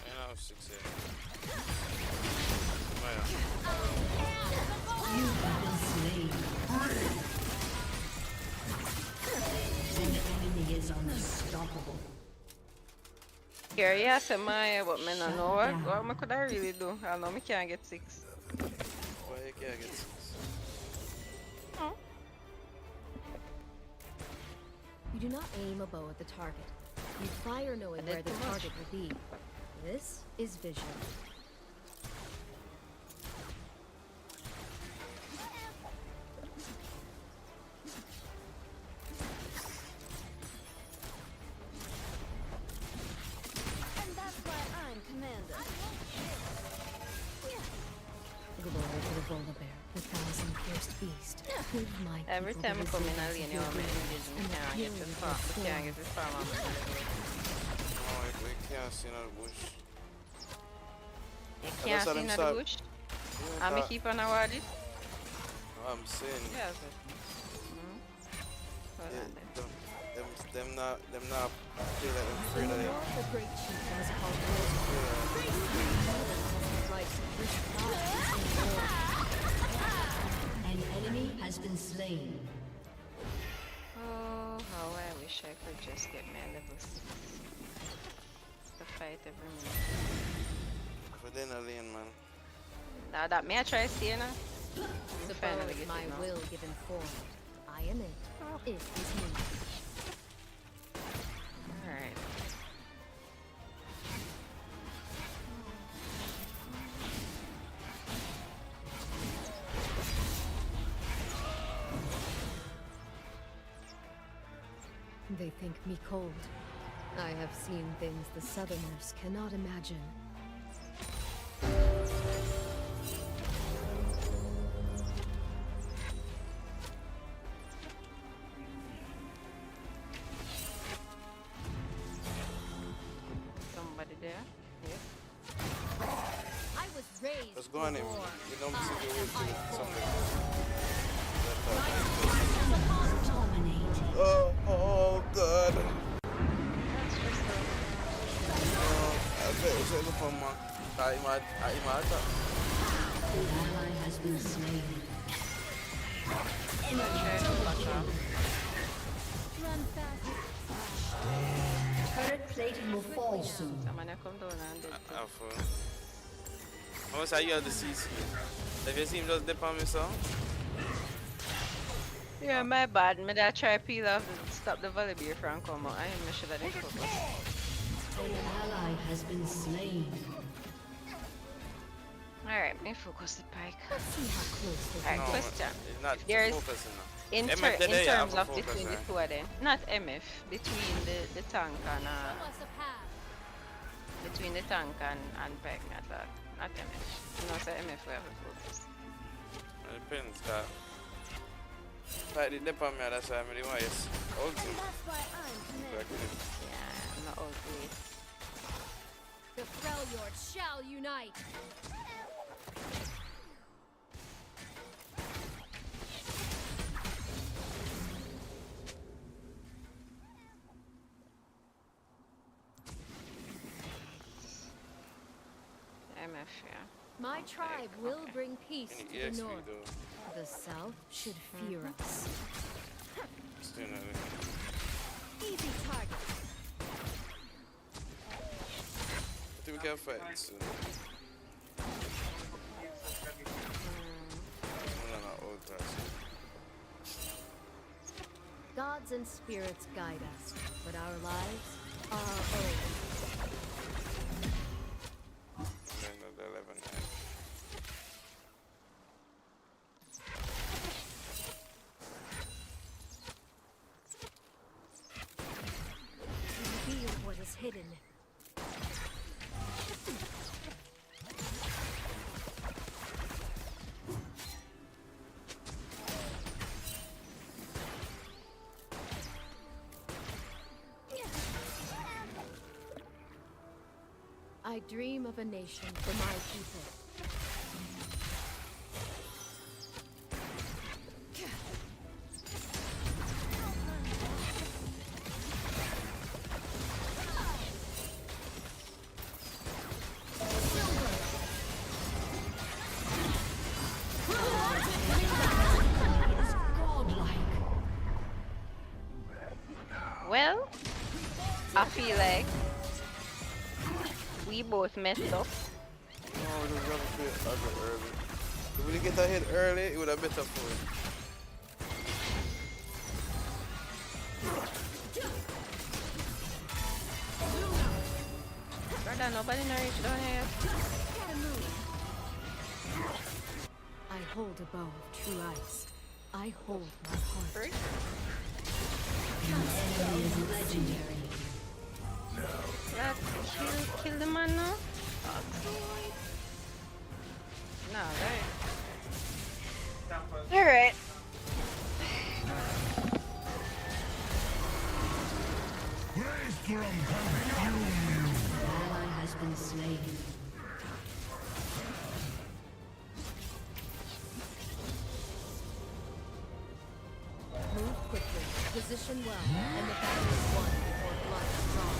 I have 6 here. You have been slain. An enemy is unstoppable. Here, yeah, say my, but me no know what me could I really do. I know me can't get 6. Why you can't get 6? Oh. You do not aim a bow at the target. You fire knowing I did where the too much. target will be. This is vision. And that's why I'm commander. Glory to the Vola Bear, the thousand-pierced beast. Prove my Every people time I the come in a resilience lane, of you your want me greatness to and the can't get fury this of far. your We can't sword. get this far, man. No, we can't see no bush. You that's can't how see them in the start. bush. Yeah, I'm keep on avoid it. I'm saying. Yes. Hold Yeah, on there. them not feel like them afraid of them. The great chief has called wars like this god is in war. An enemy has been slain. Oh, how I wish I could just get my level 6 to fight every minute. For then a lane, man. Now that me I try to see, you know? The bow Finally is get my it now. will given form. I am it. It is me. Alright. They think me cold. I have seen things the Southerners cannot imagine. Somebody there? Yes. I was raised Let's go on him. for war. You don't see the way to something. Dominating. Oh god. That's just I bet it's a look on my. I'm An ally has been slain. a try to back up. Run fast. Turret plating will fall soon. Someone come down and did too. I must say you have the CC. Have you seen him just dip on me, son? Yeah, my bad. Me that try peel off and stop the volley beer from come out. I am sure that they focus. An ally has been slain. Alright, me focus the pike. Let's see how close they Alright, No, question. it's not There's- focusing now. In MF terms today, I have of a focus, between the right? two of them, not MF, between the tank and show us a path. between the tank and pike, not that, not MF. You know, so MF we have a focus. It depends, that. Like the dip on me, that's why I'm really wise. Hold him. That's why I'm commanding. Yeah, I'm not all great. The Freljords shall unite. MF, yeah. My tribe will okay. bring peace Any to the EXP north. though. The south should fear us. Still not Easy target. I think we can fight soon. No, old person. Gods and spirits guide us, but our lives are our own. Another 11. Reveal what is hidden. I dream of a nation for my people. Well, I feel like we both messed up. No, we just gotta play aggro early. If we didn't get that hit early, it would have better for it. Brother, nobody know reach down here yet. I hold a bow of true ice. I hold my heart. Free? Enemy is legendary. Let's kill the man now. No, right? Alright. Ally has been slain. Move quickly, position well, and the battle is won before blood is drawn.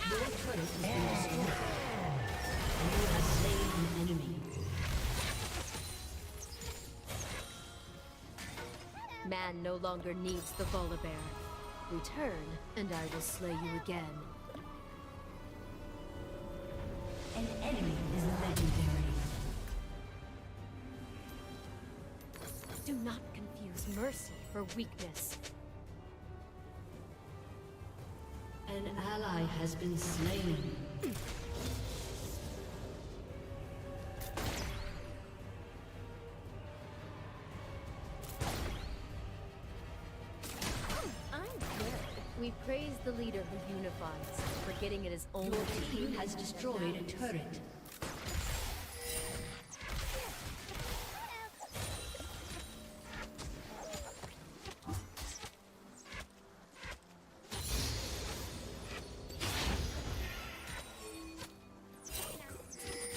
Your turret has been destroyed. You have slain an enemy. Man no longer needs the Volibear. Return, and I will slay you again. An enemy is legendary. Do not confuse mercy for weakness. An ally has been slain. We praise the leader who unifies, forgetting it is only Your team has destroyed a turret.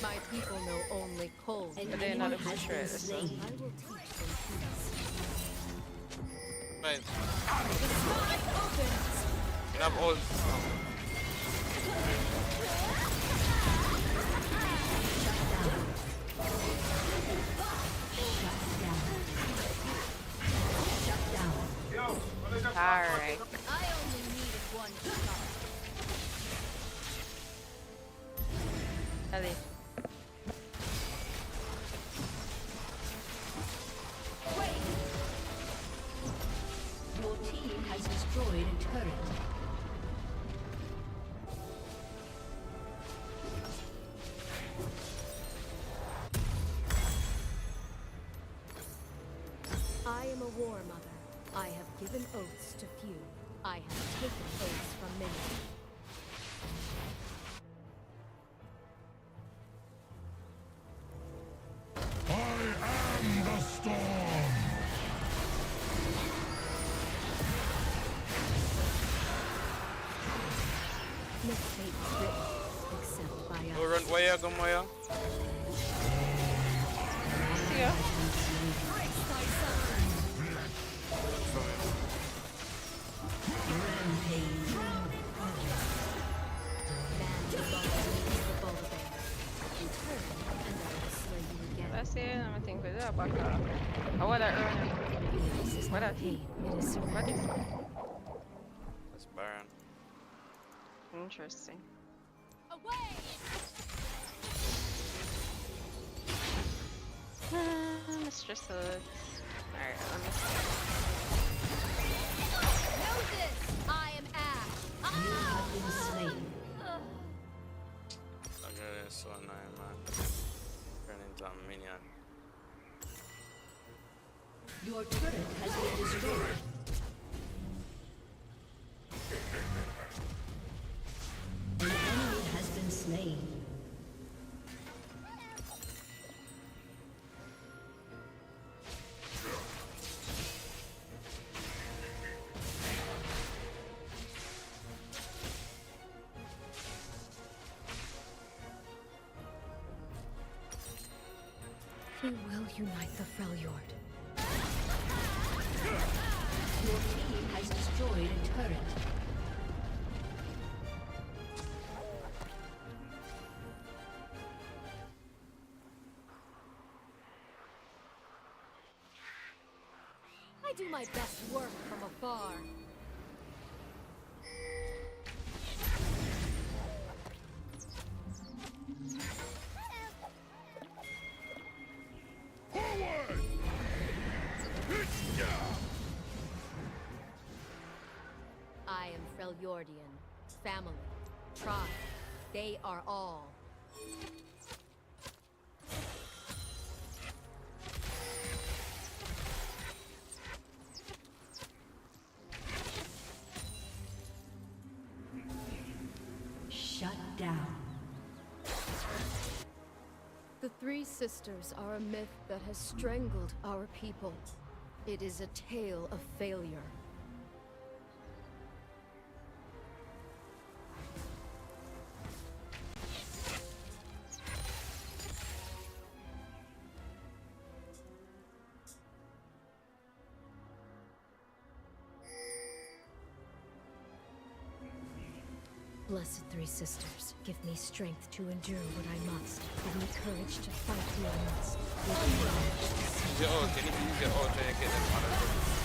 My people know only cold. An But they're not enemy a has butcher, been so- slain. I will teach them peace. Right. The sky opens! You have all. Alright. I only needed one shot. Ellie. Your team has destroyed a turret. I am a war mother. I have given oaths to few. I have taken oaths from many. I am the storm. No fate is written, except by Go us. run. Where you go, Maya? See ya. Brace thyself! Rampage. Man no longer needs the Volibear. Return, and I will slay you again. Let's see, I think we did back up. I want to earn This is What not else? pain, it is surrender. That's Baron. Interesting. Away! Mistress Hood. Alright, let me see. Know this! I am Ash! You have been slain. I'm getting so annoying, man. Turn into a minion. Your turret has been destroyed. An enemy has been slain. Who will unite the Freljord? Your team has destroyed a turret. I do my best work from afar. I am Freljordian. Family. Tribe. They are all. Shut down. The Three Sisters are a myth that has strangled our people. It is a tale of failure. Blessed Three Sisters, give me strength to endure what I must. Give me courage to fight who I must. Give me knowledge to see. Your ult, can you use your ult and get them out of there?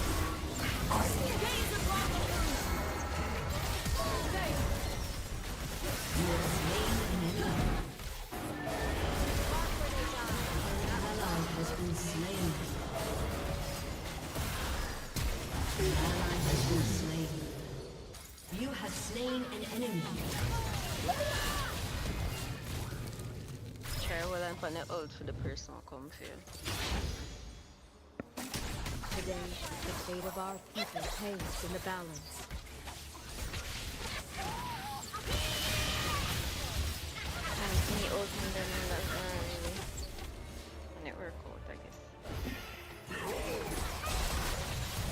You have slain an enemy. An ally has been slain. An ally has been slain. You have slain an enemy. Try well and find the ult for the person who come here. Today, the fate of our people hangs in the balance. Any ult and then really. And it work out, I guess.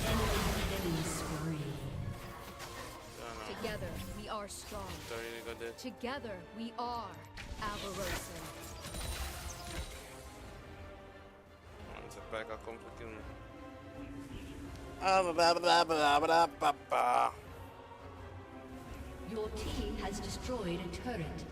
Enemy spree. Together, we are strong. Don't really go there. Together, we are Avarosa. It's a pack of complicated. Your team has destroyed a turret.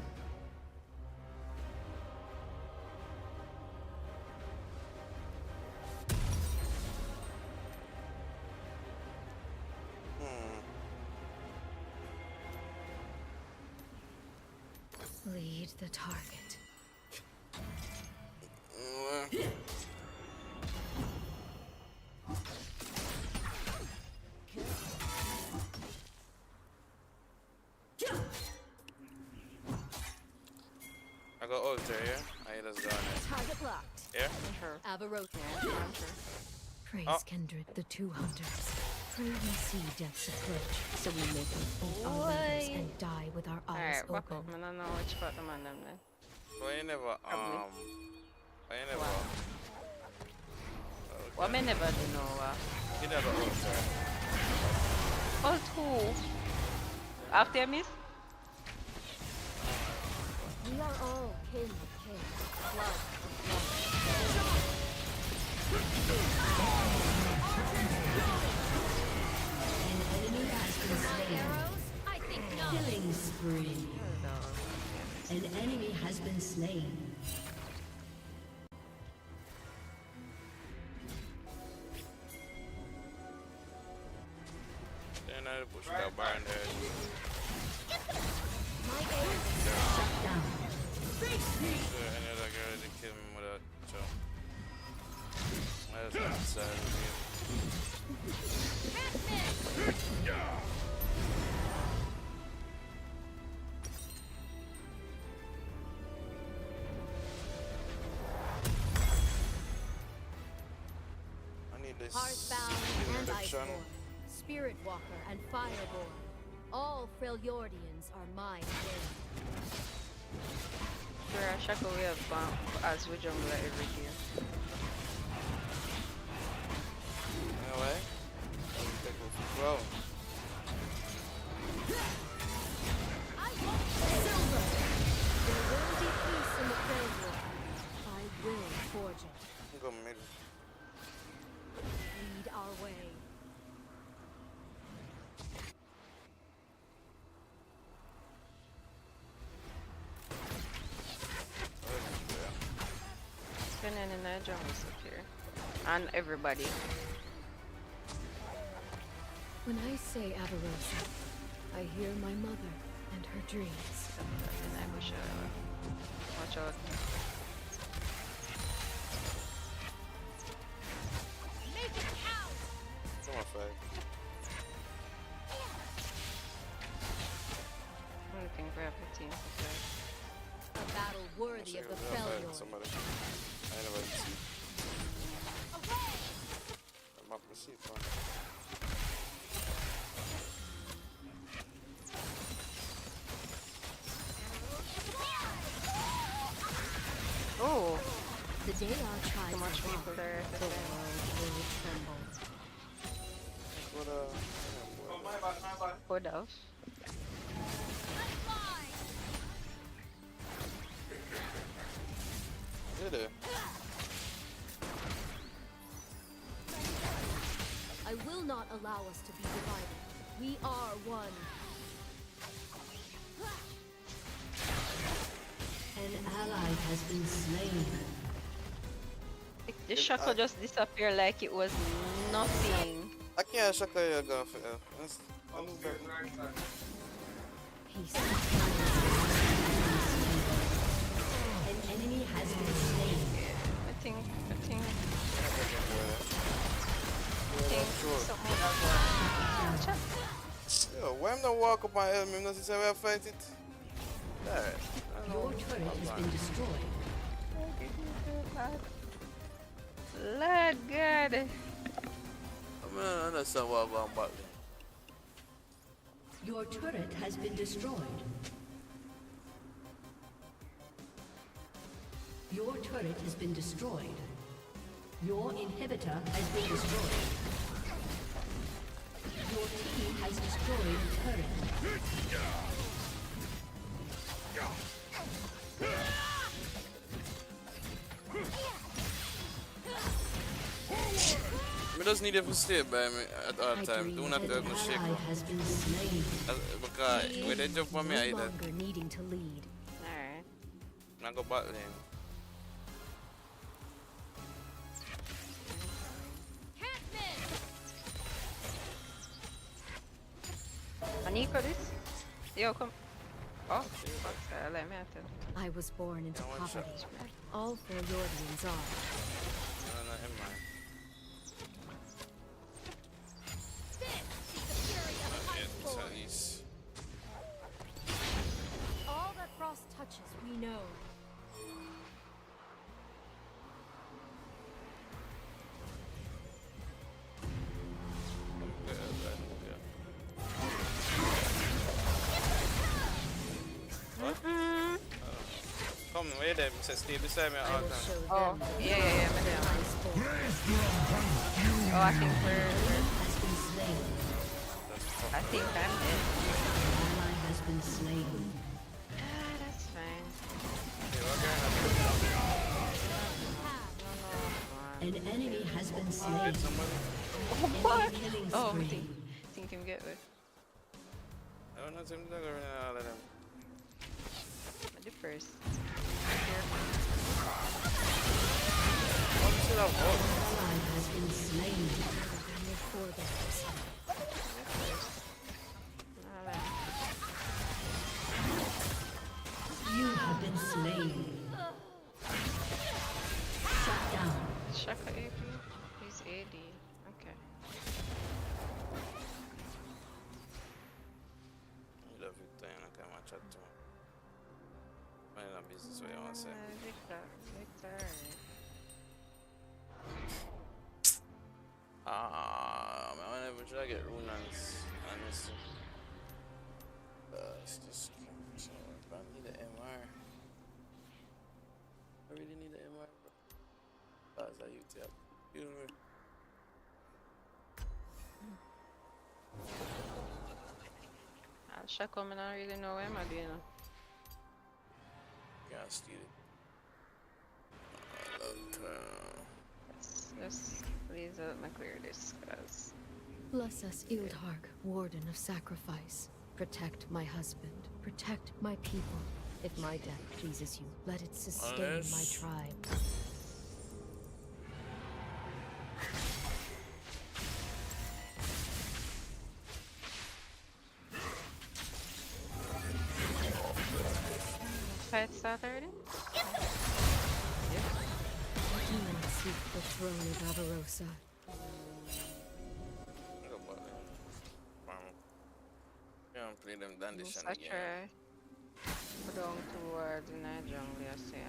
Lead the target. I got ult there, yeah? I just got it. Target locked. Yeah? Sure. Avarosa. Yeah, I'm sure. Praise Oh. Kindred, the two hunters. Pray we see death's approach, so we may confront our leaders Boy. and die with our eyes Alright, back open. up. I don't know which part the man them then. But I never, What me never do know You never ult there. Ult who? After miss? We are all kin of kin, blood of blood. An enemy has been slain. Arrows? I think not. Killing spree. An enemy has been slain. Then I push that barn there. My aim. Shut down. Another girl to kill me with a chop. That's not sad with you. I need this Heartbound and reduction. Iceborn, Spirit Walker and Fireborn. All Freljordians are mine again. Sure, I should go we have as we jungle every year. Anyway, take off the flow. Silver! There will be peace in the Freljord. I will forge it. Go middle. Lead our way. Spinning in the jungle secure. And everybody. When I say Avarosa, I hear my mother and her dreams. And I wish watch out. Make it count. Come on, fight. I don't think we have a team for that. A battle worthy of the Freljord. Somebody. I never see. I'm up to see fun. Oh, The day our tribes too much are people there. the world will tremble. What Hold off. Did it? I will not allow us to be divided. We are one. ally has been slain. The Shako just disappeared like it was nothing. I can't shock you go for that's I lose that. Peace. An enemy has been slain. I think Sure. something like that. Yo, why am not walk up my helmet? Not say we fight it. Alright. Your turret has been destroyed. Lord God. I mean, I understand what I'm going back there. Your turret has been destroyed. Your turret has been destroyed. Your inhibitor has been destroyed. Your team has destroyed a turret. I just need you to stay by me at all times. Do not let me shake Ally up. has been slain. Because when they jump on me, I eat No that. longer needing to lead. Alright. I go back lane. Aniko this? Yo, come. Oh, fuck, let me at it. I was born into Yeah, one shot. poverty. All Foyorians are. No, no, in mind. At least. All that Frost touches, we know. Come, wait there. Say stay beside me I all the will time. show Oh, them yeah, me down. Oh, I think Has been slain. I think I'm dead. Ally has been slain. Ah, that's fine. Okay, what going on? An enemy has been slain. What? Enemy killing Oh, I spree. think him get it. I don't know, seem to go around all of them. The first. What should I vote? Ally has been slain. your forebears. You have been slain. Shut down. Shaka AP? He's AD. Okay. I love you, Diana. I can't chat to him. Mind your business, what you want to say. Victor. Man, whenever should I get Runans? Honestly. It's just so I need an MR. I really need an MR, bro. That's how you tell. You know me. Shaka, I don't really know what I'm doing. Can't steal it. Just please let me clear this, cause Bless us, Ildhark, warden of sacrifice. Protect my husband. Protect my people. If my death pleases you, let it sustain my Unless- tribe. fight start already? Do not seek the throne of Avarosa. Go back there. Can't play them dandish I again. try. Go down towards the night jungle, I say,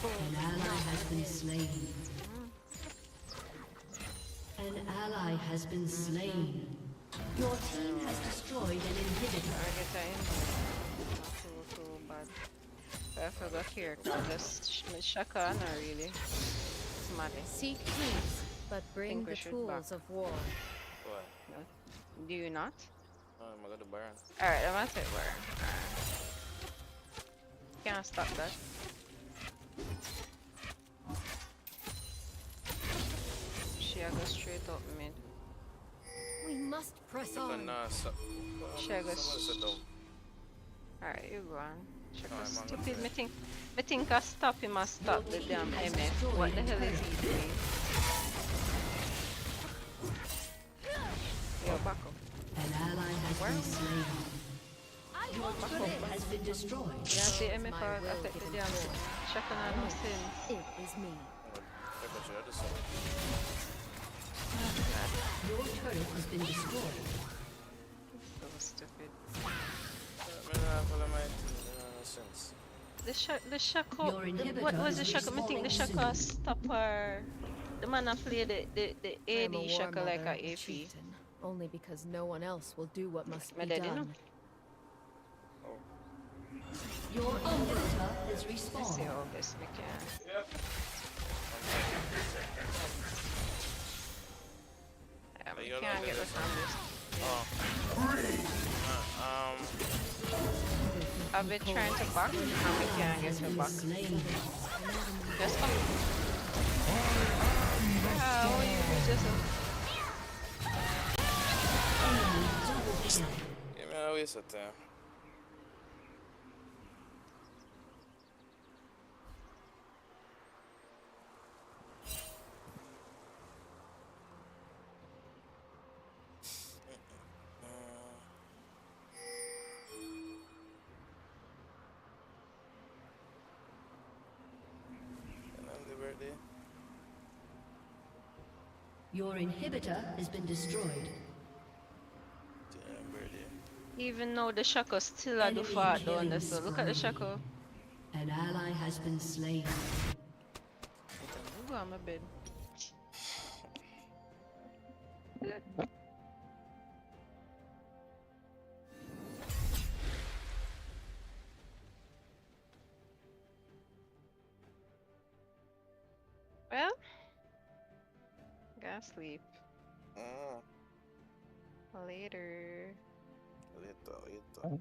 An ally has been slain. An ally has been slain. Your team has destroyed an inhibitor. target time. Not too bad. I forgot here, cause just Shaka, not really. Smarty. Seek peace, but bring Think we the should tools of war. What? No. Do you not? Oh, I'm gonna burn. Alright, I'm gonna take where. Can't stop that. She go straight up mid. We must press You on. can Shagus. someone sit down. Alright, you go on. Alright, Shagus man, stupid. let's Me think I stop him, I stop the damn MF. What the hell is he doing? Yo, back up. An ally has been slain. Your turret has been destroyed. Yeah, the MF My I will take the given damn form. Shaka no sense. It is me. check out your other side. Your turret has been destroyed. So stupid. I don't have all of my things, it don't make sense. The Shaka. Your inhibitor What was the is Shaka? I think the respawning Shaka soon. stop her. The man I play the I am a AD war Shaka like mother, a a AP. chieftain, only because no one else will do what must My be daddy, no? done. Your inhibitor is Let's see respawned. how best we can. Yeah, we You're can't not get there, the from this. I've been trying to back and we can't get her back. Slain. Just come. How you just Enemy double kill. Give me a waste of time. And I'm the birthday. Your inhibitor has been destroyed. Damn birthday. even though the Shaka still a do Enemy fart down killing there, so look at the spree. Shaka. An ally has been slain. Go on my bed. Well, gotta sleep. Mm. Later. Later, later.